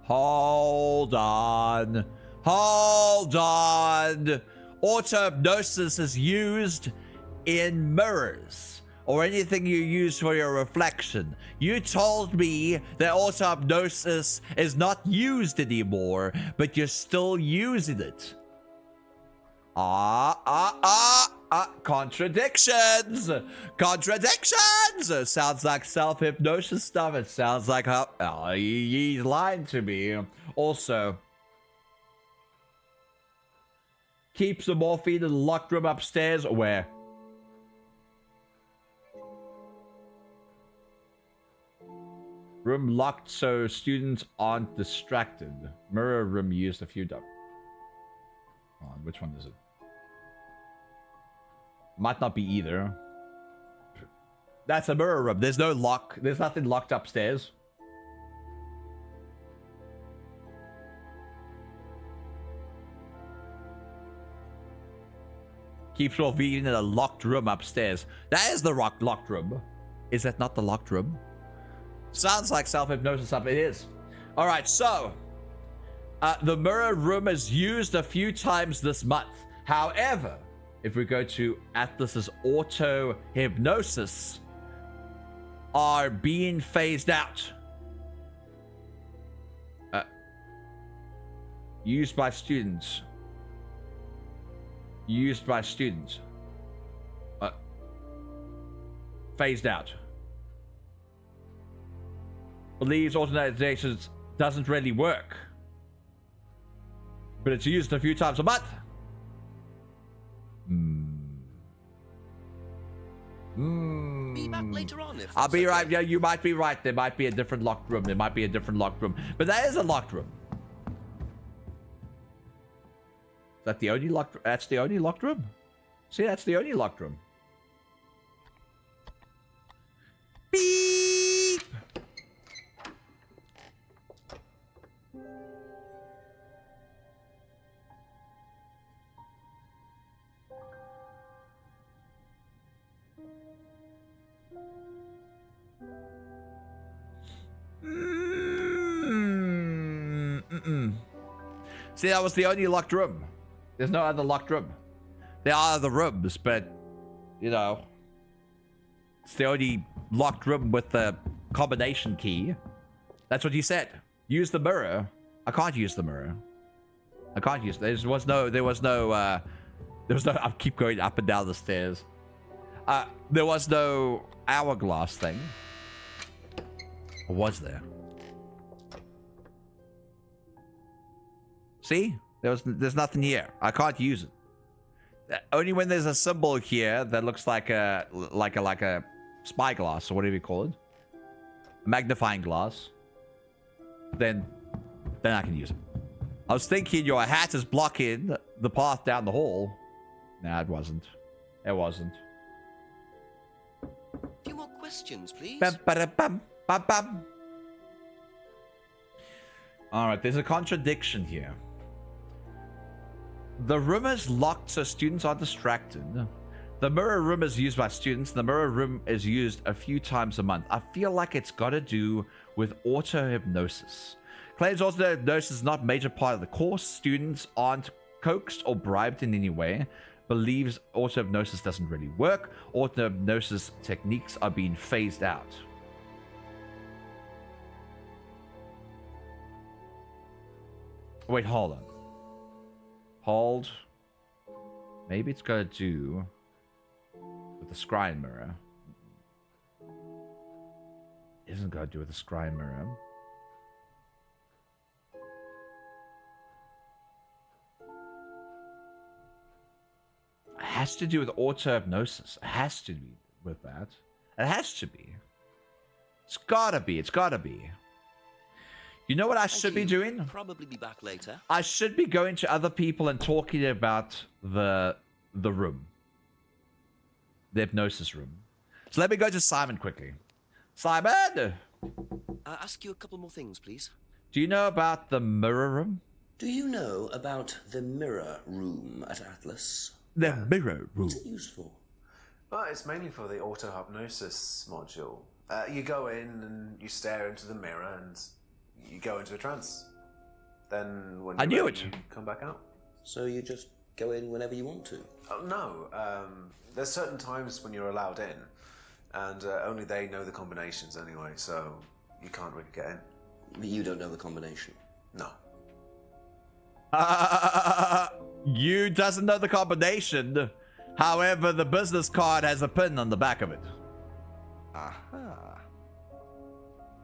Hold on. Hold on. Auto-hypnosis is used in mirrors. or anything you use for your reflection. You told me that auto-hypnosis is not used anymore, but you're still using it. Contradictions! Contradictions! Sounds like self-hypnosis stuff. It sounds like he's lying to me. Also, keeps the morphine in the locked room upstairs. Where? Room locked so students aren't distracted. Mirror room used a few which one is it? Might not be either. That's a mirror room. There's no lock. There's nothing locked upstairs. Keeps morphine in a locked room upstairs. That is the locked room. Is that not the locked room? Sounds like self-hypnosis up. It is. All right, so the mirror room is used a few times this month. However, if we go to Atlas's auto-hypnosis, are being phased out. Used by students. Used by students. Phased out. Believes automation doesn't really work, but it's used a few times a month. Be back later on if I'll be right. Yeah, you might be right. There might be a different locked room. There might be a different locked room, but that is a locked room. Is that the only locked? That's the only locked room. See, that's the only locked room. Beep. See, that was the only locked room. There's no other locked room. There are other rooms, but, you know, it's the only locked room with the combination key. That's what you said. Use the mirror. I can't use the mirror. I can't use. There was no. I keep going up and down the stairs. There was no hourglass thing. Or was there? See? There's nothing here. I can't use it. Only when there's a symbol here that looks like a spyglass or whatever you call it. A magnifying glass. Then I can use it. I was thinking your hat is blocking the path down the hall. Nah, it wasn't. It wasn't. A few more questions, please. Alright, there's a contradiction here. The room is locked so students are distracted. The mirror room is used by students. The mirror room is used a few times a month. I feel like it's got to do with auto-hypnosis. Claims auto-hypnosis is not a major part of the course. Students aren't coaxed or bribed in any way. Believes auto-hypnosis doesn't really work. Auto-hypnosis techniques are being phased out. Wait, hold on. Hold. Maybe it's got to do with the scrying mirror. Isn't got to do with the scrying mirror. It has to do with auto-hypnosis. It has to be with that. It has to be. It's gotta be. It's gotta be. You know what I should be doing? Probably be back later. I should be going to other people and talking about the room. The hypnosis room. So let me go to Simon quickly. Simon! Ask you a couple more things, please. Do you know about the mirror room? Do you know about the mirror room at Atlas? The mirror room. What's it used for? Well, it's mainly for the auto-hypnosis module. You go in and you stare into the mirror and you go into a trance. Then when you come back out. So you just go in whenever you want to? Oh, no. There's certain times when you're allowed in. And only they know the combinations anyway, so you can't really get in. But you don't know the combination? No. You doesn't know the combination. However, the business card has a pin on the back of it. Aha.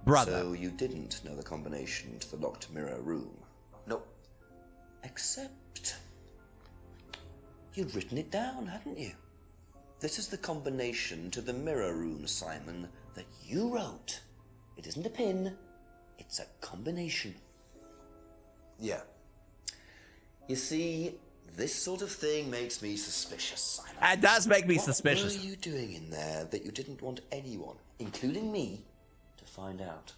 Brother. So you didn't know the combination to the locked mirror room? Nope. Except you'd written it down, hadn't you? This is the combination to the mirror room, Simon, that you wrote. It isn't a pin, it's a combination. Yeah. You see, this sort of thing makes me suspicious, Simon. It does make me suspicious. What were you doing in there that you didn't want anyone, including me, to find out?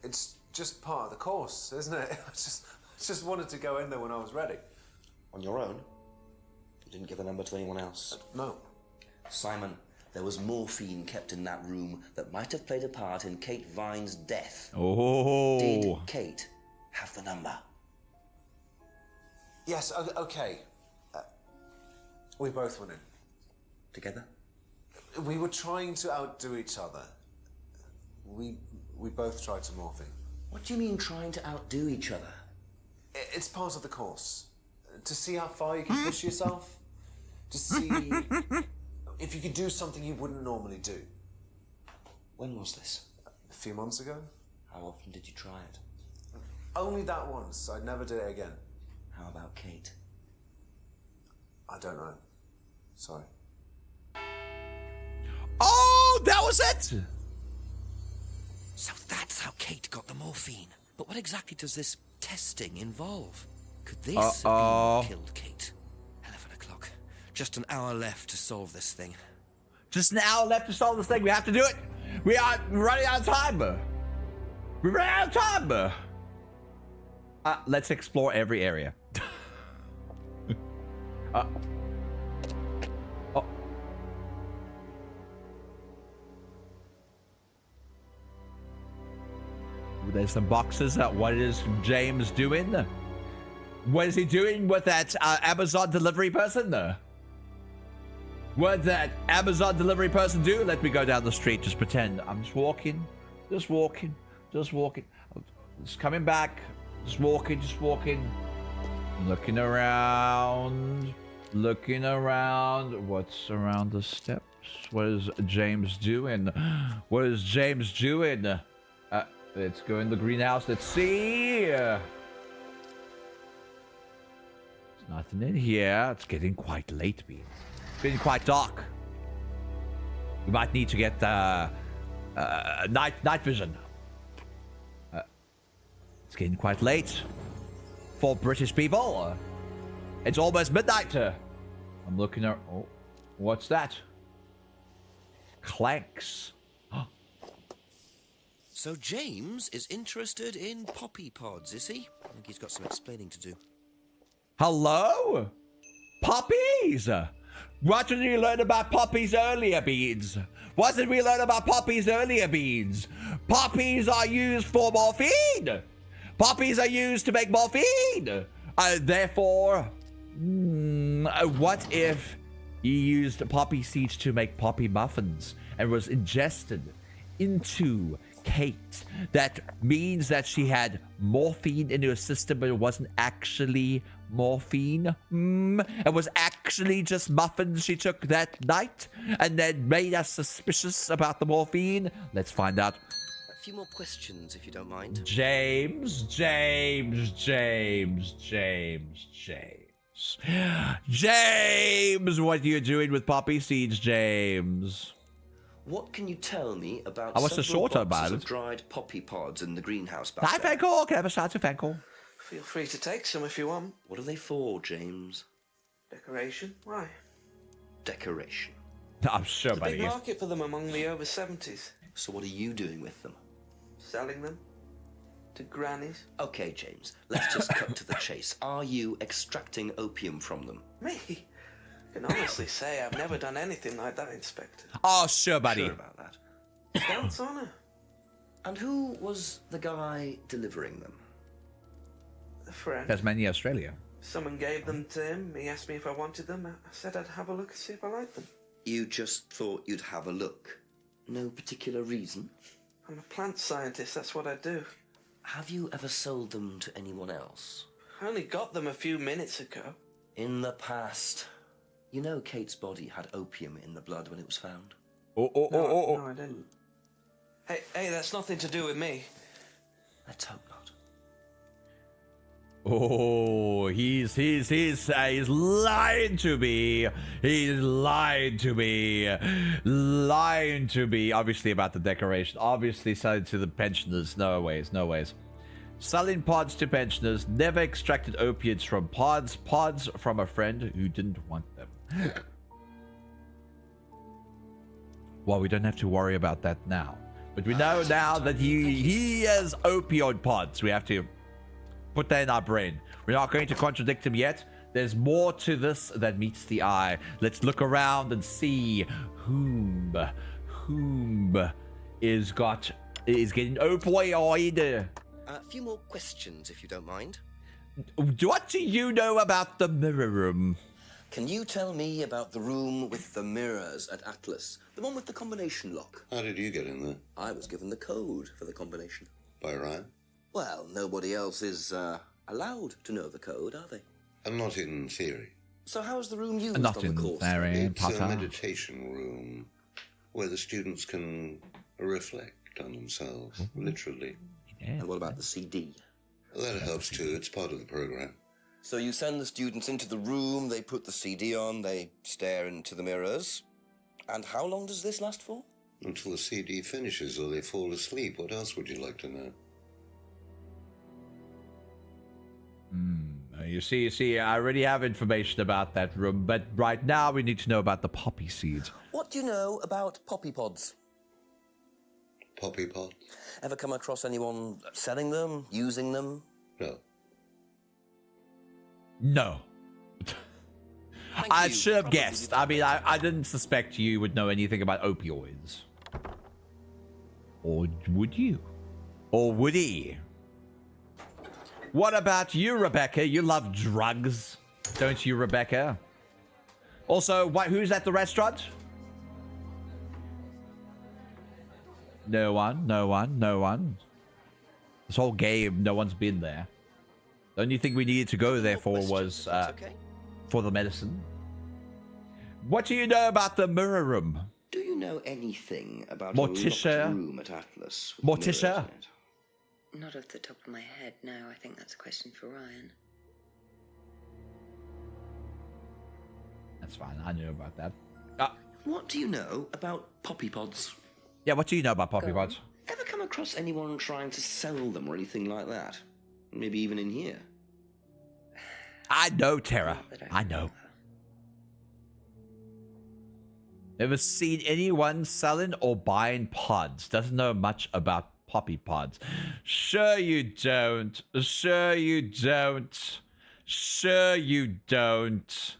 It's just part of the course, isn't it? I just wanted to go in there when I was ready. On your own? You didn't give the number to anyone else? No. Simon, there was morphine kept in that room that might have played a part in Kate Vine's death. Oh. Did Kate have the number? Yes, okay. We both went in. Together? We were trying to outdo each other. We both tried to morphine. What do you mean trying to outdo each other? It's part of the course. To see how far you can push yourself. To see if you could do something you wouldn't normally do. When was this? A few months ago. How often did you try it? Only that once. I'd never do it again. How about Kate? I don't know. Sorry. Oh, that was it! So that's how Kate got the morphine. But what exactly does this testing involve? Could this have been killed Kate? 11 o'clock. Just an hour left to solve this thing. Just an hour left to solve this thing. We have to do it. We are running out of time. We're running out of time. Let's explore every area. There's some boxes. What is James doing? What is he doing with that Amazon delivery person? What did that Amazon delivery person do? Let me go down the street. Just pretend I'm just walking. Just walking. Just walking. Just coming back. Just walking. Just walking. Looking around. Looking around. What's around the steps? What is James doing? What is James doing? Let's go in the greenhouse. Let's see. There's nothing in here. It's getting quite late, Beans. It's getting quite dark. We might need to get night vision. It's getting quite late for British people. It's almost midnight. I'm looking at. Oh, what's that? Clanks. So James is interested in poppy pods, is he? I think he's got some explaining to do. Hello? Poppies! What did we learn about poppies earlier, Beans? What did we learn about poppies earlier, Beans? Poppies are used for morphine! Poppies are used to make morphine! Therefore, what if you used poppy seeds to make poppy muffins and was ingested into Kate? That means that she had morphine in her system, but it wasn't actually morphine. It was actually just muffins she took that night and then made us suspicious about the morphine. Let's find out. A few more questions, if you don't mind. James, what are you doing with poppy seeds, James? What can you tell me about I was so several short boxes about of it. dried poppy pods in the greenhouse back Hi, there? Fankel. Can I have a shout to Fankel? Feel free to take some if you want. What are they for, James? Decoration? Why? Decoration. I'm sure, There's a buddy. big market for them among the over 70s. So what are you doing with them? Selling them to grannies. Okay, James, let's just cut to the chase. Are you extracting opium from them? Me? I can honestly say I've never done anything like that, Inspector. Oh, sure, buddy. Sure about that. God's honour. And who was the guy delivering them? A friend. Tasmania, Australia. Someone gave them to him. He asked me if I wanted them. I said I'd have a look and see if I liked them. You just thought you'd have a look. No particular reason? I'm a plant scientist, that's what I do. Have you ever sold them to anyone else? I only got them a few minutes ago. In the past. You know Kate's body had opium in the blood when it was found? No, I didn't. Hey, that's nothing to do with me. Let's hope not. Oh, he's lying to me. He's lying to me. Lying to me. Obviously about the decoration. Obviously selling to the pensioners. No ways, no ways. Selling pods to pensioners. Never extracted opiates from pods. Pods from a friend who didn't want them. Well, we don't have to worry about that now. But we know now that he has opioid pods. We have to put that in our brain. We're not going to contradict him yet. There's more to this than meets the eye. Let's look around and see whom is getting opioid. A few more questions, if you don't mind. What do you know about the mirror room? Can you tell me about the room with the mirrors at Atlas? The one with the combination lock? How did you get in there? I was given the code for the combination. By Ryan? Well, nobody else is allowed to know the code, are they? And not in theory. So how's the room used Not on the in course? theory, It's Potter. a meditation room where the students can reflect on themselves, literally. And what about the CD? That helps too. It's part of the program. So you send the students into the room, they put the CD on, they stare into the mirrors. And how long does this last for? Until the CD finishes or they fall asleep. What else would you like to know? You see, I already have information about that room, but right now we need to know about the poppy seeds. What do you know about poppy pods? Poppy pods? Ever come across anyone selling them, using them? No. No. I should have guessed. I mean, I didn't suspect you would know anything about opioids. Or would you? Or would he? What about you, Rebecca? You love drugs, don't you, Rebecca? Also, who's at the restaurant? No one. This whole game, no one's been there. The only thing we needed to go there for was for the medicine. What do you know about the mirror room? Do you know anything about Morticia? a locked room at Atlas? with Morticia? mirrors in it? Not off the top of my head, no. I think that's a question for Ryan. That's fine. I knew about that. What do you know about poppy pods? Yeah, what do you know about poppy pods? Ever come across anyone trying to sell them or anything like that? Maybe even in here? I know, Tara. I know. Never seen anyone selling or buying pods. Doesn't know much about poppy pods. Sure you don't. Sure you don't. Sure you don't.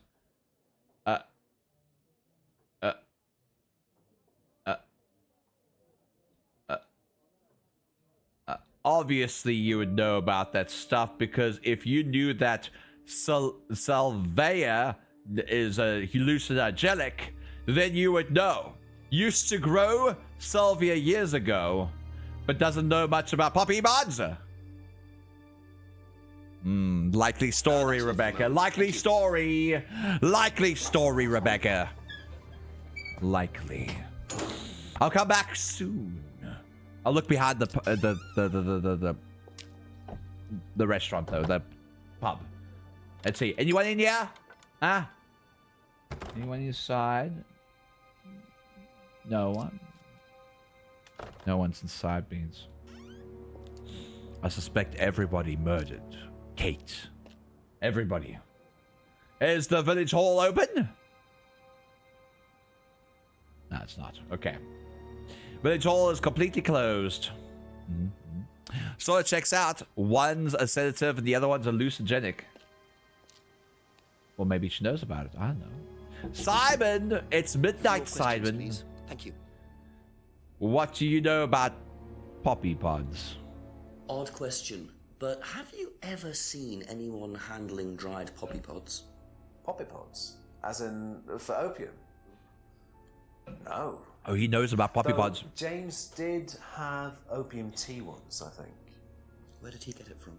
Obviously you would know about that stuff, because if you knew that salvia is a hallucinogenic, then you would know. Used to grow salvia years ago, but doesn't know much about poppy pods. Likely story, Rebecca. Likely story. Likely story, Rebecca. Likely. I'll come back soon. I'll look behind the restaurant though, the pub. Let's see. Anyone in here? Huh? Anyone inside? No one. No one's inside, Beans. I suspect everybody murdered Kate. Everybody. Is the village hall open? No, it's not. Okay. Village hall is completely closed. So it checks out. One's a sedative and the other one's hallucinogenic. Well, maybe she knows about it. I don't know. Simon! It's midnight, Simon. Please. Thank you. What do you know about poppy pods? Odd question, but have you ever seen anyone handling dried poppy pods? Poppy pods? As in, for opium? No. Oh, he knows about poppy Though pods. James did have opium tea once, I think. Where did he get it from?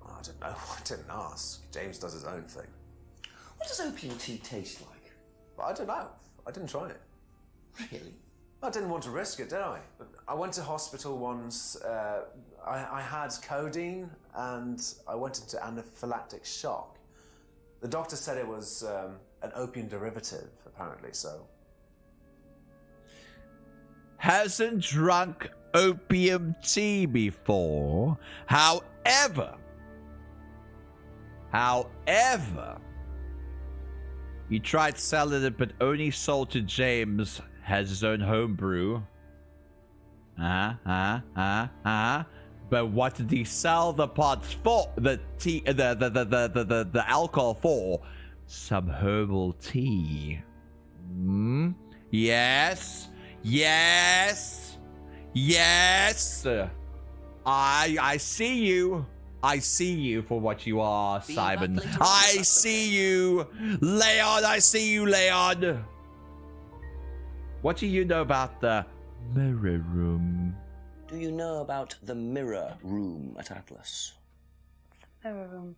Oh, I don't know. I didn't ask. James does his own thing. What does opium tea taste like? But I don't know. I didn't try it. Really? I didn't want to risk it, did I? But I went to hospital once. I had codeine and I went into anaphylactic shock. The doctor said it was an opium derivative, apparently, so. Hasn't drunk opium tea before. However, he tried selling it, but only sold to James. Has his own homebrew. But what did he sell the pods for? The tea, the alcohol for? Some herbal tea. Yes. I see you. I see you for what you are, Simon. I see you, Leon. I see you, Leon. What do you know about the mirror room? Do you know about the mirror room at Atlas? Mirror room.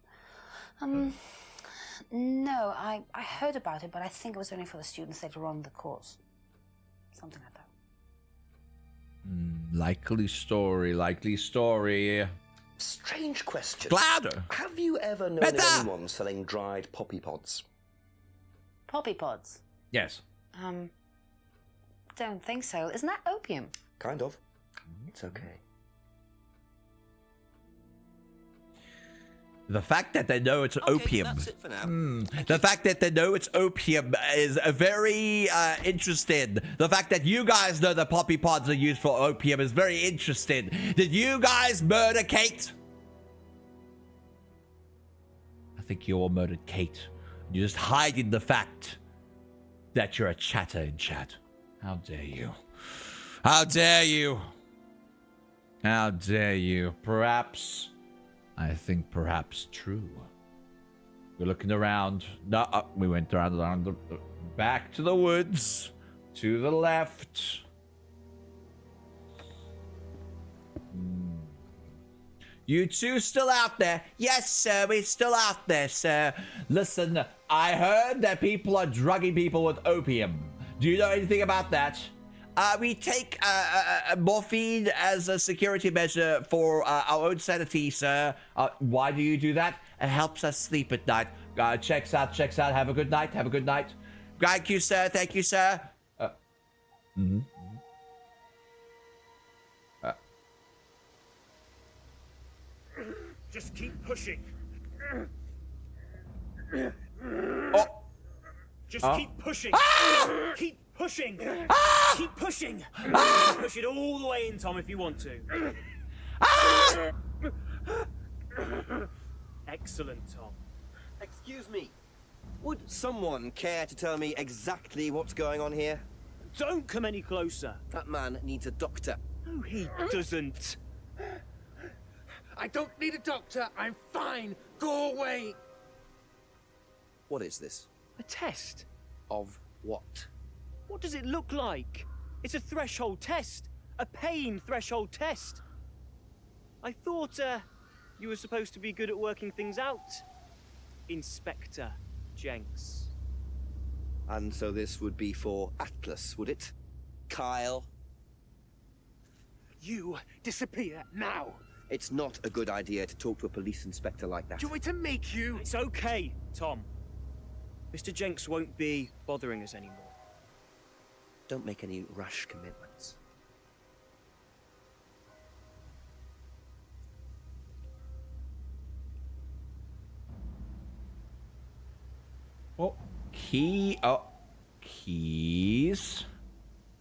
No, I heard about it, but I think it was only for the students later on in the course. Something like that. Likely story. Strange question. Louder. Have you ever known of anyone selling dried poppy pods? Poppy pods? Yes. Don't think so. Isn't that opium? Kind of. It's okay. The fact that they know it's opium. That's it for now. The fact that they know it's opium is very interesting. The fact that you guys know that poppy pods are used for opium is very interesting. Did you guys murder Kate? I think you all murdered Kate. You're just hiding the fact that you're a chatter in chat. How dare you? How dare you? How dare you? Perhaps, I think perhaps true. We're looking around. No, we went around back to the woods. To the left. You two still out there? Yes, sir, we're still out there, sir. Listen, I heard that people are drugging people with opium. Do you know anything about that? We take morphine as a security measure for our own sanity, sir. Why do you do that? It helps us sleep at night. Checks out. Have a good night. Thank you, sir. Just keep pushing. Just keep pushing. Keep pushing. Keep pushing. Push it all the way in, Tom, if you want to. Excellent, Tom. Excuse me. Would someone care to tell me exactly what's going on here? Don't come any closer. That man needs a doctor. No, he doesn't. I don't need a doctor. I'm fine. Go away. What is this? A test. Of what? What does it look like? It's a threshold test. A pain threshold test. I thought, you were supposed to be good at working things out, Inspector Jenks. And so this would be for Atlas, would it? Kyle? You disappear now. It's not a good idea to talk to a police inspector like that. Do you want me to make you? It's okay, Tom. Mr. Jenks won't be bothering us anymore. Don't make any rash commitments. Keys.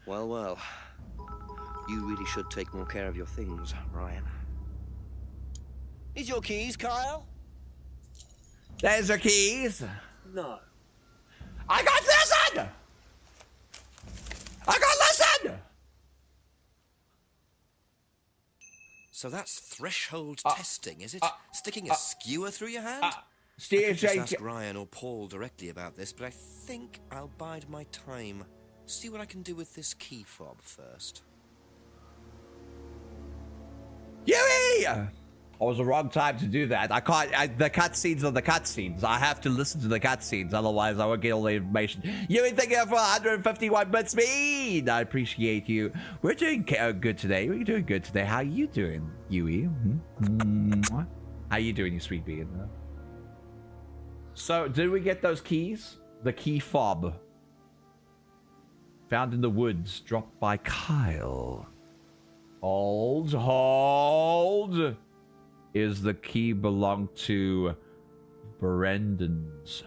Well. You really should take more care of your things, Ryan. Is your keys, Kyle? There's your keys. No. I got listen! So that's threshold testing, is it? Sticking a skewer through your hand? Steve, I could just ask Ryan or Paul directly about this, but I think I'll bide my time. see what I can do with this key fob first. Yui! It was the wrong time to do that. I can't. The cutscenes are the cutscenes. I have to listen to the cutscenes, otherwise I won't get all the information. Yui, thank you for 151 bits speed. I appreciate you. We're doing good today. We're doing good today. How are you doing, Yui? How you doing, you sweet bean? So, did we get those keys? The key fob. Found in the woods, dropped by Kyle. Hold. Is the key belong to Brendan's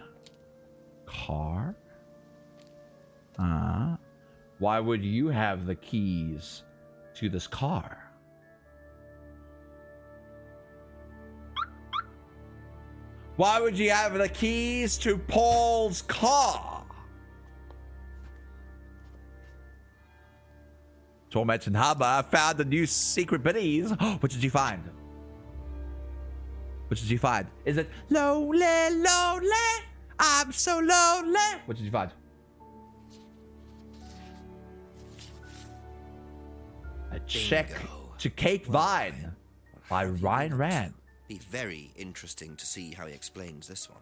car? Why would you have the keys to this car? Why would you have the keys to Paul's car? Torment and Harbor, I found the new secret biddies. What did you find? What did you find? Is it lonely, lonely? I'm so lonely. What did you find? A check to Kate Vine by Ryan Rand. Be very interesting to see how he explains this one.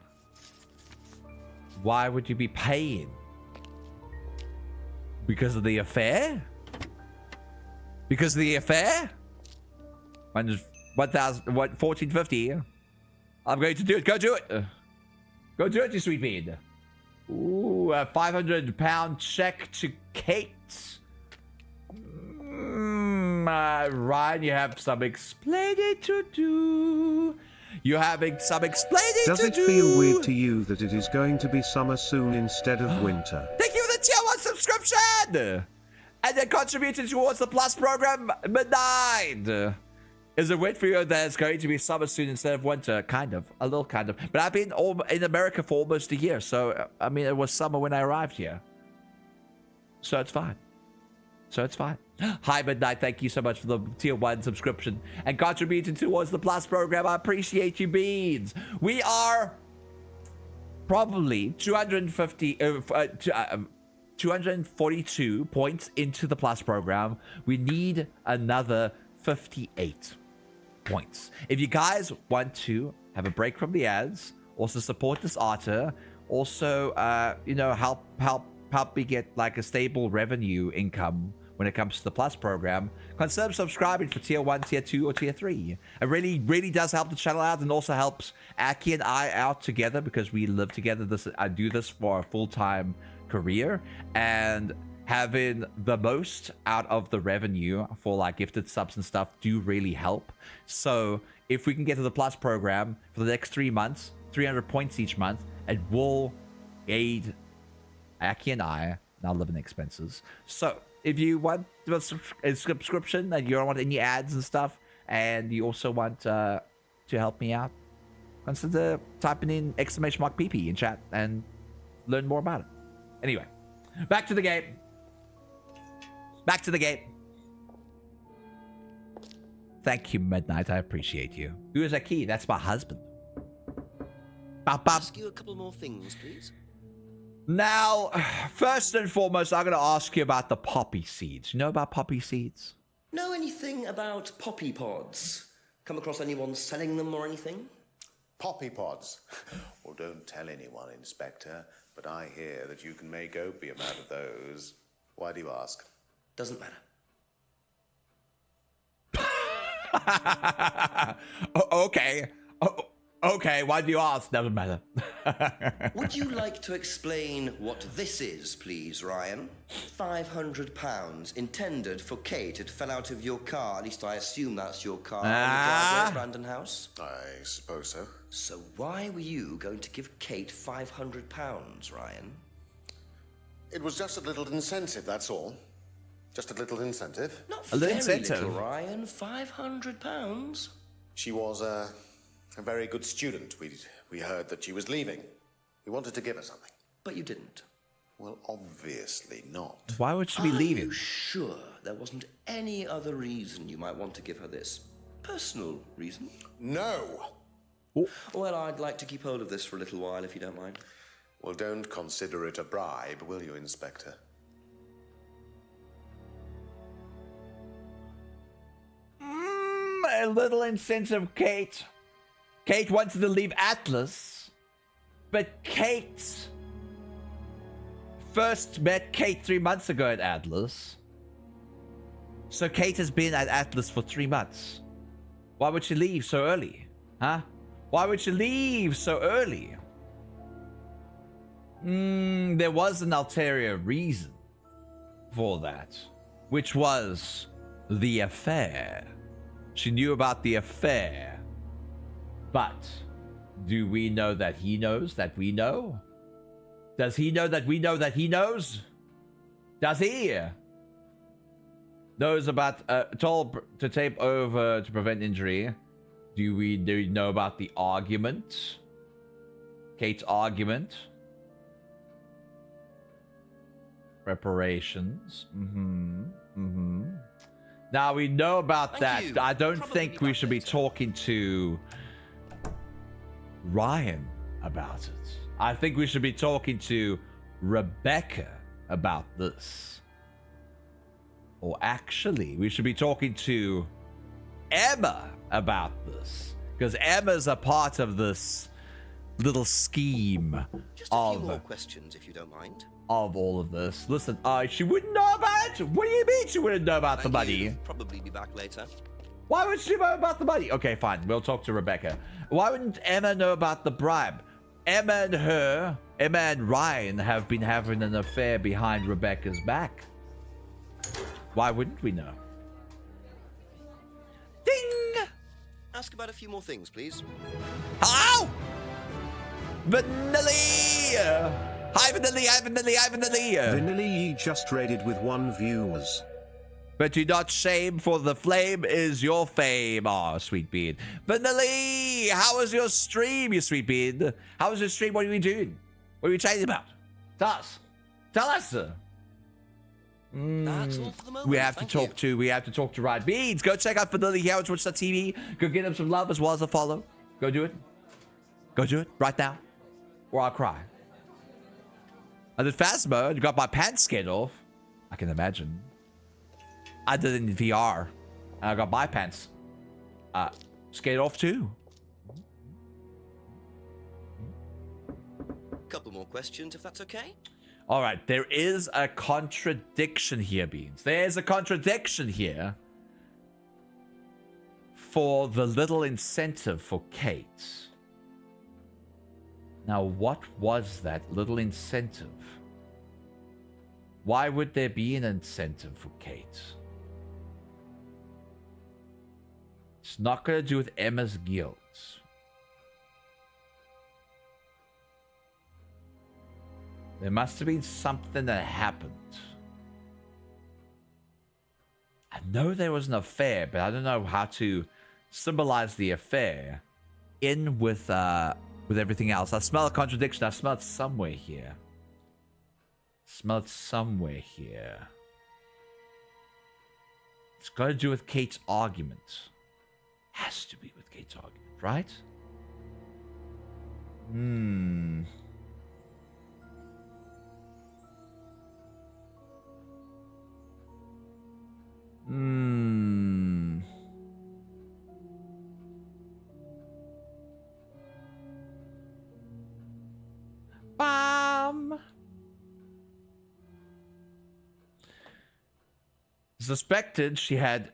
Why would you be paying? Because of the affair? Because of the affair? 1450. I'm going to do it. Go do it. Go do it, you sweet bean. Ooh, a £500 check to Kate. Ryan, you have some explaining to do. You're having some explaining to do. Does it feel weird to you that it is going to be summer soon instead of winter? Thank you for the tier 1 subscription! And then contributing towards the Plus program, Midnight. Is it weird for you that it's going to be summer soon instead of winter? Kind of. A little kind of. But I've been in America for almost a year. So, I mean, it was summer when I arrived here. So it's fine. Hi, Midnight. Thank you so much for the tier 1 subscription and contributing towards the Plus program. I appreciate you, beans. We are probably 242 points into the Plus program. We need another 58 points. If you guys want to have a break from the ads, also support this author, also help me get like a stable revenue income when it comes to the Plus program, consider subscribing for tier 1, tier 2, or tier 3. It really does help the channel out and also helps Aki and I out together because we live together. I do this for a full-time career, and having the most out of the revenue for like gifted subs and stuff do really help. So if we can get to the Plus program for the next 3 months, 300 points each month, it will aid Aki and I in our living expenses. So if you want a subscription and you don't want any ads and stuff, and you also want to help me out, consider typing in !PP in chat and learn more about it. Anyway, back to the game. Thank you, Midnight. I appreciate you. Who is that key? That's my husband. Ask you a couple more things, please. Now, first and foremost, I'm going to ask you about the poppy seeds. You know about poppy seeds? Know anything about poppy pods? Come across anyone selling them or anything? Poppy pods? Well, don't tell anyone, Inspector, but I hear that you can make opium out of those. Why do you ask? Doesn't matter. Okay. Okay, why do you ask? Doesn't matter. Would you like to explain what this is, please, Ryan? £500 intended for Kate. It fell out of your car. At least I assume that's your car. In the driveway at Brandon House? I suppose so. So why were you going to give Kate £500, Ryan? It was just a little incentive, that's all. Just a little incentive. Not very little, Ryan. £500. She was a very good student. We heard that she was leaving. We wanted to give her something. But you didn't. Well, obviously not. Why would she be leaving? Are you sure there wasn't any other reason you might want to give her this? Personal reason? No! Oh. Well, I'd like to keep hold of this for a little while, if you don't mind. Well, don't consider it a bribe, will you, Inspector? a little incentive, Kate. Kate wanted to leave Atlas, but Kate first met Kate 3 months ago at Atlas. So Kate has been at Atlas for 3 months. Why would she leave so early? Huh? Why would she leave so early? There was an ulterior reason for that, which was the affair. She knew about the affair. But do we know that he knows that we know? Does he know that we know that he knows? Does he? Knows about told to tape over to prevent injury. Do we know about the argument? Kate's argument. Reparations. Now we know about that. I don't think we should be talking to Ryan about it. I think we should be talking to Rebecca about this. Or actually, we should be talking to Emma about this. Because Emma's a part of this little scheme. Just a few more questions, if you don't mind. Of all of this. Listen, she wouldn't know about it? What do you mean she wouldn't know about the money? Probably be back later. Why would she know about the money? Okay, fine. We'll talk to Rebecca. Why wouldn't Emma know about the bribe? Emma and Ryan have been having an affair behind Rebecca's back. Why wouldn't we know? Ding! Ask about a few more things, please. Hello? Vanilla! Hi, Vanilla! Hi, Vanilla! Hi, Vanilla! Vanilla just raided with 1 viewers. But do not shame, for the flame is your fame. Oh, sweet bean. Vanilla, how was your stream, you sweet bean? How was your stream? What are we doing? What are we chatting about? Tell us. Tell us, sir. That's all for the moment. We have to talk to Ryan Beans. Go check out Vanilla here on Twitch.tv. Go get him some love as well as a follow. Go do it. Go do it right now. Or I'll cry. I did fast mode. Got my pants scared off. I can imagine. I did it in VR. And I got my pants scared off too. Couple more questions, if that's okay. All right, there is a contradiction here, Beans. There's a contradiction here for the little incentive for Kate. Now, what was that little incentive? Why would there be an incentive for Kate? It's not going to do with Emma's guilt. There must have been something that happened. I know there was an affair, but I don't know how to symbolize the affair in with everything else. I smell a contradiction. I smell it somewhere here. Smell it somewhere here. It's got to do with Kate's argument. Has to be with Kate's argument, right? Bam. Suspected she had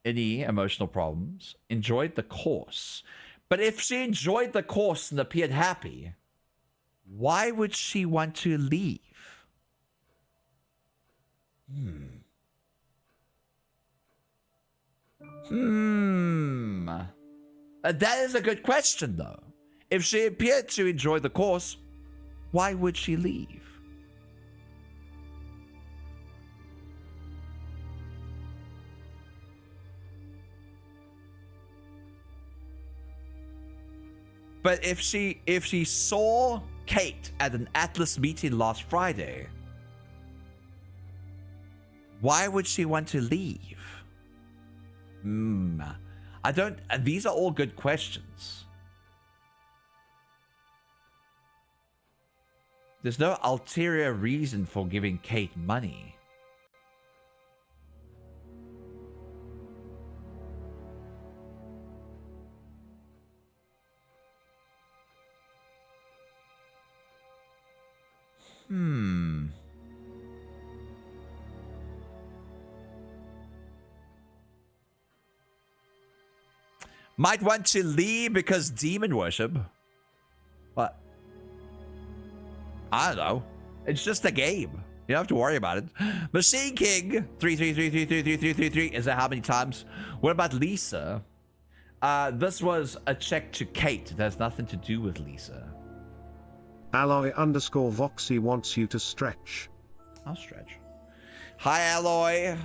any emotional problems. Enjoyed the course. But if she enjoyed the course and appeared happy, why would she want to leave? That is a good question, though. If she appeared to enjoy the course, why would she leave? But if she saw Kate at an Atlas meeting last Friday, why would she want to leave? I don't. These are all good questions. There's no ulterior reason for giving Kate money. Might want to leave because demon worship. What? I don't know. It's just a game. You don't have to worry about it. Machine King 333333333. Is that how many times? What about Lisa? This was a check to Kate. It has nothing to do with Lisa. Alloy_Voxy wants you to stretch. I'll stretch. Hi, Alloy.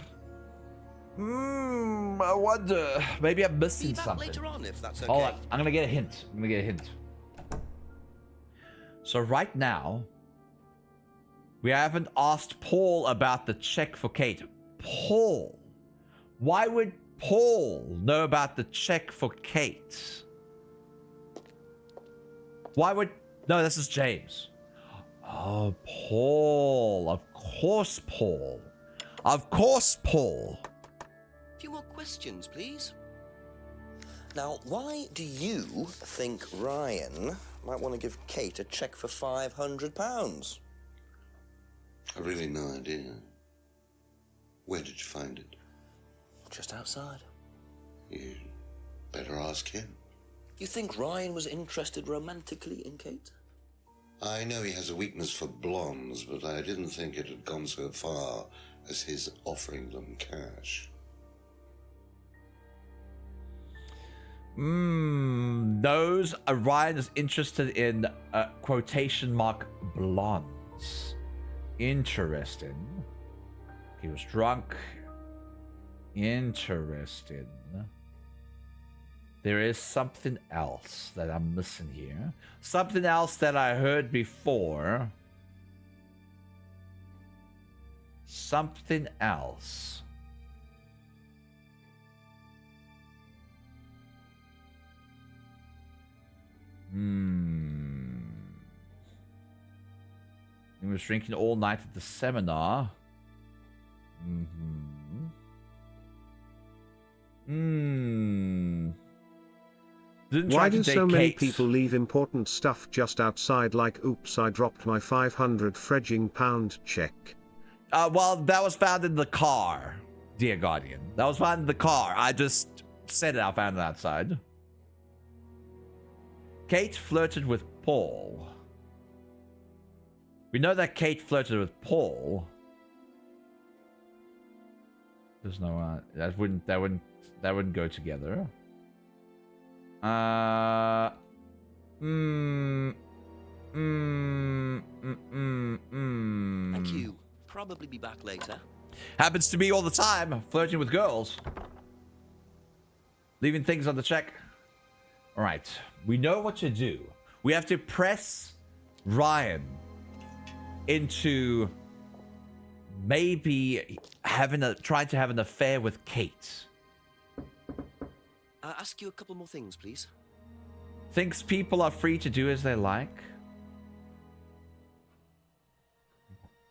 I wonder. Maybe I'm missing something. Later on, if that's okay. Hold on. I'm gonna get a hint. So right now, we haven't asked Paul about the check for Kate. Paul. Why would Paul know about the check for Kate? Why would... No, this is James. Oh, Paul. Of course, Paul. Of course, Paul. A few more questions, please. Now, why do you think Ryan might want to give Kate a cheque for £500? I've really no idea. Where did you find it? Just outside. You better ask him. You think Ryan was interested romantically in Kate? I know he has a weakness for blondes, but I didn't think it had gone so far as his offering them cash. Those Ryan is interested in quotation mark blondes. Interesting. He was drunk. Interesting. There is something else that I'm missing here. Something else that I heard before. Something else. He was drinking all night at the seminar. Why do so many people leave important stuff just outside, like oops, I dropped my 500 fredging pound check? Well, that was found in the car, dear Guardian. That was found in the car. I just said it, I found it outside. Kate flirted with Paul. We know that Kate flirted with Paul. There's no that wouldn't go together. Thank you. Probably be back later. Happens to me all the time, flirting with girls. Leaving things on the check. All right, we know what to do. We have to press Ryan into maybe trying to have an affair with Kate. Ask you a couple more things, please. Thinks people are free to do as they like.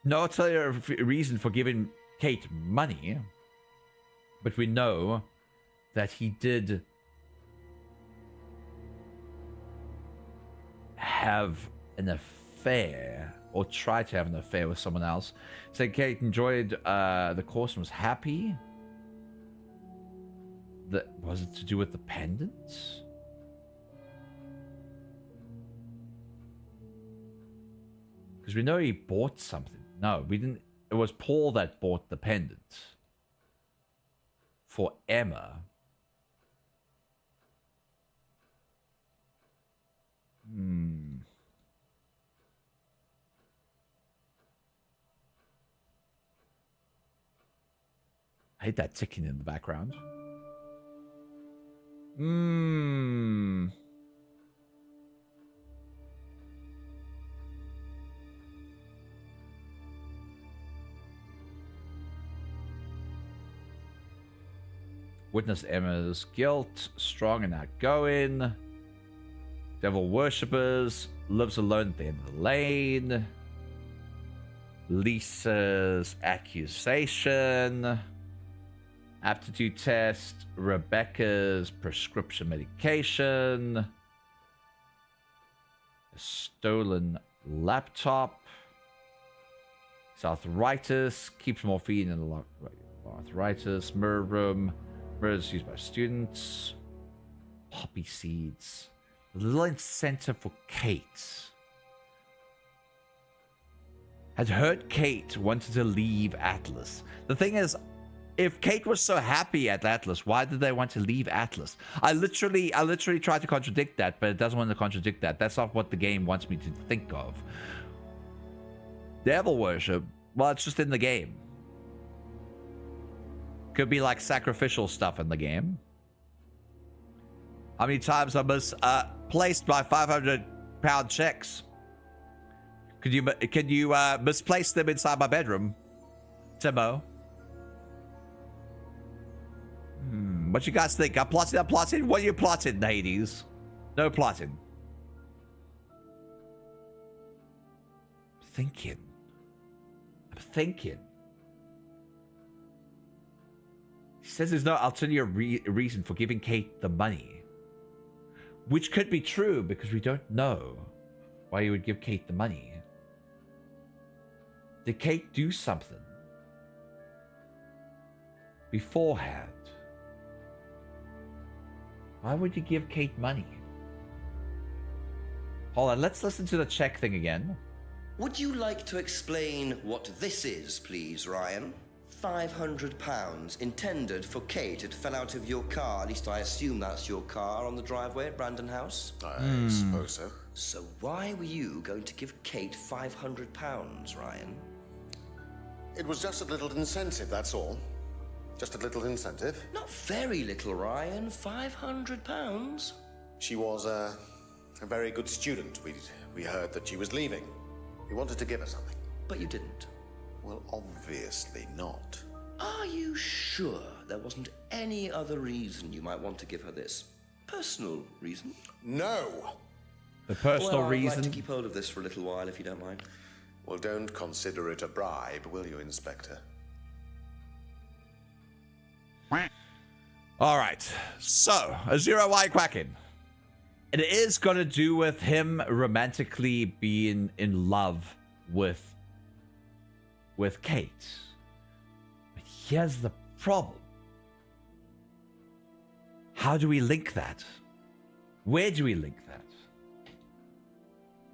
No ulterior reason for giving Kate money, but we know that he did have an affair, or try to have an affair with someone else. Said Kate enjoyed the course and was happy. Was it to do with the pendants? Because we know he bought something. No, we didn't. It was Paul that bought the pendant for Emma. I hate that ticking in the background. Witness Emma's guilt, strong and outgoing. Devil worshippers, lives alone at the end of the lane. Lisa's accusation. Aptitude test, Rebecca's prescription medication. A stolen laptop. It's arthritis, keeps morphine in the arthritis, mirror room, mirrors used by students, poppy seeds, a little incentive for Kate. Had heard Kate wanted to leave Atlas. The thing is, if Kate was so happy at Atlas, why did they want to leave Atlas? I literally tried to contradict that, but it doesn't want to contradict that. That's not what the game wants me to think of. Devil worship, well, it's just in the game. Could be like sacrificial stuff in the game. How many times I misplaced my 500-pound checks? Can you misplace them inside my bedroom, Timo? What you guys think? I'm plotting. What are you plotting, Hades? No plotting. I'm thinking. He says there's no ulterior reason for giving Kate the money. Which could be true because we don't know why he would give Kate the money. Did Kate do something beforehand? Why would you give Kate money? Hold on, let's listen to the check thing again. Would you like to explain what this is, please, Ryan? £500 intended for Kate. It fell out of your car. At least I assume that's your car on the driveway at Brandon House. I suppose so. So why were you going to give Kate £500, Ryan? It was just a little incentive, that's all. Just a little incentive. Not very little, Ryan. £500. She was a very good student. We heard that she was leaving. We wanted to give her something. But you didn't. Well, obviously not. Are you sure there wasn't any other reason you might want to give her this? Personal reason? No! The personal reason? I'd like to keep hold of this for a little while, if you don't mind. Well, don't consider it a bribe, will you, Inspector? All right. So, Azura, why quacking? It is going to do with him romantically being in love with Kate. But here's the problem. How do we link that? Where do we link that?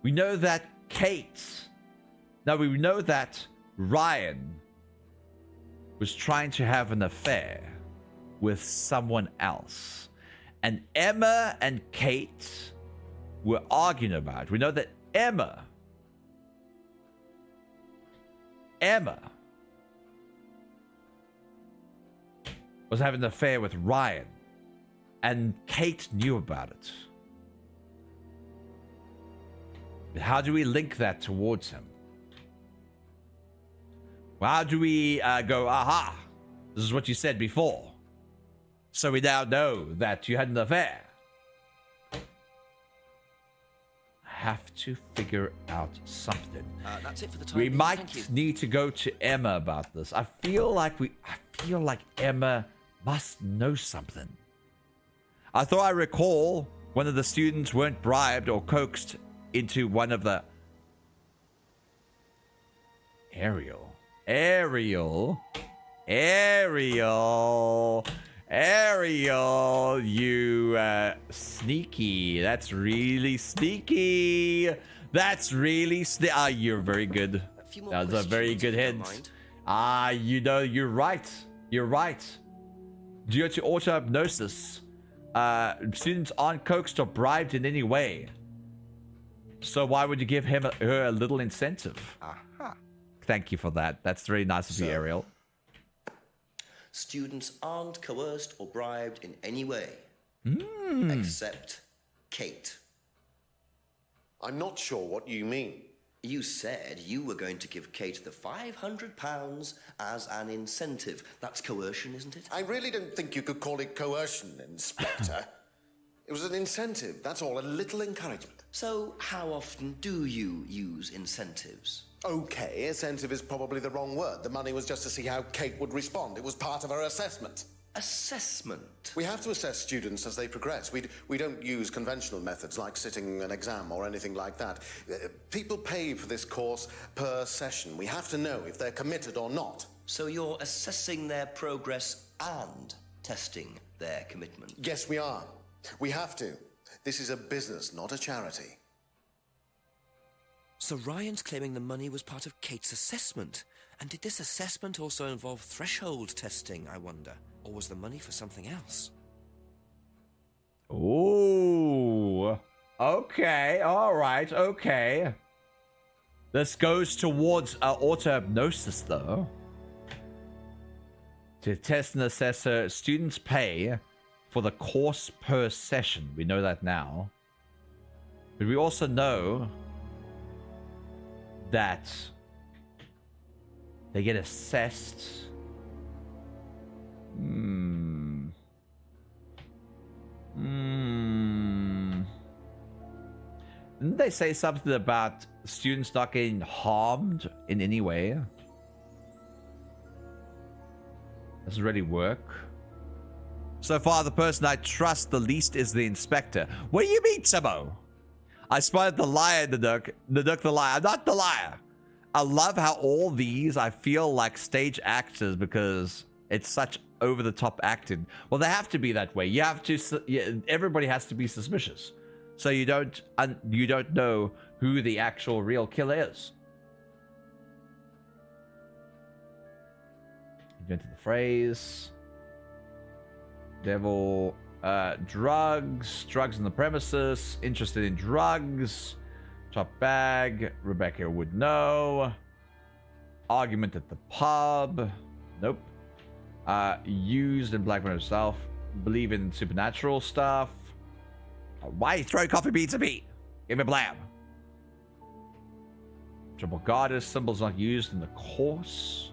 We know that we know that Ryan was trying to have an affair with someone else. And Emma and Kate were arguing about it. We know that Emma was having an affair with Ryan. And Kate knew about it. But how do we link that towards him? How do we go, aha, this is what you said before. So we now know that you had an affair. I have to figure out something. That's it for the time We being. might need to go to Emma about this. I feel like Emma must know something. I thought I recall one of the students weren't bribed or coaxed into one of the Ariel, you sneaky. That's really sneaky. You're very good. That's a very good hint. You know, you're right. Due to auto-hypnosis, students aren't coaxed or bribed in any way. So why would you give her a little incentive? Aha. Thank you for that. That's very nice of you, Ariel. Students aren't coerced or bribed in any way. Except Kate. I'm not sure what you mean. You said you were going to give Kate the £500 as an incentive. That's coercion, isn't it? I really don't think you could call it coercion, Inspector. It was an incentive, that's all, a little encouragement. So, how often do you use incentives? Okay, incentive is probably the wrong word. The money was just to see how Kate would respond. It was part of her assessment. assessment. We have to assess students as they progress. We don't use conventional methods like sitting an exam or anything like that. People pay for this course per session. We have to know if they're committed or not. So you're assessing their progress and testing their commitment? Yes, we are. We have to. This is a business, not a charity. So Ryan's claiming the money was part of Kate's assessment. And did this assessment also involve threshold testing, I wonder? Or was the money for something else? Ooh. Okay, alright, okay. This goes towards auto-hypnosis, though. To test and assess her, students pay for the course per session. We know that now. But we also know that they get assessed. Didn't they say something about students not getting harmed in any way? Doesn't really work. So far, the person I trust the least is the inspector. What do you mean, Timo? I spotted the liar in the Nook. The Nook the liar. I'm not the liar. I love how all these, I feel like stage actors because it's such over-the-top acting. Well, they have to be that way. You have to, everybody has to be suspicious. So you don't know who the actual real killer is. Invented the phrase. Devil, drugs on the premises, interested in drugs, top bag, Rebecca would know, argument at the pub, nope, used in blackmail herself, believe in supernatural stuff, why are you throwing coffee beans at me? Give me a blam. Triple goddess, symbols not used in the course.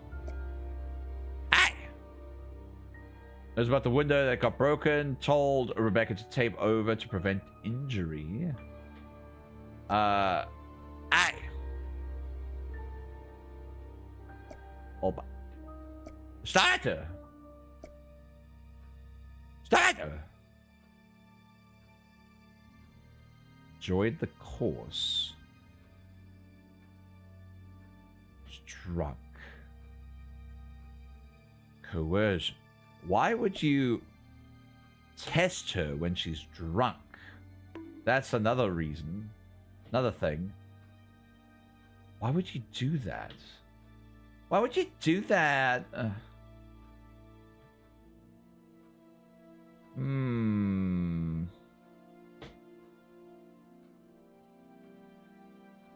It was about the window that got broken. Told Rebecca to tape over to prevent injury. Aye. Opa. Starter. Enjoyed the course. Struck. Coercion. Why would you test her when she's drunk? That's another reason. Another thing. Why would you do that? Why would you do that?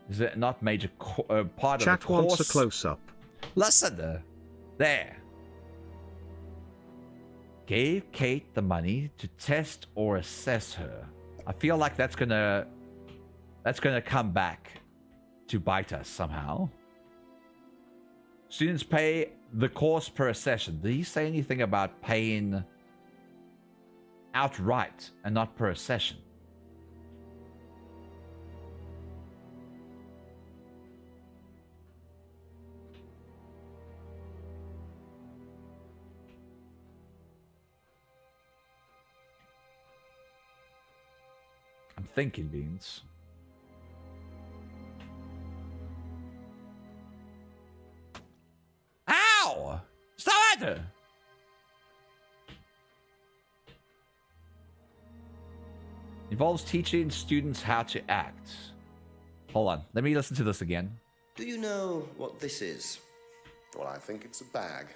Is it not major part of the course? Chat wants a close-up. Listen, there. Gave Kate the money to test or assess her. I feel like that's gonna come back to bite us somehow. Students pay the course per session. Did he say anything about paying outright and not per session? I'm thinking, Beans. Ow! Stop it! Involves teaching students how to act. Hold on, let me listen to this again. Do you know what this is? Well, I think it's a bag.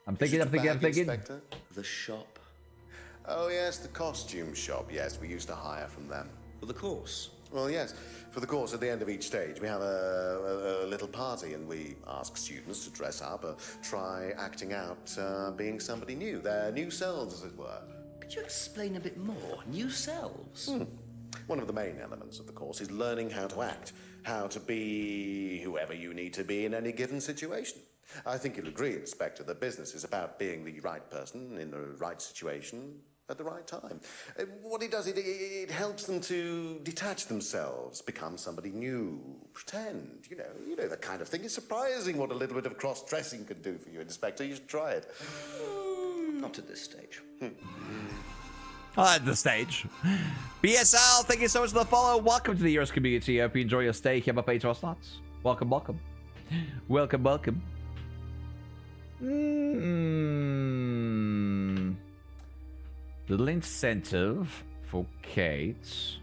I'm thinking. Inspector? The shop. Oh, yes, the costume shop. Yes, we used to hire from them. For the course? Well, yes. For the course, at the end of each stage, we have a little party, and we ask students to dress up or try acting out being somebody new, their new selves, as it were. Could you explain a bit more? New selves? One of the main elements of the course is learning how to act, how to be whoever you need to be in any given situation. I think you'll agree, Inspector, that business is about being the right person in the right situation at the right time. What it does, it helps them to detach themselves, become somebody new, pretend, you know, that kind of thing. It's surprising what a little bit of cross-dressing can do for you, Inspector. You should try it. Not at this stage. At the stage. BSL, thank you so much for the follow. Welcome to the Euros community. I hope you enjoy your stay here by Patreon Slots. Welcome, welcome. Welcome, welcome. Little incentive for Kate.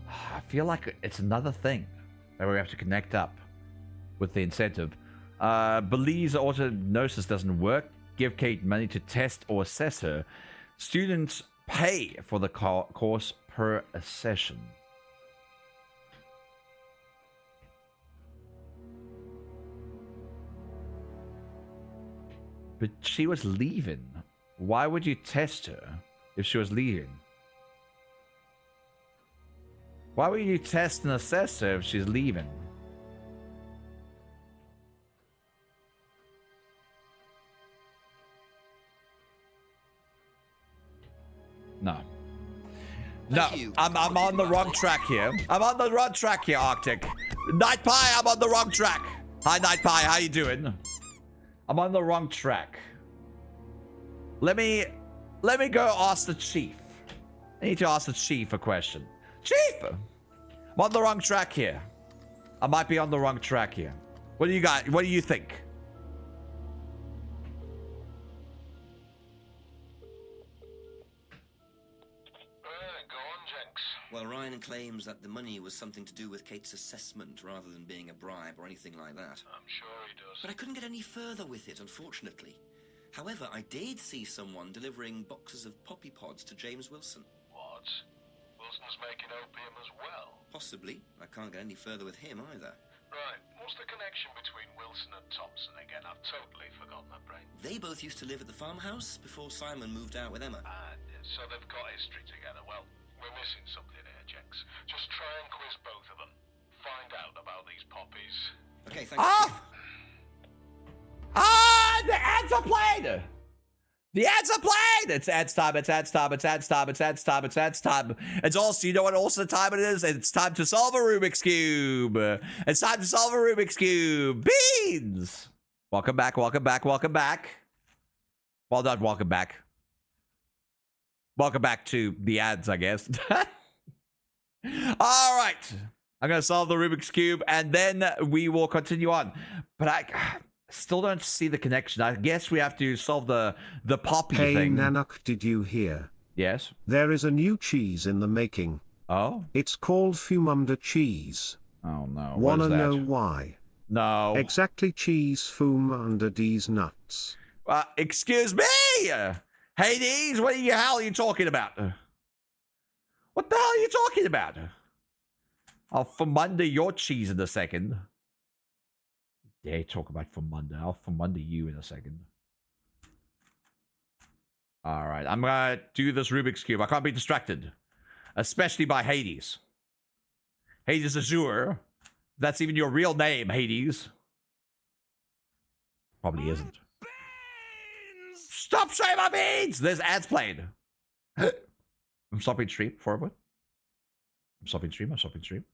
I feel like it's another thing that we have to connect up with the incentive. Belize autognosis doesn't work. Give Kate money to test or assess her. Students pay for the course per session. But she was leaving. Why would you test her if she was leaving? Why would you test and assess her if she's leaving? No. No, I'm on the wrong track here. I'm on the wrong track here, Arctic. Night Pie, I'm on the wrong track. Hi, Night Pie, how you doing? I'm on the wrong track. Let me go ask the chief. I need to ask the chief a question. Chief! I'm on the wrong track here. I might be on the wrong track here. What do you got? What do you think? Well, Ryan claims that the money was something to do with Kate's assessment rather than being a bribe or anything like that. I'm sure he does. But I couldn't get any further with it, unfortunately. However, I did see someone delivering boxes of poppy pods to James Wilson. What? Wilson's making opium as well? Possibly. I can't get any further with him either. Right. What's the connection between Wilson and Thompson again? I've totally forgotten that brain. They both used to live at the farmhouse before Simon moved out with Emma. So they've got history together. Well, we're missing something here, Jenks. Just try and quiz both of them. Find out about these poppies. Okay, thank you. The ads are played! The ads are played! It's ads time, it's ads time, it's ads time, it's ads time, it's ads time. It's also, you know what also the time it is? It's time to solve a Rubik's Cube. It's time to solve a Rubik's Cube. Beans! Welcome back, welcome back, welcome back. Well done, welcome back. Welcome back to the ads, I guess. All right. I'm going to solve the Rubik's Cube, and then we will continue on. But I still don't see the connection. I guess we have to solve the poppy thing. Hey, Nanook, did you hear? Yes? There is a new cheese in the making. Oh? It's called Fumunda cheese. Oh, no. Wanna know why? No. Exactly, cheese Fumunda these nuts. Excuse me! Hades, what the hell are you talking about? What the hell are you talking about? I'll Fumunda your cheese in a second. Dare talk about Fumunda. I'll Fumunda you in a second. Alright, I'm gonna do this Rubik's Cube. I can't be distracted. Especially by Hades. Hades Azure. That's even your real name, Hades. Probably isn't. Stop showing my beans! There's ads playing. I'm stopping stream for a bit. I'm stopping stream.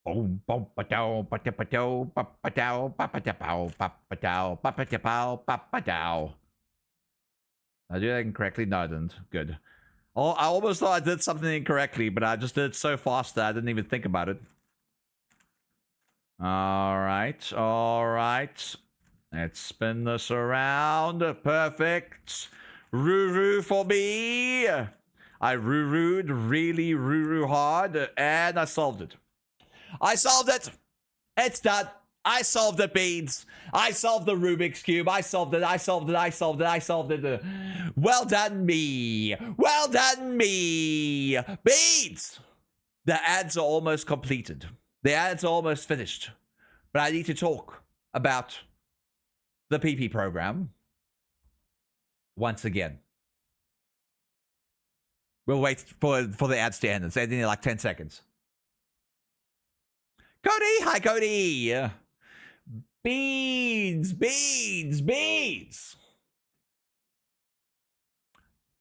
Boom, boom, pa-dow, pa-dow, pa-dow, pa-dow, pa-dow, pa-dow. I did that incorrectly? No, I didn't. Good. Oh, I almost thought I did something incorrectly, but I just did it so fast that I didn't even think about it. Alright, alright. Let's spin this around. Perfect. Roo-roo for me. I roo-rooed really roo-roo hard, and I solved it. I solved it. It's done. I solved it, Beans. I solved the Rubik's Cube. I solved it. Well done, me. Well done, me. Beans. The ads are almost completed. The ads are almost finished. But I need to talk about the PP program once again. We'll wait for the ads to end. It's ending in like 10 seconds. Cody! Hi, Cody! Beans! Beans! Beans!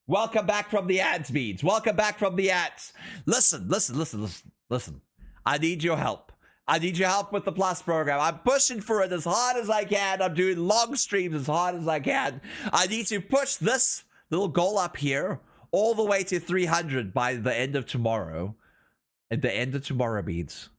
Welcome back from the ads, Beans. Welcome back from the ads. Listen. I need your help. I need your help with the Plus program. I'm pushing for it as hard as I can. I'm doing long streams as hard as I can. I need to push this little goal up here all the way to 300 by the end of tomorrow. At the end of tomorrow, Beans.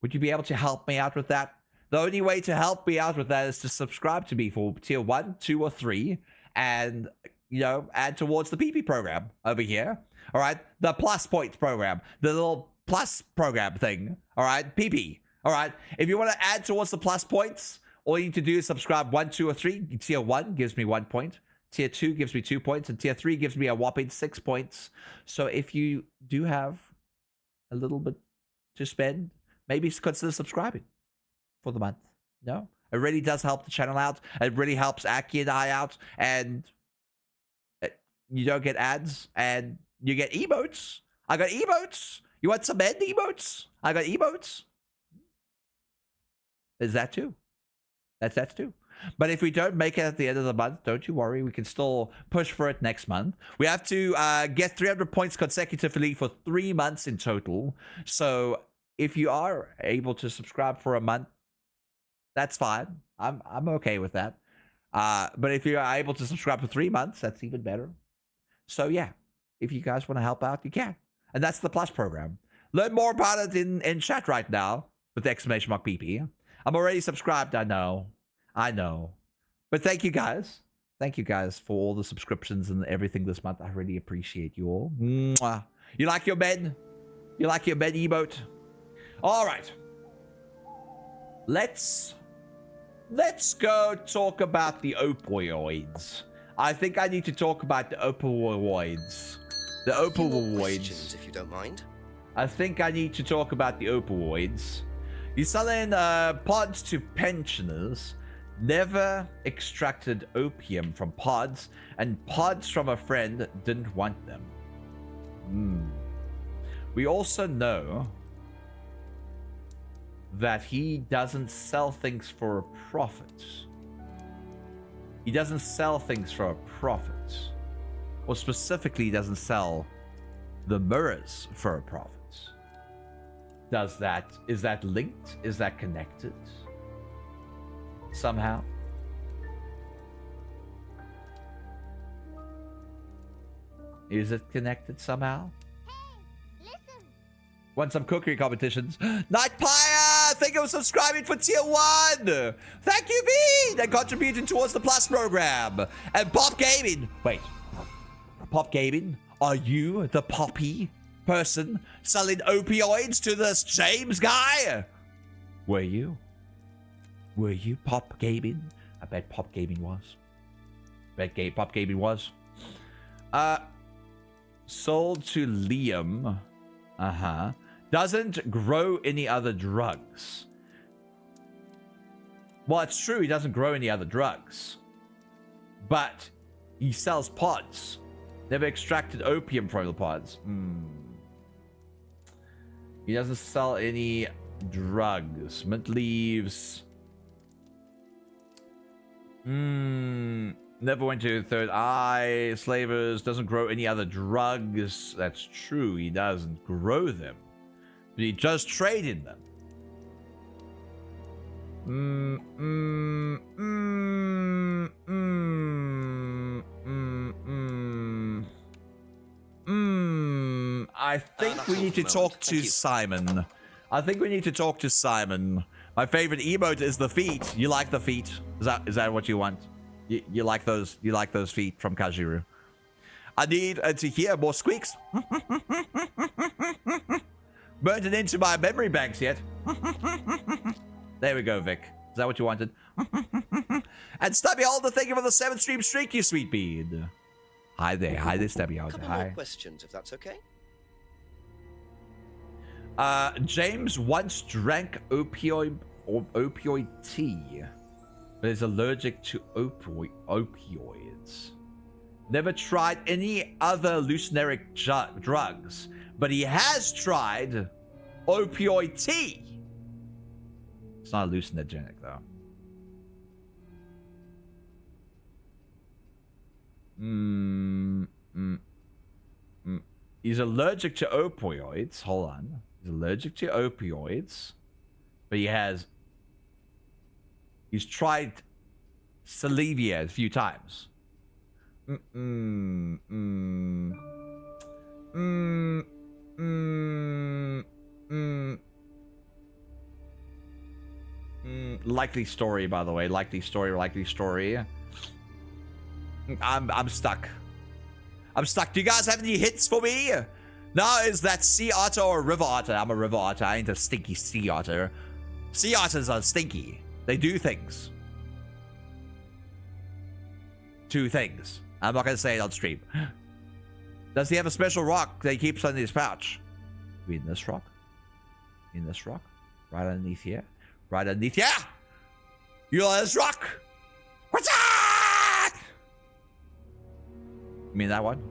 Would you be able to help me out with that? The only way to help me out with that is to subscribe to me for tier 1, 2, or 3 and, you know, add towards the PP program over here. All right? The Plus Points program. The little Plus program thing. All right? PP. All right? If you want to add towards the Plus Points, all you need to do is subscribe 1, 2, or 3. Tier 1 gives me 1 point. Tier 2 gives me 2 points. And Tier 3 gives me a whopping 6 points. So if you do have a little bit to spend, maybe consider subscribing for the month. No? It really does help the channel out. It really helps Aki and I out. And you don't get ads. And you get emotes. I got emotes. You want some end emotes? I got emotes. Is that too? That's too. But if we don't make it at the end of the month, don't you worry. We can still push for it next month. We have to get 300 points consecutively for 3 months in total. So if you are able to subscribe for a month, that's fine. I'm okay with that. But if you are able to subscribe for 3 months, that's even better. So yeah, if you guys want to help out, you can. And that's the Plus program. Learn more about it in chat right now with the exclamation mark PP. I'm already subscribed, I know. But thank you guys. Thank you guys for all the subscriptions and everything this month. I really appreciate you all. Mwah. You like your bed? You like your bed emote? All right. Let's go talk about the opioids. I think I need to talk about the opioids. The opioids. If you don't mind. I think I need to talk about the opioids. You're selling pods to pensioners. Never extracted opium from pods, and pods from a friend didn't want them. We also know that he doesn't sell things for a profit. He doesn't sell things for a profit. Or specifically, he doesn't sell the mirrors for a profit. Is that linked? Is that connected? Somehow? Is it connected somehow? Want some cookery competitions? Nightpire! Thank you for subscribing for tier 1! Thank you, Bean! And contributing towards the Plus program. And Pop Gaming! Wait. Pop Gaming? Are you the poppy person selling opioids to this James guy? Were you? Were you Pop Gaming? I bet Pop Gaming was. Pop Gaming was. Sold to Liam. Doesn't grow any other drugs. Well, it's true, he doesn't grow any other drugs. But he sells pods. Never extracted opium from the pods. He doesn't sell any drugs. Mint leaves. Never went to Third Eye. Slavers. Doesn't grow any other drugs. That's true. He doesn't grow them. But he does trade in them. I think we need to talk to Simon. I think we need to talk to Simon. My favorite emote is the feet. You like the feet? Is that what you want? You like those? You like those feet from Kajuru? I need to hear more squeaks. Burnt it into my memory banks yet. There we go, Vic. Is that what you wanted? And Stubby Holder, thank you for the 7th stream streak, you sweet bead. Hi there, Stubby Holder. A couple more questions, if that's okay. James once drank opioid tea, but is allergic to opioids. never tried any other hallucinogenic drugs, but he has tried opioid tea. It's not hallucinogenic, though. He's allergic to opioids. Hold on. He's allergic to opioids, but he's tried Salivia a few times. Likely story, by the way. Likely story. I'm stuck. I'm stuck. Do you guys have any hits for me? No, is that sea otter or river otter? I'm a river otter. I ain't a stinky sea otter. Sea otters are stinky. They do things. Two things. I'm not gonna say it on stream. Does he have a special rock that he keeps in his pouch? Maybe in this rock? In this rock? Right underneath here? Right underneath here? You know this rock? What's that? You mean that one?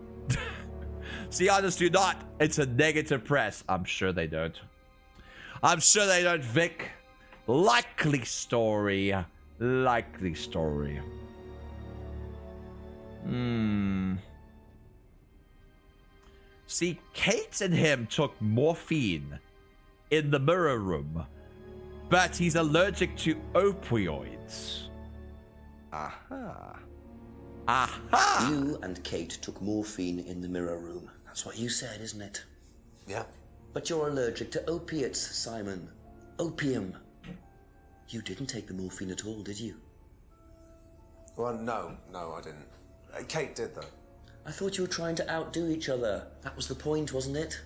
Sea otters do not. It's a negative press. I'm sure they don't. I'm sure they don't, Vic. Likely story. Likely story. See, Kate and him took morphine in the mirror room, but he's allergic to opioids. Aha. Aha! You and Kate took morphine in the mirror room. That's what you said, isn't it? Yeah. But you're allergic to opiates, Simon. Opium. You didn't take the morphine at all, did you? Well, no, I didn't. Kate did, though. I thought you were trying to outdo each other. That was the point, wasn't it?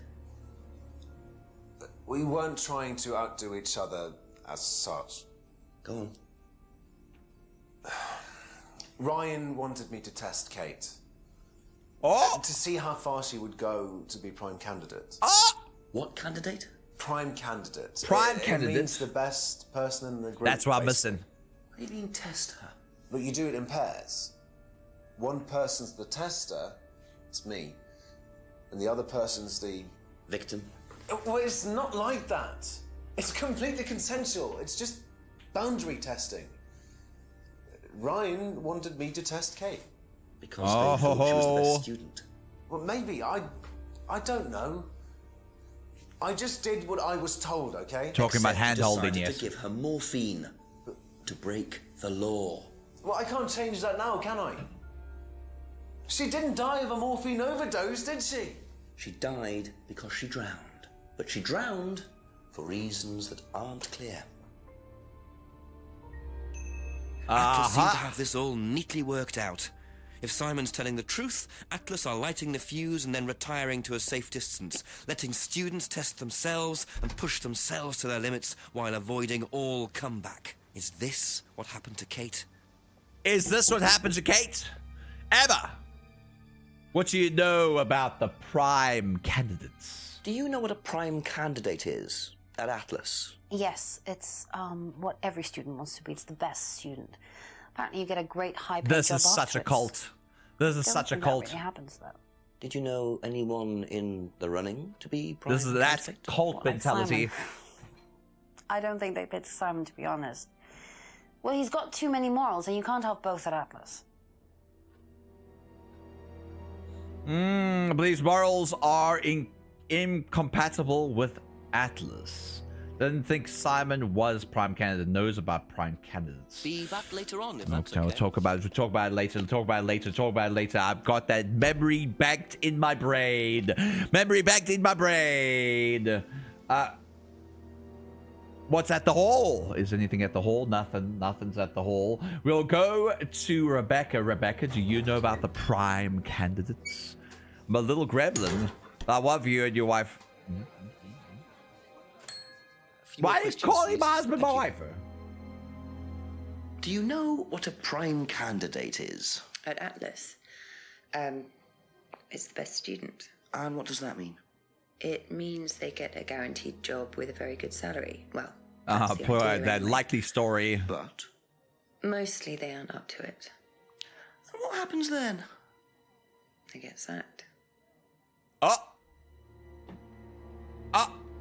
We weren't trying to outdo each other as such. Go on. Ryan wanted me to test Kate. Oh! To see how far she would go to be prime candidate. Oh! What candidate? Prime candidate. Prime It candidate? means the best person in the group. That's what I'm basically. missing. What do you mean test her? Look, you do it in pairs. One person's the tester, it's me, and the other person's the... victim. Well, it's not like that. It's completely consensual. It's just boundary testing. Ryan wanted me to test Kate. Because they thought she was the best student. Well, maybe. I don't know. I just did what I was told, okay? Talking about hand-holding, Decided yes. to give her morphine to break the law. Well, I can't change that now, can I? She didn't die of a morphine overdose, did she? She died because she drowned. But she drowned for reasons that aren't clear. Atlas seem to have this all neatly worked out. If Simon's telling the truth, Atlas are lighting the fuse and then retiring to a safe distance, letting students test themselves and push themselves to their limits while avoiding all comeback. Is this what happened to Kate? Is this what happened to Kate? Emma! What do you know about the prime candidates? Do you know what a prime candidate is at Atlas? Yes, it's what every student wants to be. It's the best student. Apparently, you get a great high-paid This job is such a afterwards. cult. This is Don't such a think cult. That really happens, though. Did you know anyone in the running to be prime This is that candidate? cult Like mentality. Simon. I don't think they picked Simon, to be honest. Well, he's got too many morals, and you can't have both at Atlas. I believe morals are incompatible with Atlas. Doesn't think Simon was prime candidate. Knows about prime candidates. Be back later on if that's Okay, we'll talk about it. We'll talk about it later. We'll talk about it later. Talk about it later. I've got that memory banked in my brain. Memory banked in my brain. What's at the hall? Is anything at the hall? Nothing. Nothing's at the hall. We'll go to Rebecca. Rebecca, do you know about the prime candidates? My little gremlin. I love you and your wife. Why are you calling my husband my wife? Do you know what a prime candidate is? At Atlas, it's the best student. And what does that mean? It means they get a guaranteed job with a very good salary. Well, that's the Poor idea, that anyway. likely story. But Mostly they aren't up to it. what happens then? they get sacked.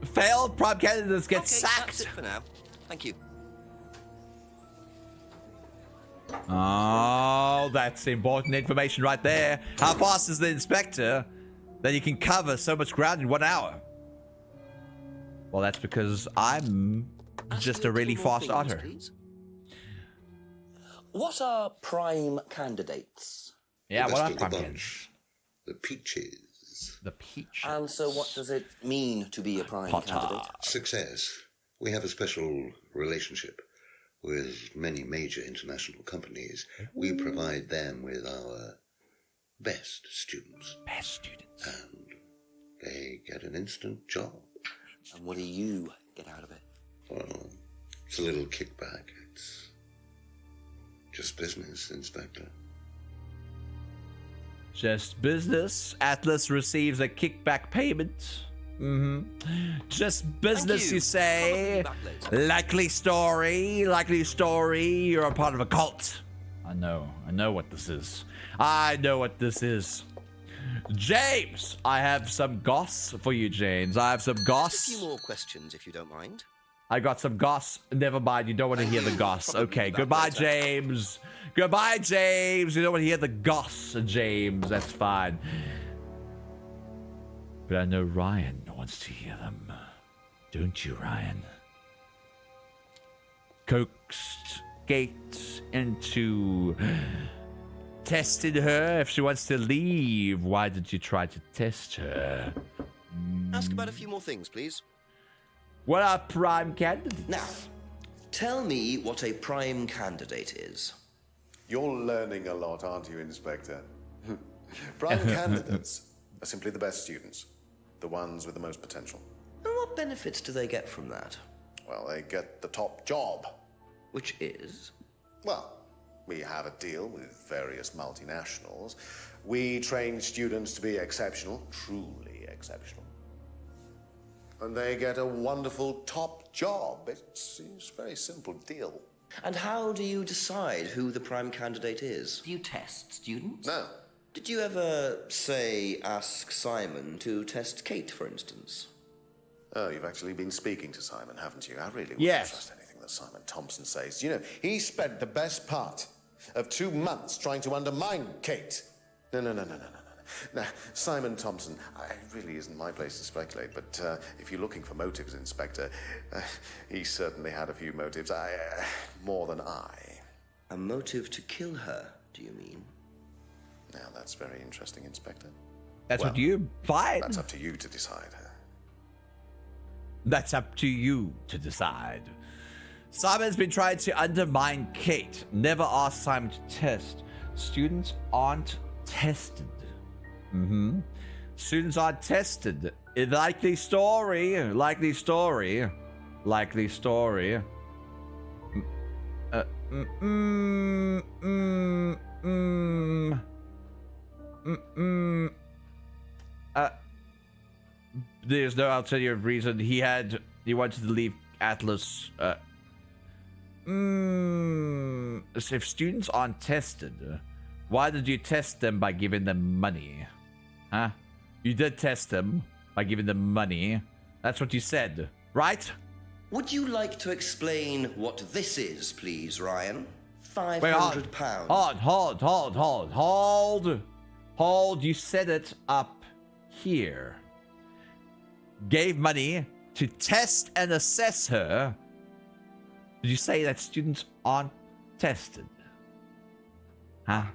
Failed prime candidates get Okay, sacked. that's it for now. Thank you. Oh, that's important information right there. How fast is the inspector that you can cover so much ground in 1 hour? Well, that's because I'm just a really fast starter. What are prime candidates? Yeah, The what best are of prime the candidates? bunch. The peaches. The peaches. And so what does it mean to be a prime candidate? Success. We have a special relationship with many major international companies. We provide them with our best students. Best students. And they get an instant job. And what do you get out of it? Well, it's a little kickback. It's just business, Inspector. Just business. Atlas receives a kickback payment. Just business, you say? Likely story. Likely story. You're a part of a cult. I know what this is. I know what this is. James, I have some goss for you, James. I have some goss. Just a few more questions, if you don't mind. I got some goss. Never mind. You don't want to hear the goss. Okay. Goodbye, James. Goodbye, James. You don't want to hear the goss, James. That's fine. But I know Ryan wants to hear them. Don't you, Ryan? Coaxed Kate into testing her. If she wants to leave, why did you try to test her? Ask about a few more things, please. What are prime candidates? Now, tell me what a prime candidate is. You're learning a lot, aren't you, Inspector? Prime candidates are simply the best students, the ones with the most potential. And what benefits do they get from that? Well, they get the top job. Which is? Well, we have a deal with various multinationals. We train students to be exceptional, truly exceptional. And they get a wonderful top job. It's a very simple deal. And how do you decide who the prime candidate is? Do you test students? No. Did you ever, say, ask Simon to test Kate, for instance? Oh, you've actually been speaking to Simon, haven't you? I really wouldn't trust anything that Simon Thompson says. You know, he spent the best part of 2 months trying to undermine Kate. No. Now, Simon Thompson, it really isn't my place to speculate, but if you're looking for motives, Inspector, he certainly had a few motives, more than I. A motive to kill her, do you mean? Now, that's very interesting, Inspector. That's what you find. That's up to you to decide. That's up to you to decide. Simon's been trying to undermine Kate. Never asked Simon to test. Students aren't tested. Students aren't tested. Likely story. Likely story. Likely story. There's no ulterior reason. He wanted to leave Atlas. If students aren't tested, why did you test them by giving them money? Huh? You did test them by giving them money. That's what you said, right? Would you like to explain what this is, please, Ryan? £500. Hold. You set it up here. Gave money to test and assess her. Did you say that students aren't tested? Huh?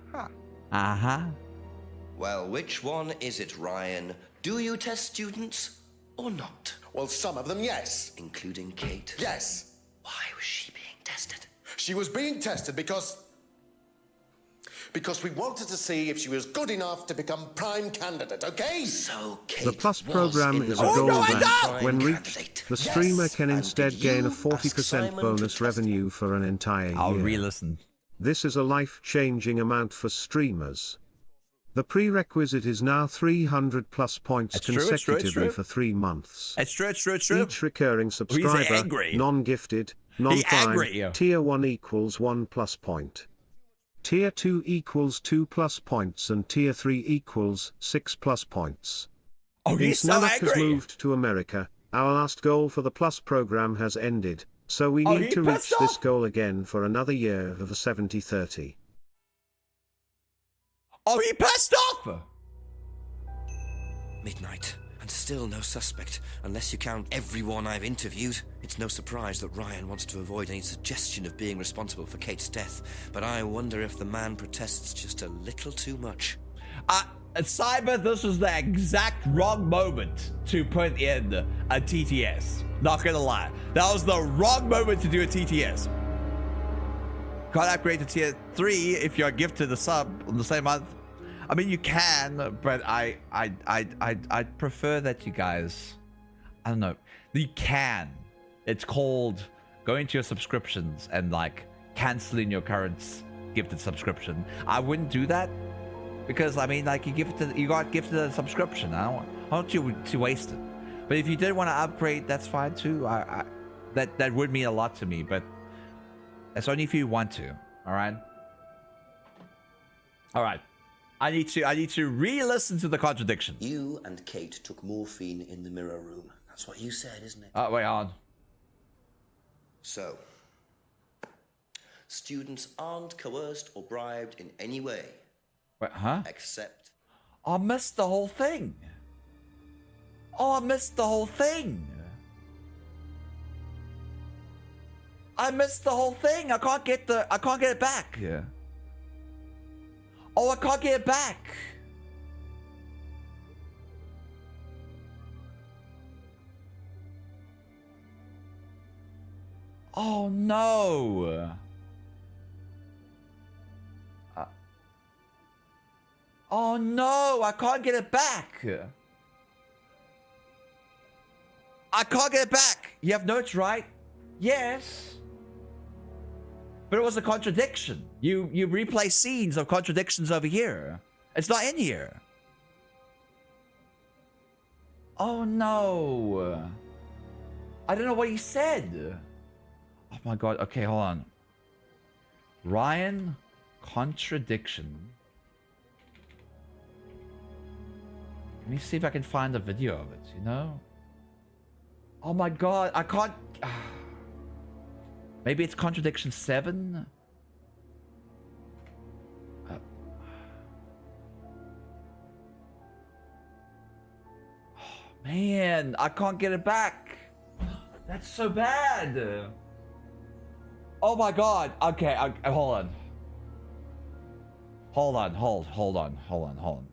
Well, which one is it, Ryan? Do you test students or not? Well, some of them, yes. Including Kate? Yes. Why was she being tested? She was being tested because we wanted to see if she was good enough to become prime candidate, okay? So Kate The Plus program is a goal that, when reached, the streamer can instead gain a 40% bonus revenue for an entire year. I'll re-listen. This is a life-changing amount for streamers. The prerequisite is now 300 plus points consecutively for 3 months. It's true. Each recurring subscriber, non-gifted, non-prime, tier 1 equals 1 plus point. Tier 2 equals 2+ points and Tier 3 equals 6+ points. Oh, he's Since so Nanak has angry. moved to America, our last goal for the Plus program has ended, so we need to reach this goal again for another year of a 70-30. Oh, he passed off! Midnight, and still no suspect, unless you count everyone I've interviewed. It's no surprise that Ryan wants to avoid any suggestion of being responsible for Kate's death, but I wonder if the man protests just a little too much. Cyber, this was the exact wrong moment to put in a TTS. Not gonna lie. That was the wrong moment to do a TTS. Can't upgrade to tier 3 if you're gifted a sub on the same month. I mean, you can, but I'd prefer that you guys, I don't know, you can. It's called going to your subscriptions and like canceling your current gifted subscription. I wouldn't do that because I mean, like you got gifted a subscription. I don't want you to waste it. But if you did want to upgrade, that's fine too. That would mean a lot to me, but that's only if you want to. All right. All right. I need to re-listen to the contradiction. You and Kate took morphine in the mirror room. That's what you said, isn't it? Wait on. So, students aren't coerced or bribed in any way. Wait, huh? Except... I missed the whole thing. Oh, I missed the whole thing. I missed the whole thing. I can't get it back. Oh, I can't get it back. Oh no. Oh no, I can't get it back. I can't get it back. You have notes, right? Yes. But it was a contradiction. You replay scenes of contradictions over here. It's not in here. Oh no. I don't know what he said. Oh my god. Okay, hold on. Ryan, contradiction. Let me see if I can find a video of it, you know? Oh my god, I can't... Maybe it's contradiction 7? Oh, man, I can't get it back. That's so bad. Oh my god. Okay, hold on. Hold on.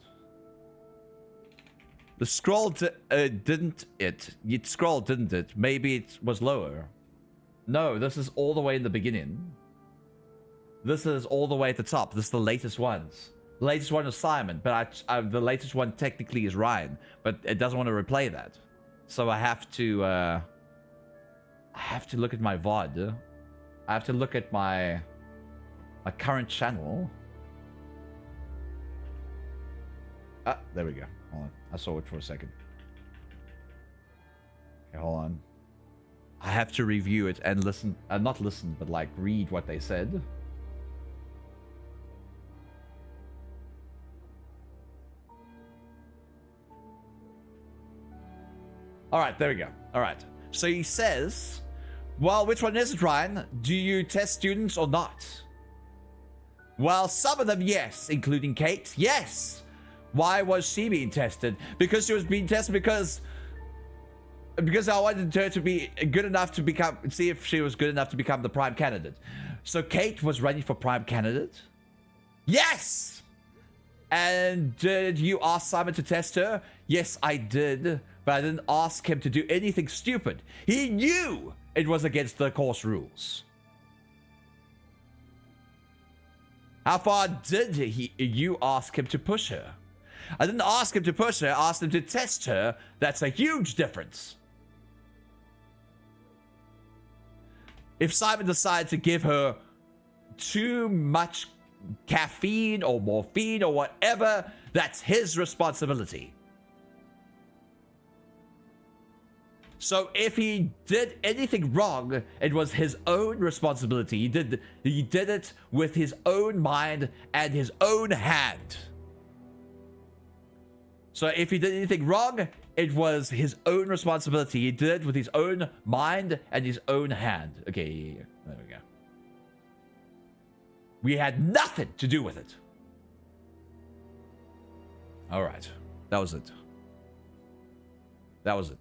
The scroll didn't it? It scrolled, didn't it? Maybe it was lower. No, this is all the way in the beginning. This is all the way at the top. This is the latest ones. The latest one is Simon, but the latest one technically is Ryan, but it doesn't want to replay that. So I have to look at my VOD. I have to look at my current channel. Ah, there we go. Hold on. I saw it for a second. Okay, hold on. I have to review it and listen, not listen, but like read what they said. All right, there we go. All right. So he says, well, which one is it, Ryan? Do you test students or not? Well, some of them, yes, including Kate. Yes. Why was she being tested? Because she was being tested because I wanted her to be good enough to see if she was good enough to become the prime candidate. So Kate was running for prime candidate? Yes! And did you ask Simon to test her? Yes, I did. But I didn't ask him to do anything stupid. He knew it was against the course rules. How far did you ask him to push her? I didn't ask him to push her, I asked him to test her. That's a huge difference. If Simon decided to give her too much caffeine or morphine or whatever, that's his responsibility. So if he did anything wrong, it was his own responsibility. He did it with his own mind and his own hand. So if he did anything wrong, it was his own responsibility. He did it with his own mind and his own hand. Okay, yeah. There we go. We had nothing to do with it. All right. That was it. That was it.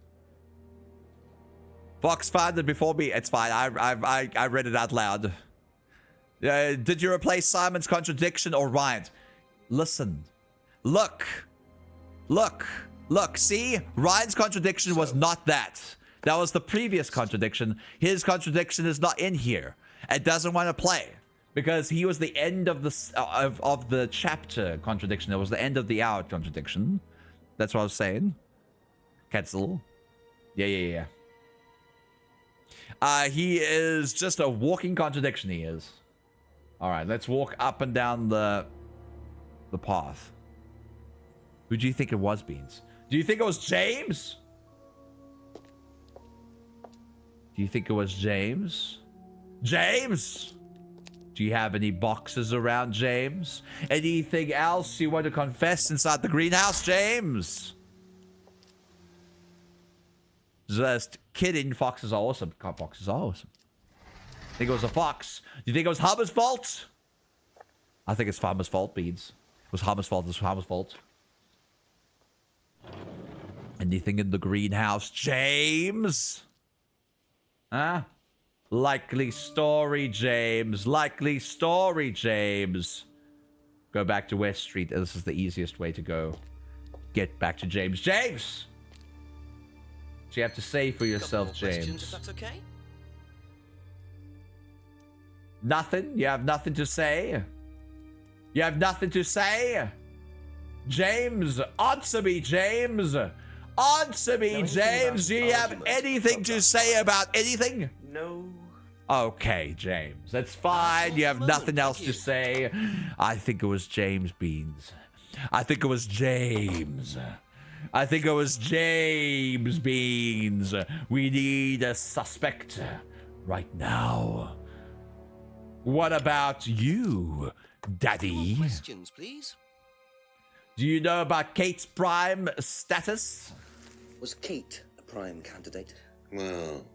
Fox found it before me. It's fine. I read it out loud. Did you replace Simon's contradiction or Ryan's? Listen. Look. See? Ryan's contradiction was not that. That was the previous contradiction. His contradiction is not in here. It doesn't want to play. Because he was the end of the chapter contradiction. It was the end of the hour contradiction. That's what I was saying. Cancel. Yeah. He is just a walking contradiction, he is. Alright, let's walk up and down the path. Who do you think it was, Beans? Do you think it was James? Do you think it was James? James? Do you have any boxes around, James? Anything else you want to confess inside the greenhouse, James? Just kidding. Foxes are awesome. Foxes are awesome. Think it was a fox? Do you think it was Hummer's fault? I think it's Farmer's fault, Beans. It was Hummer's fault. It was Hummer's fault. Anything in the greenhouse, James? Huh? Likely story, James. Likely story, James. Go back to West Street. This is the easiest way to go. Get back to James. James! What do you have to say for yourself, James? If that's okay? Nothing? You have nothing to say? You have nothing to say? James, answer me, James. Answer me, James. Do you have anything to say about anything? No. Okay, James. That's fine. You have nothing else to say. I think it was James Beans. I think it was James. I think it was James Beans. We need a suspect right now. What about you, Daddy? Questions, please. Do you know about Kate's prime status? Was Kate a prime candidate? Well,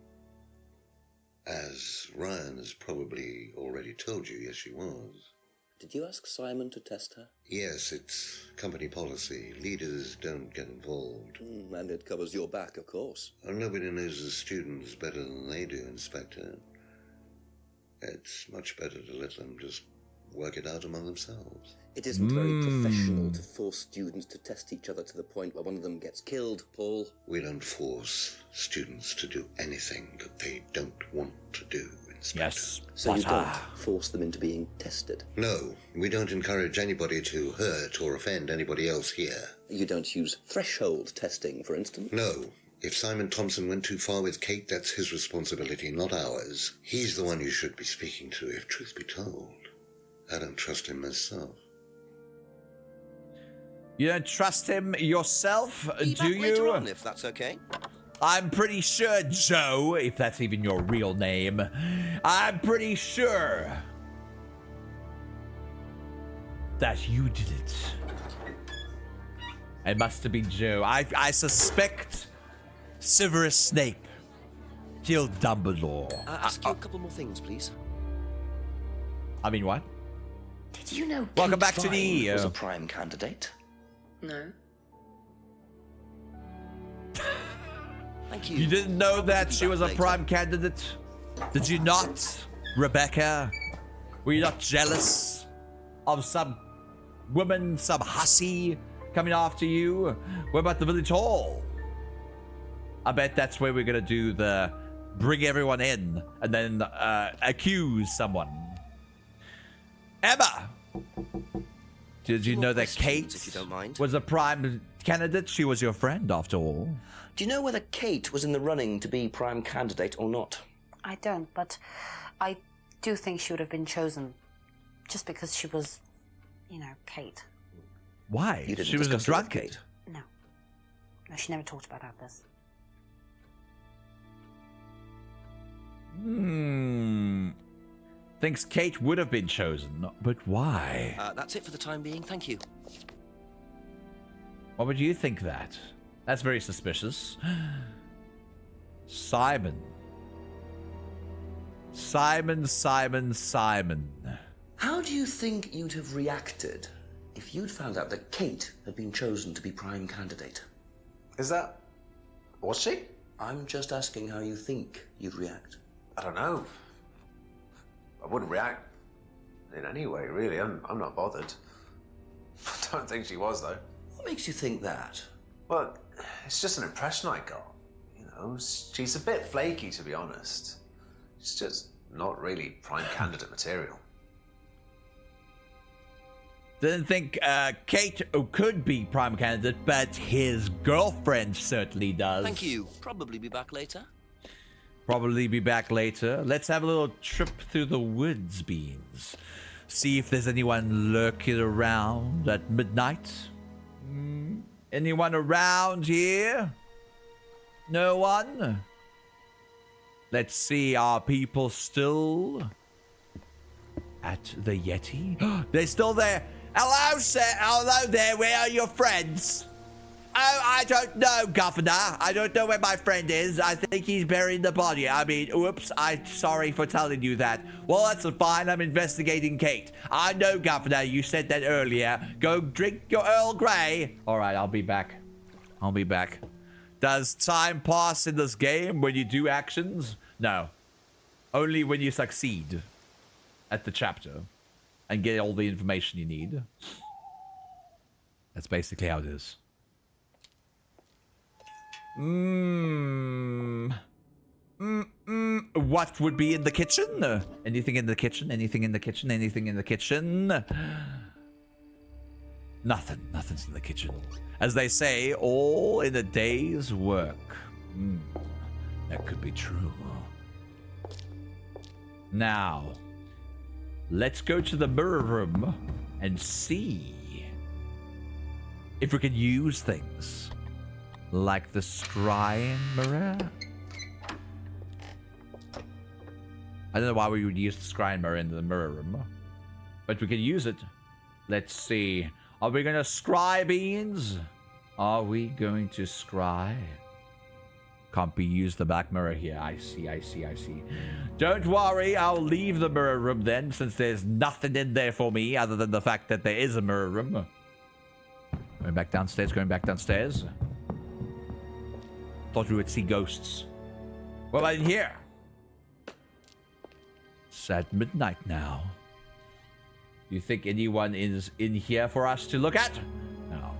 as Ryan has probably already told you, yes, she was. Did you ask Simon to test her? Yes, it's company policy. Leaders don't get involved. And it covers your back, of course. Well, nobody knows the students better than they do, Inspector. It's much better to let them just work it out among themselves. It isn't very professional to force students to test each other to the point where one of them gets killed, Paul. We don't force students to do anything that they don't want to do, Inspector. Yes, so you don't force them into being tested? No, we don't encourage anybody to hurt or offend anybody else here. You don't use threshold testing, for instance? No. If Simon Thompson went too far with Kate, that's his responsibility, not ours. He's the one you should be speaking to, if truth be told. I don't trust him myself. You don't trust him yourself, do you? Later on, if that's okay. I'm pretty sure, Joe, if that's even your real name, I'm pretty sure that you did it. It must have been Joe. I suspect Severus Snape killed Dumbledore. Ask you a couple more things, please. I mean, what? Did you know Welcome Kate back to Vine the... was a prime candidate? No. Thank you. You didn't know that she was a prime candidate? Did you not, Rebecca? Were you not jealous of some woman, some hussy coming after you? What about the village hall? I bet that's where we're gonna do the bring everyone in and then accuse someone. Emma! Did you know that Kate if you don't mind. was a prime candidate? She was your friend, after all. Do you know whether Kate was in the running to be prime candidate or not? I don't, but I do think she would have been chosen just because she was, you know, Kate. Why? You didn't She was a discuss it with drunkard. Kate? No. No, she never talked about this. Thinks Kate would have been chosen, but why? That's it for the time being, thank you. Why would you think that? That's very suspicious. Simon. Simon. How do you think you'd have reacted if you'd found out that Kate had been chosen to be prime candidate? Is that... was she? I'm just asking how you think you'd react. I don't know. I wouldn't react in any way, really. I'm not bothered. I don't think she was, though. What makes you think that? Well, it's just an impression I got. You know, she's a bit flaky, to be honest. She's just not really prime candidate material. Didn't think Kate could be prime candidate, but his girlfriend certainly does. Thank you. Probably be back later. Let's have a little trip through the woods, Beans. See if there's anyone lurking around at midnight. Anyone around here? No one? Let's see, are people still at the Yeti? They're still there. Hello, sir. Hello there. Where are your friends? Oh, I don't know, Governor. I don't know where my friend is. I think he's burying the body. I mean, oops. I'm sorry for telling you that. Well, that's fine. I'm investigating Kate. I know, Governor. You said that earlier. Go drink your Earl Grey. All right, I'll be back. Does time pass in this game when you do actions? No. Only when you succeed at the chapter and get all the information you need. That's basically how it is. What would be in the kitchen? Anything in the kitchen? Anything in the kitchen? Nothing's in the kitchen. As they say, all in a day's work. That could be true. Now, let's go to the mirror room and see if we can use things like the scrying mirror. I don't know why we would use the scrying mirror in the mirror room, but we can use it. Let's see. Are we gonna scry, Beans? Are we going to scry? Can't be used the back mirror here. I see. Don't worry, I'll leave the mirror room then, since there's nothing in there for me other than the fact that there is a mirror room. Going back downstairs. Thought we would see ghosts. What about in here? It's at midnight now. You think anyone is in here for us to look at? No.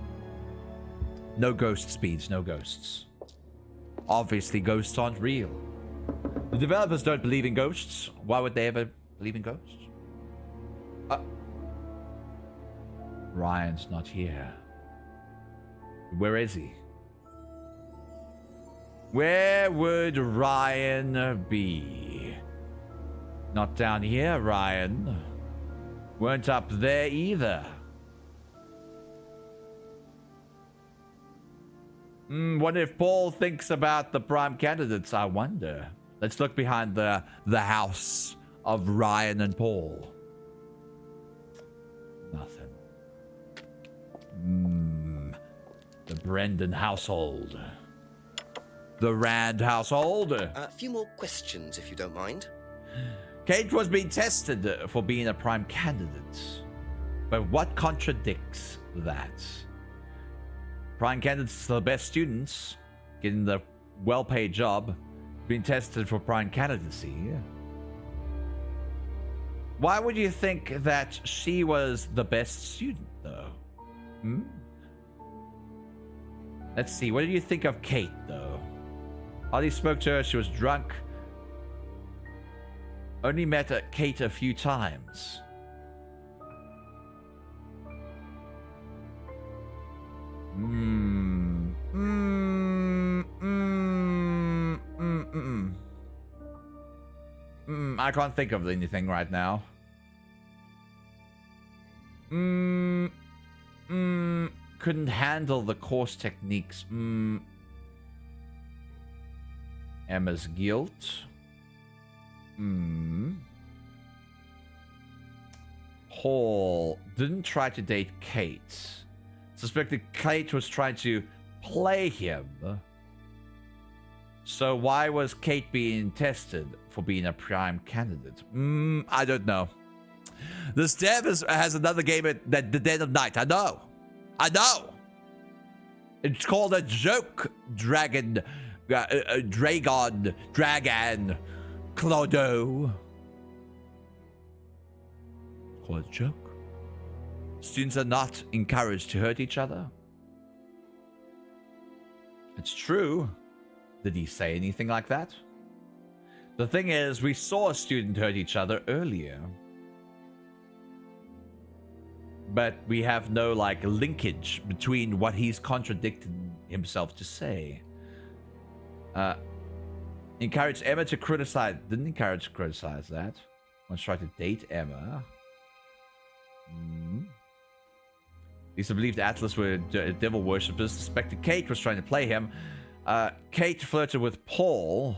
No ghost speeds, no ghosts. Obviously, ghosts aren't real. The developers don't believe in ghosts. Why would they ever believe in ghosts? Ryan's not here. Where is he? Where would Ryan be? Not down here, Ryan. Weren't up there either. What if Paul thinks about the prime candidates? I wonder. Let's look behind the house of Ryan and Paul. Nothing. The Brendan household. The Rand household. A few more questions, if you don't mind. Kate was being tested for being a prime candidate. But what contradicts that? Prime candidates are the best students, getting the well-paid job, being tested for prime candidacy. Why would you think that she was the best student, though? Let's see, what do you think of Kate, though? Hardly spoke to her, she was drunk. Only met Kate a few times. I can't think of anything right now. Couldn't handle the course techniques. Emma's guilt. Paul didn't try to date Kate. Suspected Kate was trying to play him. So why was Kate being tested for being a prime candidate? I don't know. This dev has another game at the Dead of Night. I know. It's called a joke, Dragon, Clodo. Call it a joke. Students are not encouraged to hurt each other. It's true. Did he say anything like that? The thing is, we saw a student hurt each other earlier. But we have no, like, linkage between what he's contradicted himself to say. Encouraged Emma to criticize. Didn't encourage to criticize that. Once tried to date Emma. Lisa believed Atlas were devil worshippers. Suspected Kate was trying to play him. Kate flirted with Paul.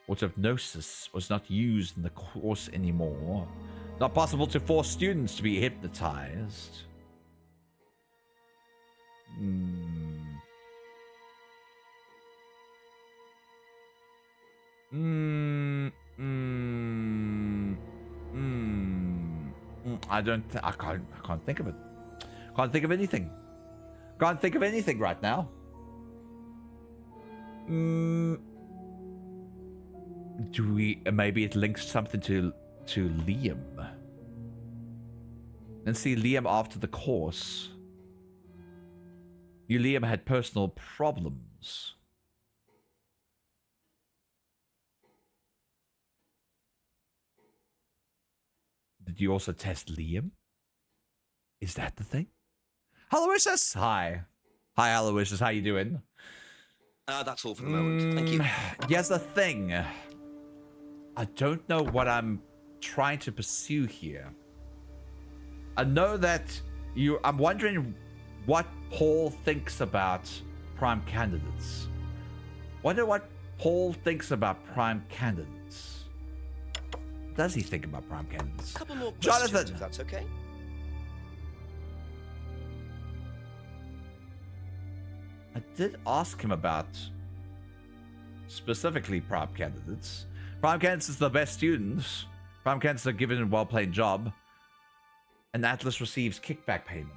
Autohypnosis was not used in the course anymore. Not possible to force students to be hypnotized. I can't think of it. Can't think of anything. Can't think of anything right now. Do we? Maybe it links something to Liam. And see Liam after the course. Liam had personal problems. Did you also test Liam? Is that the thing? Aloysius, hi. Hi, Aloysius, how you doing? That's all for the moment. Thank you. Here's the thing. I don't know what I'm trying to pursue here. I know that I'm wondering what Paul thinks about prime candidates. Wonder what Paul thinks about prime candidates. Does he think about prime candidates? A couple more Jonathan, questions, if that's okay. I did ask him about specifically prime candidates. Prime candidates is the best students. Prime candidates are given a well-paid job. And Atlas receives kickback payment.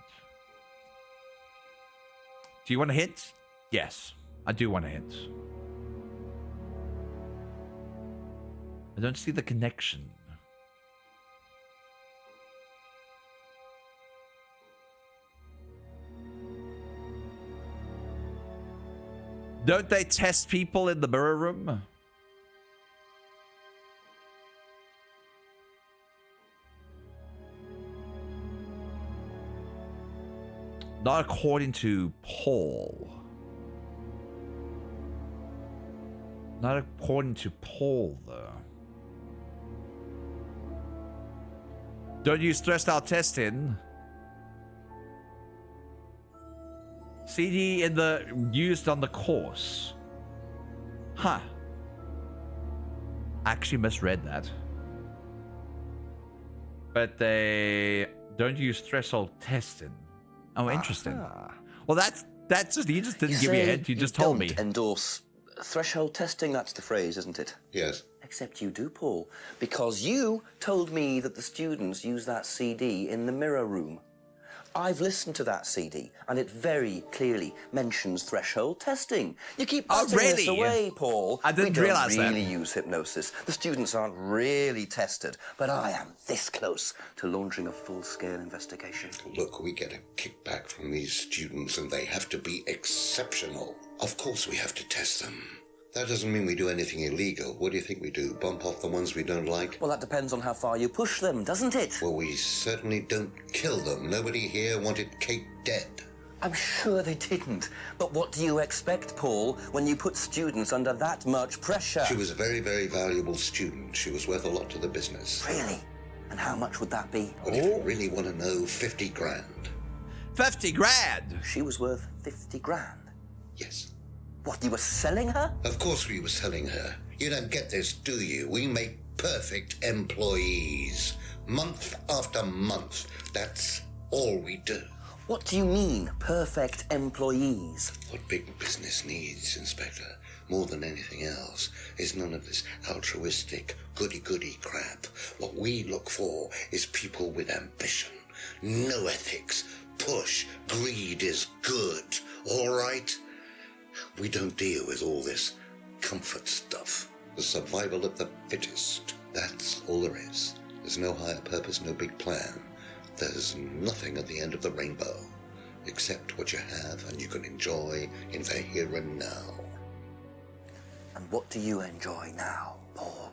Do you want a hint? Yes, I do want a hint. I don't see the connection. Don't they test people in the mirror room? Not according to Paul. Not according to Paul, though. Don't use stressed out testing. CD in the used on the course. Huh. I actually misread that. But they don't use threshold testing. Oh, interesting. Well, that's just, you just didn't give me a hint. You just told me. Endorse threshold testing, that's the phrase, isn't it? Yes. Except you do, Paul, because you told me that the students use that CD in the mirror room. I've listened to that CD, and it very clearly mentions threshold testing. You keep putting this away, Paul. I didn't realize that. We don't really use hypnosis. The students aren't really tested, but I am this close to launching a full-scale investigation. Look, we get a kickback from these students, and they have to be exceptional. Of course we have to test them. That doesn't mean we do anything illegal. What do you think we do? Bump off the ones we don't like? Well, that depends on how far you push them, doesn't it? Well, we certainly don't kill them. Nobody here wanted Kate dead. I'm sure they didn't. But what do you expect, Paul, when you put students under that much pressure? She was a very, very valuable student. She was worth a lot to the business. Really? And how much would that be? Well, if you really want to know, 50 grand. 50 grand? She was worth 50 grand? Yes. What, you were selling her? Of course we were selling her. You don't get this, do you? We make perfect employees. Month after month. That's all we do. What do you mean, perfect employees? What big business needs, Inspector, more than anything else, is none of this altruistic, goody-goody crap. What we look for is people with ambition, no ethics, push, greed is good, all right? We don't deal with all this comfort stuff. The survival of the fittest. That's all there is. There's no higher purpose, no big plan. There's nothing at the end of the rainbow, except what you have and you can enjoy in the here and now. And what do you enjoy now, Paul?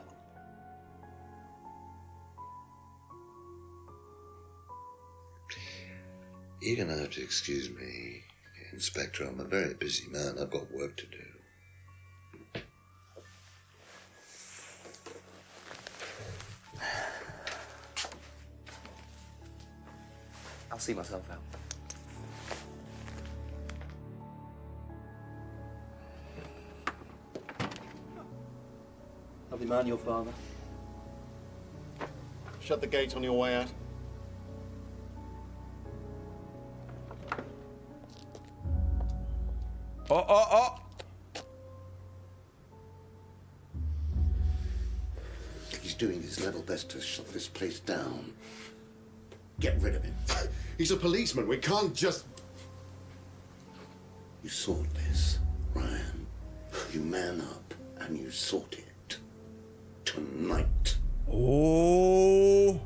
You're gonna have to excuse me, Inspector. I'm a very busy man. I've got work to do. I'll see myself out. Lovely man, your father. Shut the gate on your way out. Oh. He's doing his level best to shut this place down. Get rid of him. He's a policeman. We can't just... You sort this, Ryan. You man up and you sort it. Tonight. Oh.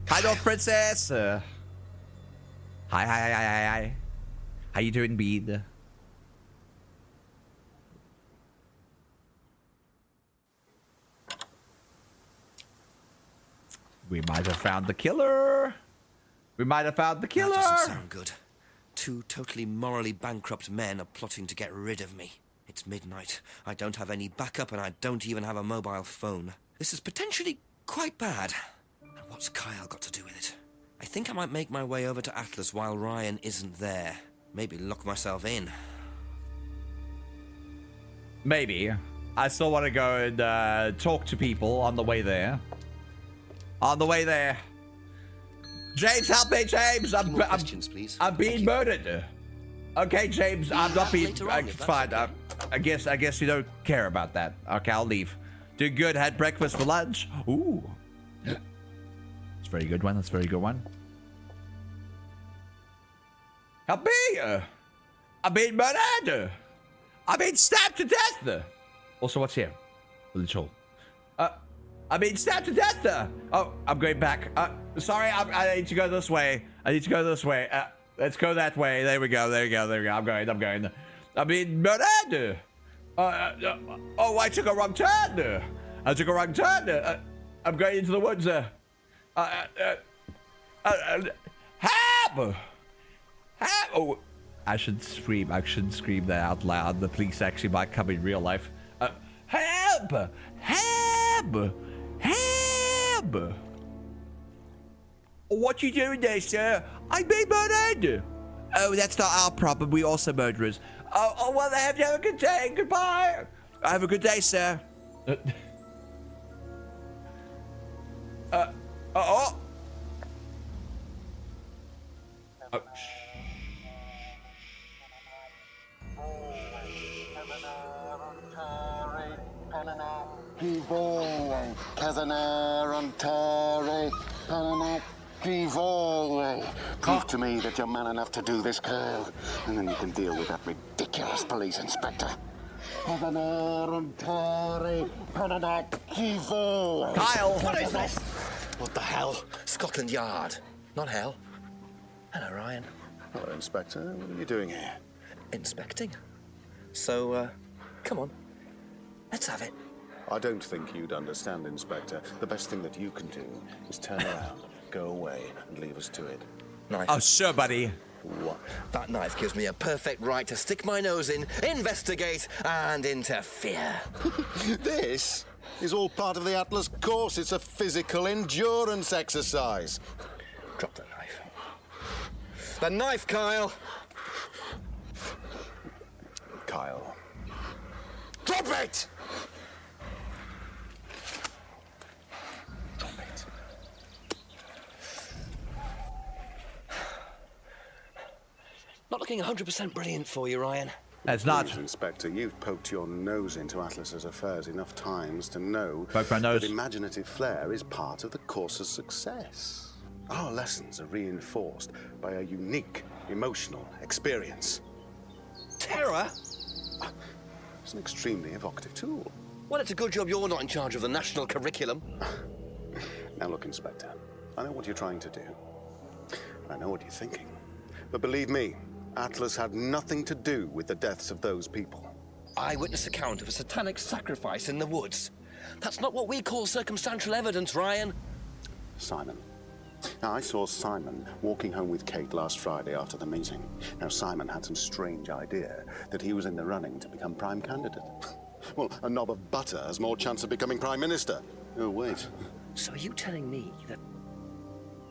Hi, North Princess. Hi. How you doing, Bede? We might have found the killer. That doesn't sound good. Two totally morally bankrupt men are plotting to get rid of me. It's midnight. I don't have any backup and I don't even have a mobile phone. This is potentially quite bad. And what's Kyle got to do with it? I think I might make my way over to Atlas while Ryan isn't there. Maybe lock myself in. Maybe. I still want to go and talk to people on the way there. James, help me, James! I'm being murdered. Okay, James, I'm not being... fine, I guess you don't care about that. Okay, I'll leave. Doing good, had breakfast for lunch. Ooh. That's a very good one, Help me! I'm being murdered! I'm being stabbed to death! Also, what's here? Village Hall. I'm being stabbed to death! Oh, I'm going back. Sorry, I need to go this way. Let's go that way. There we go. I'm going. I'm being murdered! Oh, I took a wrong turn! I'm going into the woods. Help! Oh, I shouldn't scream that out loud. The police actually might come in real life. Help! What you doing there, sir? I'm being murdered! Oh, that's not our problem. We also murderers. Oh, well, have a good day. Goodbye. Have a good day, sir. Oh. Prove to me that you're man enough to do this, Kyle, and then you can deal with that ridiculous police inspector. Kyle! What is this? What the hell? Scotland Yard, not hell. Hello, Ryan. Hello, Inspector. What are you doing here? Inspecting. So, come on. Let's have it. I don't think you'd understand, Inspector. The best thing that you can do is turn around, go away, and leave us to it. Knife. Oh, sure, buddy. What? That knife gives me a perfect right to stick my nose in, investigate, and interfere. This is all part of the Atlas course. It's a physical endurance exercise. Drop the knife. The knife, Kyle! Kyle. Drop it! Not looking 100% brilliant for you, Ryan. It's not. Please, Inspector, you've poked your nose into Atlas's affairs enough times to know Poke my nose. that imaginative flair is part of the course's success. Our lessons are reinforced by a unique emotional experience. Terror? It's an extremely evocative tool. Well, it's a good job you're not in charge of the national curriculum. Now look, Inspector, I know what you're trying to do. I know what you're thinking. But believe me, Atlas had nothing to do with the deaths of those people. Eyewitness account of a satanic sacrifice in the woods. That's not what we call circumstantial evidence, Ryan. Simon. Now, I saw Simon walking home with Kate last Friday after the meeting. Now, Simon had some strange idea that he was in the running to become prime candidate. Well, a knob of butter has more chance of becoming prime minister. Oh, wait. So are you telling me that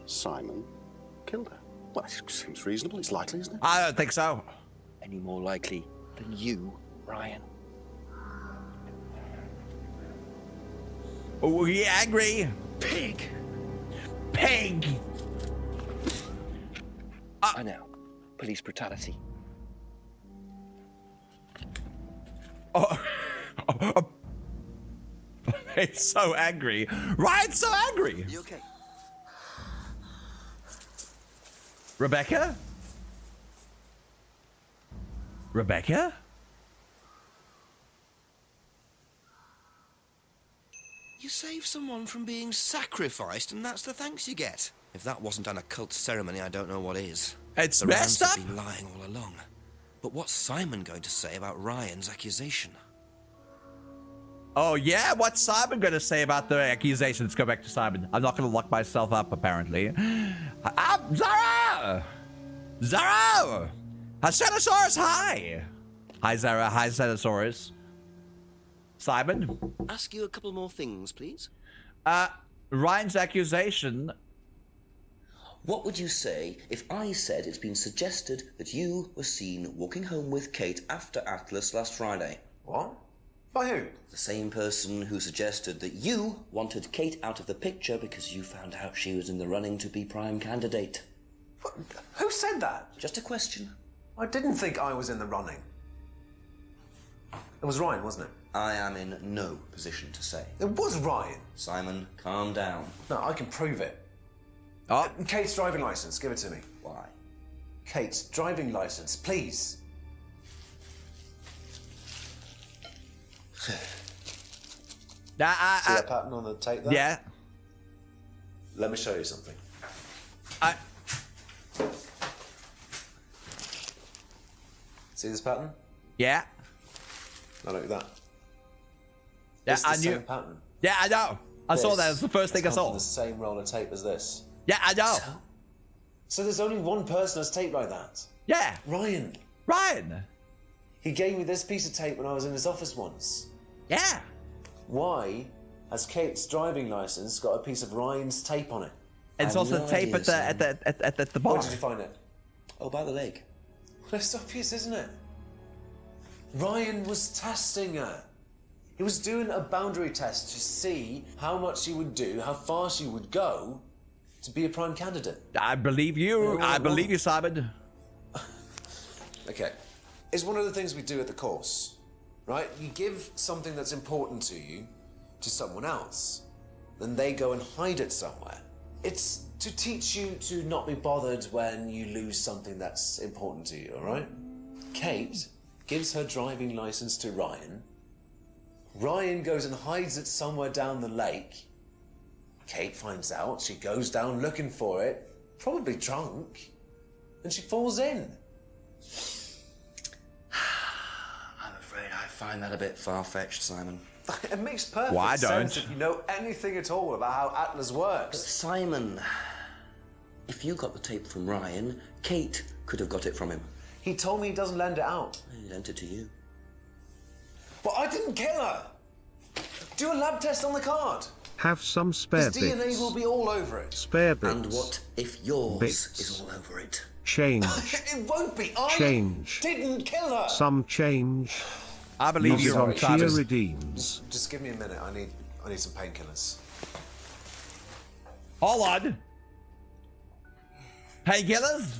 Simon killed her? Well, it seems reasonable. It's likely, isn't it? I don't think so. Any more likely than you, Ryan? Oh, we angry. Pig! Pig! I know. Police brutality. It's so angry. Ryan's so angry. You okay? Rebecca? Rebecca? You save someone from being sacrificed, and that's the thanks you get. If that wasn't an occult ceremony, I don't know what is. It's the messed Rams up. have been lying all along. But what's Simon going to say about Ryan's accusation? Oh, yeah? What's Simon going to say about the accusation? Let's go back to Simon. I'm not going to lock myself up, apparently. Zara! Zara! Hasenosaurus, hi! Hi, Zara. Hi, Hasenosaurus. Simon? Ask you a couple more things, please. Ryan's accusation. What would you say if I said it's been suggested that you were seen walking home with Kate after Atlas last Friday? What? By who? The same person who suggested that you wanted Kate out of the picture because you found out she was in the running to be prime candidate. What? Who said that? Just a question. I didn't think I was in the running. It was Ryan, wasn't it? I am in no position to say. It was Ryan. Simon, calm down. No, I can prove it. Oh. Kate's driving license, give it to me. Why? Kate's driving license, please. See that pattern on the tape there? Yeah. Let me show you something. See this pattern? Yeah. Now look at that. Yeah, It's the I knew. same pattern. Yeah, I know. I saw that. It's the first thing I It's saw. the same roll of tape as this. Yeah, I know. So there's only one person that's taped like that. Yeah. Ryan. Ryan. He gave me this piece of tape when I was in his office once. Yeah. Why has Kate's driving license got a piece of Ryan's tape on it? It's also the tape at the bar. Where did you find it? Oh, by the lake. Well, it's obvious, isn't it? Ryan was testing her. He was doing a boundary test to see how much she would do, how far she would go to be a prime candidate. I believe you. I believe you, Simon. Okay. It's one of the things we do at the course, right? You give something that's important to you to someone else, then they go and hide it somewhere. It's to teach you to not be bothered when you lose something that's important to you, all right? Kate gives her driving license to Ryan. Ryan goes and hides it somewhere down the lake. Kate finds out, she goes down looking for it, probably drunk, and she falls in. I'm afraid I find that a bit far-fetched, Simon. It makes perfect Well, I sense don't. if you know anything at all about how Atlas works. But Simon, if you got the tape from Ryan, Kate could have got it from him. He told me he doesn't lend it out. He lent it to you. But I didn't kill her. Do a lab test on the card. Have some spare His DNA bits. will be all over it. Spare bits. And what if yours Bits. is all over it? Change. It won't be. I Change. didn't kill her. Some change. I believe you, on Chia Travis. redeems. Just give me a minute. I need some painkillers. Hold on. Painkillers?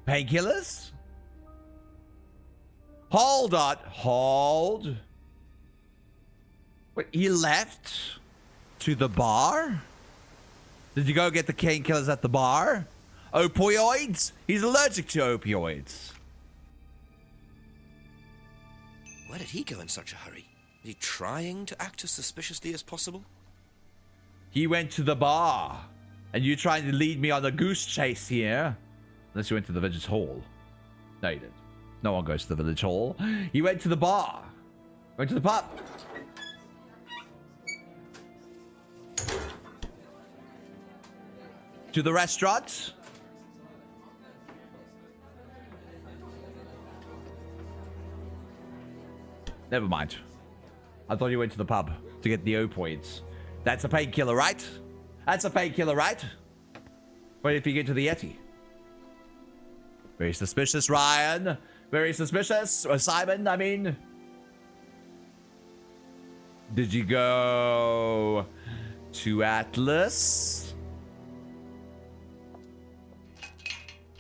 Painkillers? Hold on. Hold. Wait, he left to the bar? Did you go get the painkillers at the bar? Opioids? He's allergic to opioids. Where did he go in such a hurry? Is he trying to act as suspiciously as possible? He went to the bar. And you're trying to lead me on a goose chase here. Unless you went to the village hall. No, you didn't. No one goes to the village hall. He went to the bar. Went to the pub. To the restaurant. Never mind. I thought you went to the pub to get the opioids. That's a painkiller, right? That's a painkiller, right? What if you get to the Yeti? Very suspicious, Ryan. Very suspicious. Or Simon, I mean. Did you go to Atlas?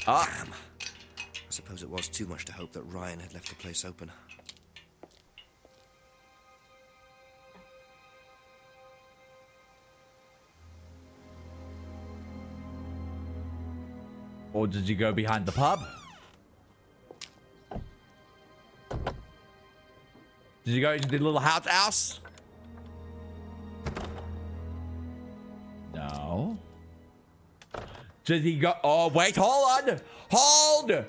Ah. Damn. I suppose it was too much to hope that Ryan had left the place open. Or did you go behind the pub? Did you go into the little house? No. Did he go? Oh, wait, hold on. Hold.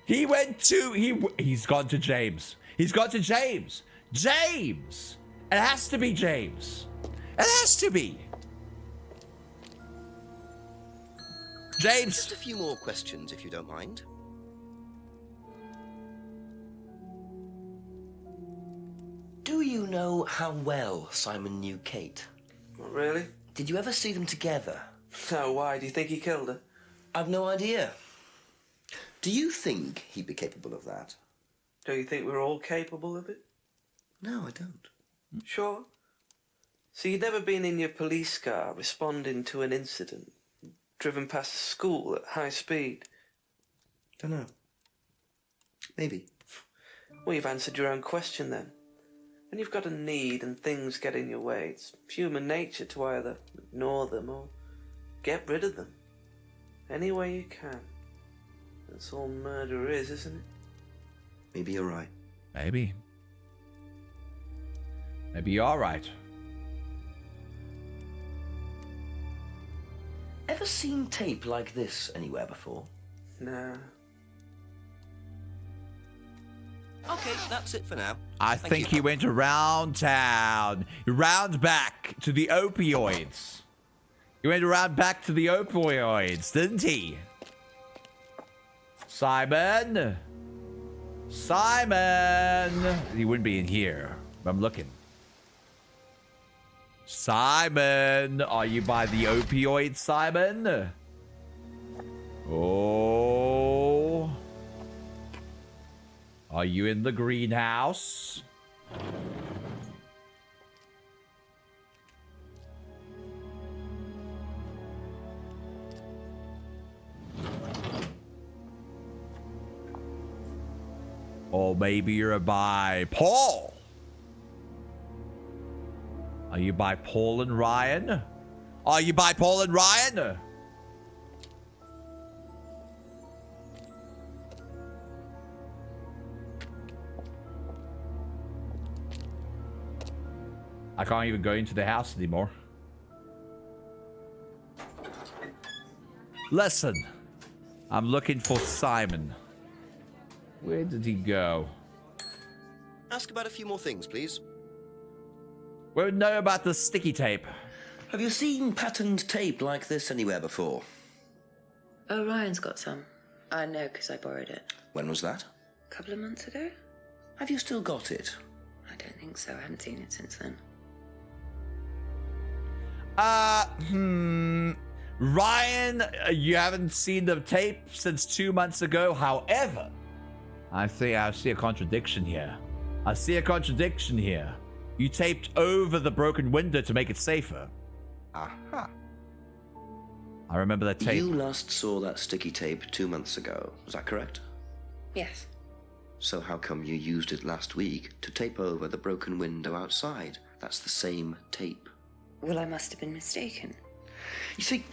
He went to, he's gone to James. He's gone to James. James. It has to be James. It has to be. James. Just a few more questions, if you don't mind. Do you know how well Simon knew Kate? Not really. Did you ever see them together? No, why? Do you think he killed her? I've no idea. Do you think he'd be capable of that? Do you think we're all capable of it? No, I don't. Sure. So you'd never been in your police car responding to an incident, driven past a school at high speed? Don't know. Maybe. Well, you've answered your own question then. When you've got a need and things get in your way, it's human nature to either ignore them or get rid of them. Any way you can. That's all murder is, isn't it? Maybe you're right. Maybe. Maybe you're right. Ever seen tape like this anywhere before? No. Okay, that's it for now. I think he went around town. Round back to the opioids. He went around back to the opioids, didn't he? Simon? Simon! He wouldn't be in here. I'm looking. Simon! Are you by the opioids, Simon? Oh. Are you in the greenhouse? Or maybe you're by Paul. Are you by Paul and Ryan? Are you by Paul and Ryan? I can't even go into the house anymore. Listen, I'm looking for Simon. Where did he go? Ask about a few more things, please. We would know about the sticky tape. Have you seen patterned tape like this anywhere before? Oh, Ryan's got some. I know because I borrowed it. When was that? A couple of months ago? Have you still got it? I don't think so. I haven't seen it since then. Ryan, you haven't seen the tape since 2 months ago. However, I see a contradiction here. I see a contradiction here. You taped over the broken window to make it safer. Aha. I remember that tape. You last saw that sticky tape 2 months ago. Is that correct? Yes. So how come you used it last week to tape over the broken window outside? That's the same tape. Well, I must have been mistaken. You see,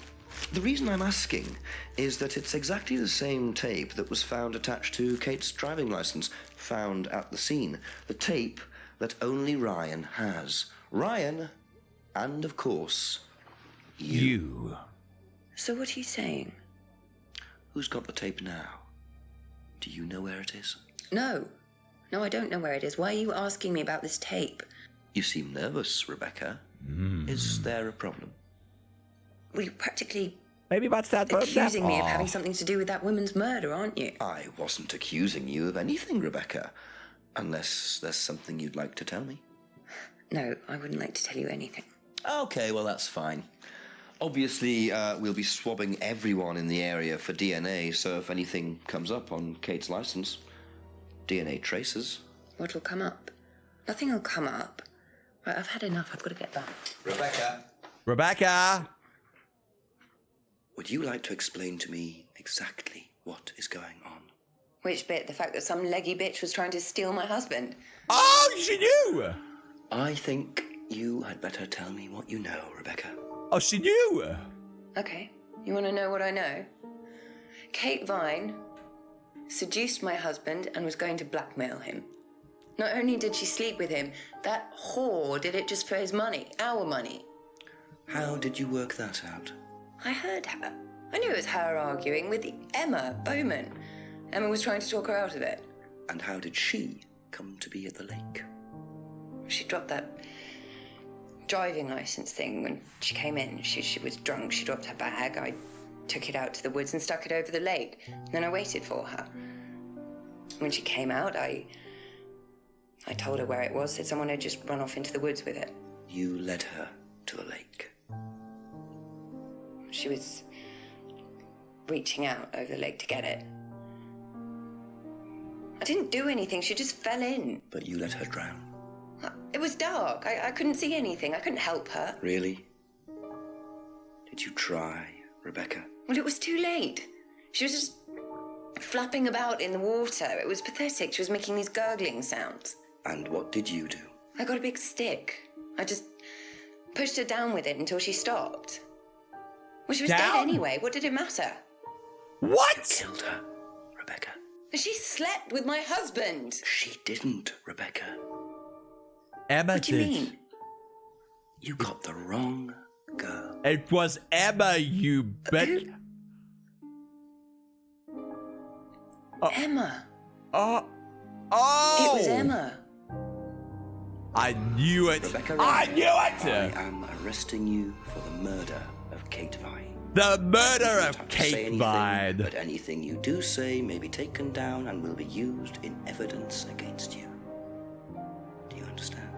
the reason I'm asking is that it's exactly the same tape that was found attached to Kate's driving license, found at the scene. The tape that only Ryan has. Ryan, and of course, you. So what are you saying? Who's got the tape now? Do you know where it is? No. No, I don't know where it is. Why are you asking me about this tape? You seem nervous, Rebecca. Is there a problem? Well, you're practically maybe about that accusing me of having something to do with that woman's murder, aren't you? I wasn't accusing you of anything, Rebecca. Unless there's something you'd like to tell me. No, I wouldn't like to tell you anything. Okay, well, that's fine. Obviously, we'll be swabbing everyone in the area for DNA, so if anything comes up on Kate's license, DNA traces. What'll come up? Nothing will come up. Right, I've had enough. I've got to get back. Rebecca! Would you like to explain to me exactly what is going on? Which bit? The fact that some leggy bitch was trying to steal my husband? Oh, she knew! I think you had better tell me what you know, Rebecca. Oh, she knew! Okay. You want to know what I know? Kate Vine seduced my husband and was going to blackmail him. Not only did she sleep with him, that whore did it just for his money, our money. How did you work that out? I heard her. I knew it was her arguing with Emma Bowman. Emma was trying to talk her out of it. And how did she come to be at the lake? She dropped that driving license thing when she came in. She was drunk. She dropped her bag. I took it out to the woods and stuck it over the lake. Then I waited for her. When she came out, I told her where it was, said someone had just run off into the woods with it. You led her to the lake. She was reaching out over the lake to get it. I didn't do anything, she just fell in. But you let her drown. It was dark, I couldn't see anything, I couldn't help her. Really? Did you try, Rebecca? Well, it was too late. She was just flapping about in the water. It was pathetic, she was making these gurgling sounds. And what did you do? I got a big stick. I just pushed her down with it until she stopped. Well, she was dead anyway. What did it matter? What? You killed her, Rebecca. She slept with my husband. She didn't, Rebecca. Emma What do you mean? You got the wrong girl. It was Emma, you bet. Emma. Oh. It was Emma. I knew it. Rebecca I Ryan, knew it. I am arresting you for the murder of Kate Vine. The murder You don't of have to say Kate anything, Vine. But anything you do say may be taken down and will be used in evidence against you. Do you understand?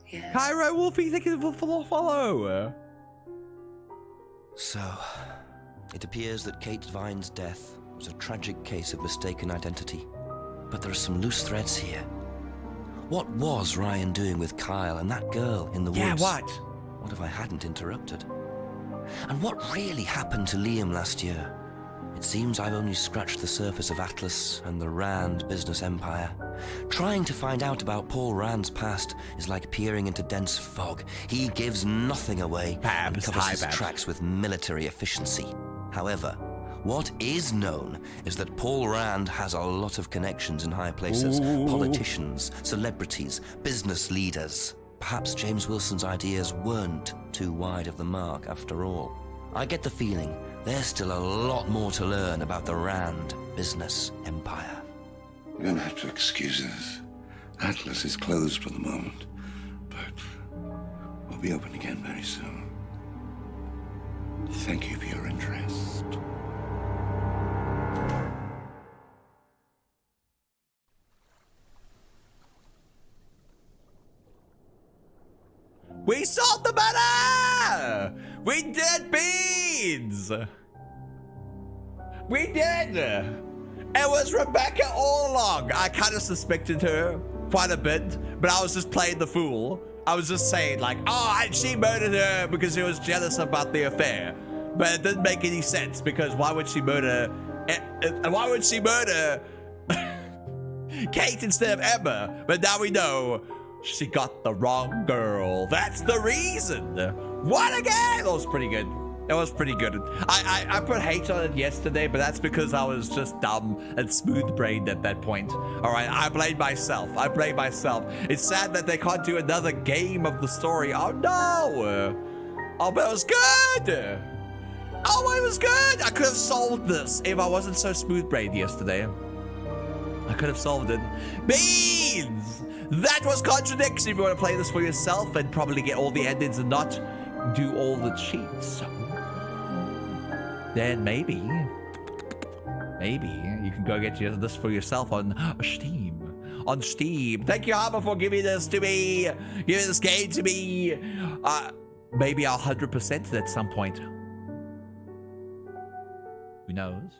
Yes. Cairo Wolfie, thank you for the follow. So, it appears that Kate Vine's death was a tragic case of mistaken identity. But there are some loose threads here. What was Ryan doing with Kyle and that girl in the woods? Yeah, what? What if I hadn't interrupted? And what really happened to Liam last year? It seems I've only scratched the surface of Atlas and the Rand business empire. Trying to find out about Paul Rand's past is like peering into dense fog. He gives nothing away and covers his tracks with military efficiency. However, what is known is that Paul Rand has a lot of connections in high places. Politicians, celebrities, business leaders. Perhaps James Wilson's ideas weren't too wide of the mark after all. I get the feeling there's still a lot more to learn about the Rand business empire. You're gonna have to excuse us. Atlas is closed for the moment, but we'll be open again very soon. Thank you for your interest. We solved the murder! We did, Beans! We did! It was Rebecca all along. I kind of suspected her quite a bit, but I was just playing the fool. I was just saying like, oh, she murdered her because she was jealous about the affair. But it didn't make any sense because why would she murder... why would she murder Kate instead of Emma? But now we know she got the wrong girl. That's the reason. What again? That was pretty good. It was pretty good. I put hate on it yesterday, but that's because I was just dumb and smooth-brained at that point. All right, I blame myself. I blame myself. It's sad that they can't do another game of the story. Oh, no. Oh, but it was good. Oh, it was good. I could have solved this if I wasn't so smooth-brained yesterday. I could have solved it. Beans! That was Contradiction. If you want to play this for yourself and probably get all the endings and not do all the cheats, then maybe you can go get this for yourself on Steam. On Steam. Thank you, Harper, for giving this to me. Giving this game to me. Maybe I'll 100% it at some point. Who knows?